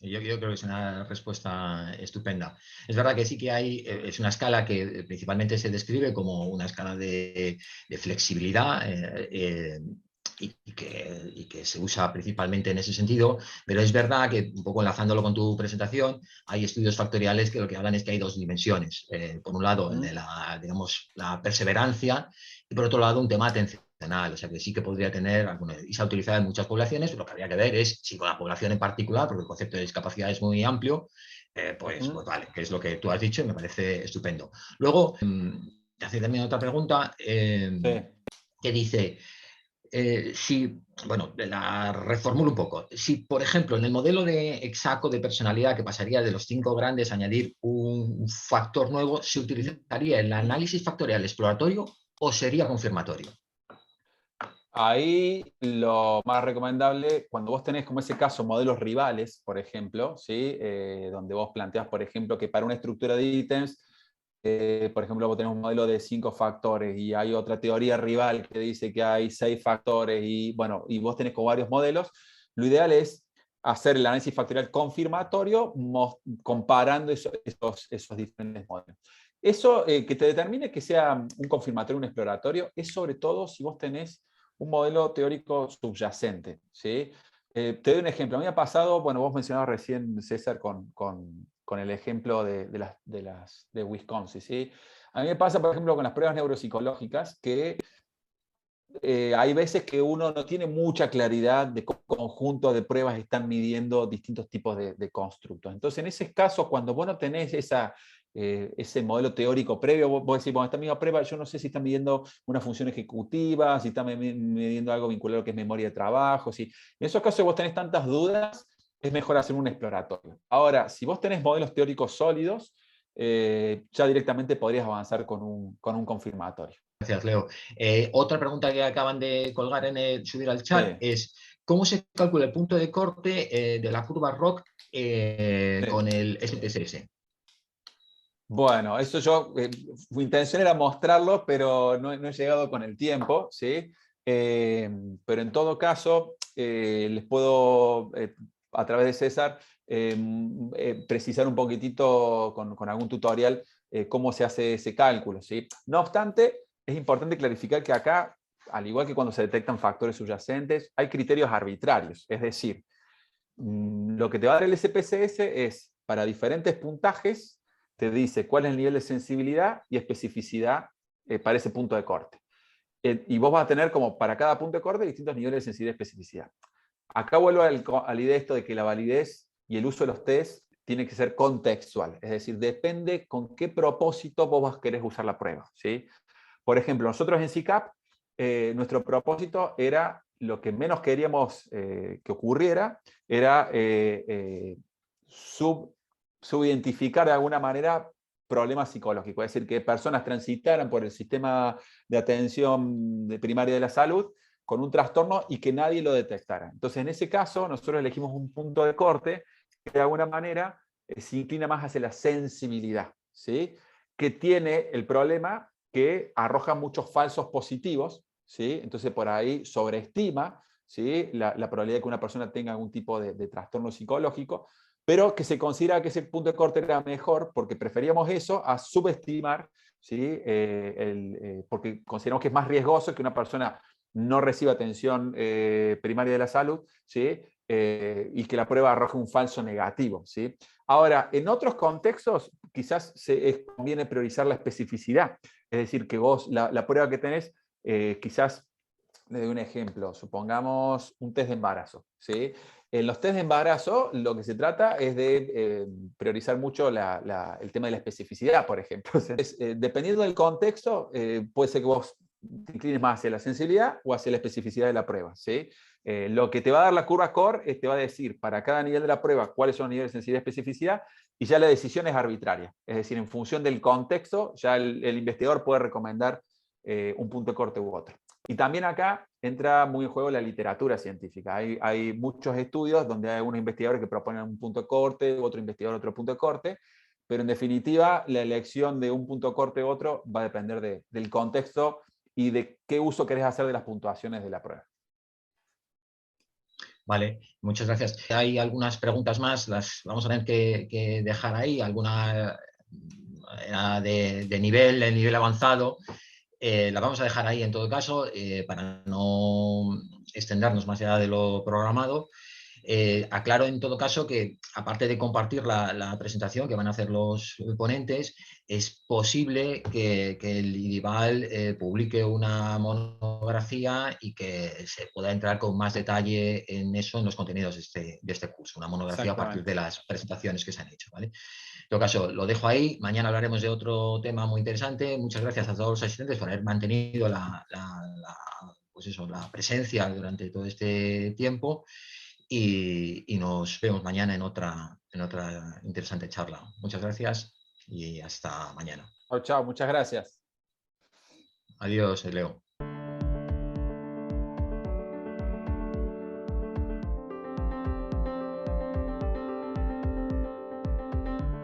Yo creo que es una respuesta estupenda. Es verdad que sí que hay, es una escala que principalmente se describe como una escala de flexibilidad y que se usa principalmente en ese sentido, pero es verdad que, un poco enlazándolo con tu presentación, hay estudios factoriales que lo que hablan es que hay dos dimensiones. Por un lado, el de la, digamos, la perseverancia, y por otro lado, un tema atencional. O sea que sí que podría tener alguna, y se ha utilizado en muchas poblaciones, pero lo que habría que ver es si con la población en particular, porque el concepto de discapacidad es muy amplio, pues vale, que es lo que tú has dicho y me parece estupendo. Luego, te hace también otra pregunta Sí. que dice, si, bueno, la reformulo un poco. Si, por ejemplo, en el modelo de Exaco de personalidad, que pasaría de los 5 grandes a añadir un factor nuevo, ¿se utilizaría el análisis factorial exploratorio o sería confirmatorio? Ahí lo más recomendable, cuando vos tenés como ese caso modelos rivales, por ejemplo, ¿sí? Donde vos planteás, por ejemplo, que para una estructura de ítems, por ejemplo, vos tenés un modelo de 5 factores y hay otra teoría rival que dice que hay 6 factores y, bueno, y vos tenés con varios modelos, lo ideal es hacer el análisis factorial confirmatorio comparando esos diferentes modelos. Eso que te determine que sea un confirmatorio o un exploratorio es sobre todo si vos tenés un modelo teórico subyacente, ¿sí? Te doy un ejemplo. A mí me ha pasado, bueno, vos mencionabas recién, César, con el ejemplo de Wisconsin, ¿sí? A mí me pasa, por ejemplo, con las pruebas neuropsicológicas, que hay veces que uno no tiene mucha claridad de qué conjunto de pruebas están midiendo distintos tipos de constructos. Entonces, en ese caso, cuando vos no tenés ese modelo teórico previo, vos decís, bueno, esta misma prueba, yo no sé si está midiendo una función ejecutiva, si está midiendo algo vinculado a lo que es memoria de trabajo. Si en esos casos vos tenés tantas dudas, es mejor hacer un exploratorio. Ahora, si vos tenés modelos teóricos sólidos, ya directamente podrías avanzar con un confirmatorio. Gracias, Leo. Otra pregunta que acaban de colgar subir al chat Sí, es, ¿cómo se calcula el punto de corte de la curva ROC sí. con el SPSS? Bueno, eso mi intención era mostrarlo, pero no he llegado con el tiempo, ¿sí? Pero en todo caso, les puedo, a través de César, precisar un poquitito con algún tutorial cómo se hace ese cálculo, ¿sí? No obstante, es importante clarificar que acá, al igual que cuando se detectan factores subyacentes, hay criterios arbitrarios, es decir, lo que te va a dar el SPSS es, para diferentes puntajes, te dice cuál es el nivel de sensibilidad y especificidad para ese punto de corte. Y vos vas a tener como para cada punto de corte distintos niveles de sensibilidad y especificidad. Acá vuelvo a la idea esto de que la validez y el uso de los test tiene que ser contextual, es decir, depende con qué propósito vos querés usar la prueba, ¿sí? Por ejemplo, nosotros en CICAP, nuestro propósito era, lo que menos queríamos que ocurriera, era subidentificar de alguna manera problemas psicológicos, es decir, que personas transitaran por el sistema de atención primaria de la salud con un trastorno y que nadie lo detectara. Entonces, en ese caso, nosotros elegimos un punto de corte que de alguna manera se inclina más hacia la sensibilidad, ¿sí? Que tiene el problema que arroja muchos falsos positivos, ¿sí? Entonces por ahí sobreestima, ¿sí? la probabilidad de que una persona tenga algún tipo de trastorno psicológico, pero que se considera que ese punto de corte era mejor porque preferíamos eso a subestimar, ¿sí? Porque consideramos que es más riesgoso que una persona no reciba atención primaria de la salud, ¿sí? y que la prueba arroje un falso negativo, ¿sí? Ahora, en otros contextos quizás conviene priorizar la especificidad, es decir, que vos la prueba que tenés, quizás, le doy un ejemplo, supongamos un test de embarazo, ¿sí? En los test de embarazo lo que se trata es de priorizar mucho el tema de la especificidad, por ejemplo. Entonces, dependiendo del contexto, puede ser que vos te inclines más hacia la sensibilidad o hacia la especificidad de la prueba, ¿sí? Lo que te va a dar la curva core te va a decir para cada nivel de la prueba cuáles son los niveles de sensibilidad y especificidad, y ya la decisión es arbitraria. Es decir, en función del contexto, ya el investigador puede recomendar un punto de corte u otro. Y también acá entra muy en juego la literatura científica. Hay muchos estudios donde hay algunos investigadores que proponen un punto de corte, otro investigador otro punto de corte, pero en definitiva la elección de un punto de corte u otro va a depender del contexto y de qué uso querés hacer de las puntuaciones de la prueba. Vale, muchas gracias. Hay algunas preguntas más, las vamos a tener que dejar ahí, alguna de nivel avanzado. La vamos a dejar ahí en todo caso para no extendernos más allá de lo programado. Aclaro en todo caso que, aparte de compartir la presentación que van a hacer los ponentes, es posible que el IDIVAL publique una monografía y que se pueda entrar con más detalle en eso, en los contenidos de este curso. Una monografía a partir de las presentaciones que se han hecho, ¿vale? En todo caso, lo dejo ahí. Mañana hablaremos de otro tema muy interesante. Muchas gracias a todos los asistentes por haber mantenido pues eso, la presencia durante todo este tiempo. Y nos vemos mañana en otra interesante charla. Muchas gracias y hasta mañana. Chao, chao, muchas gracias. Adiós, Leo.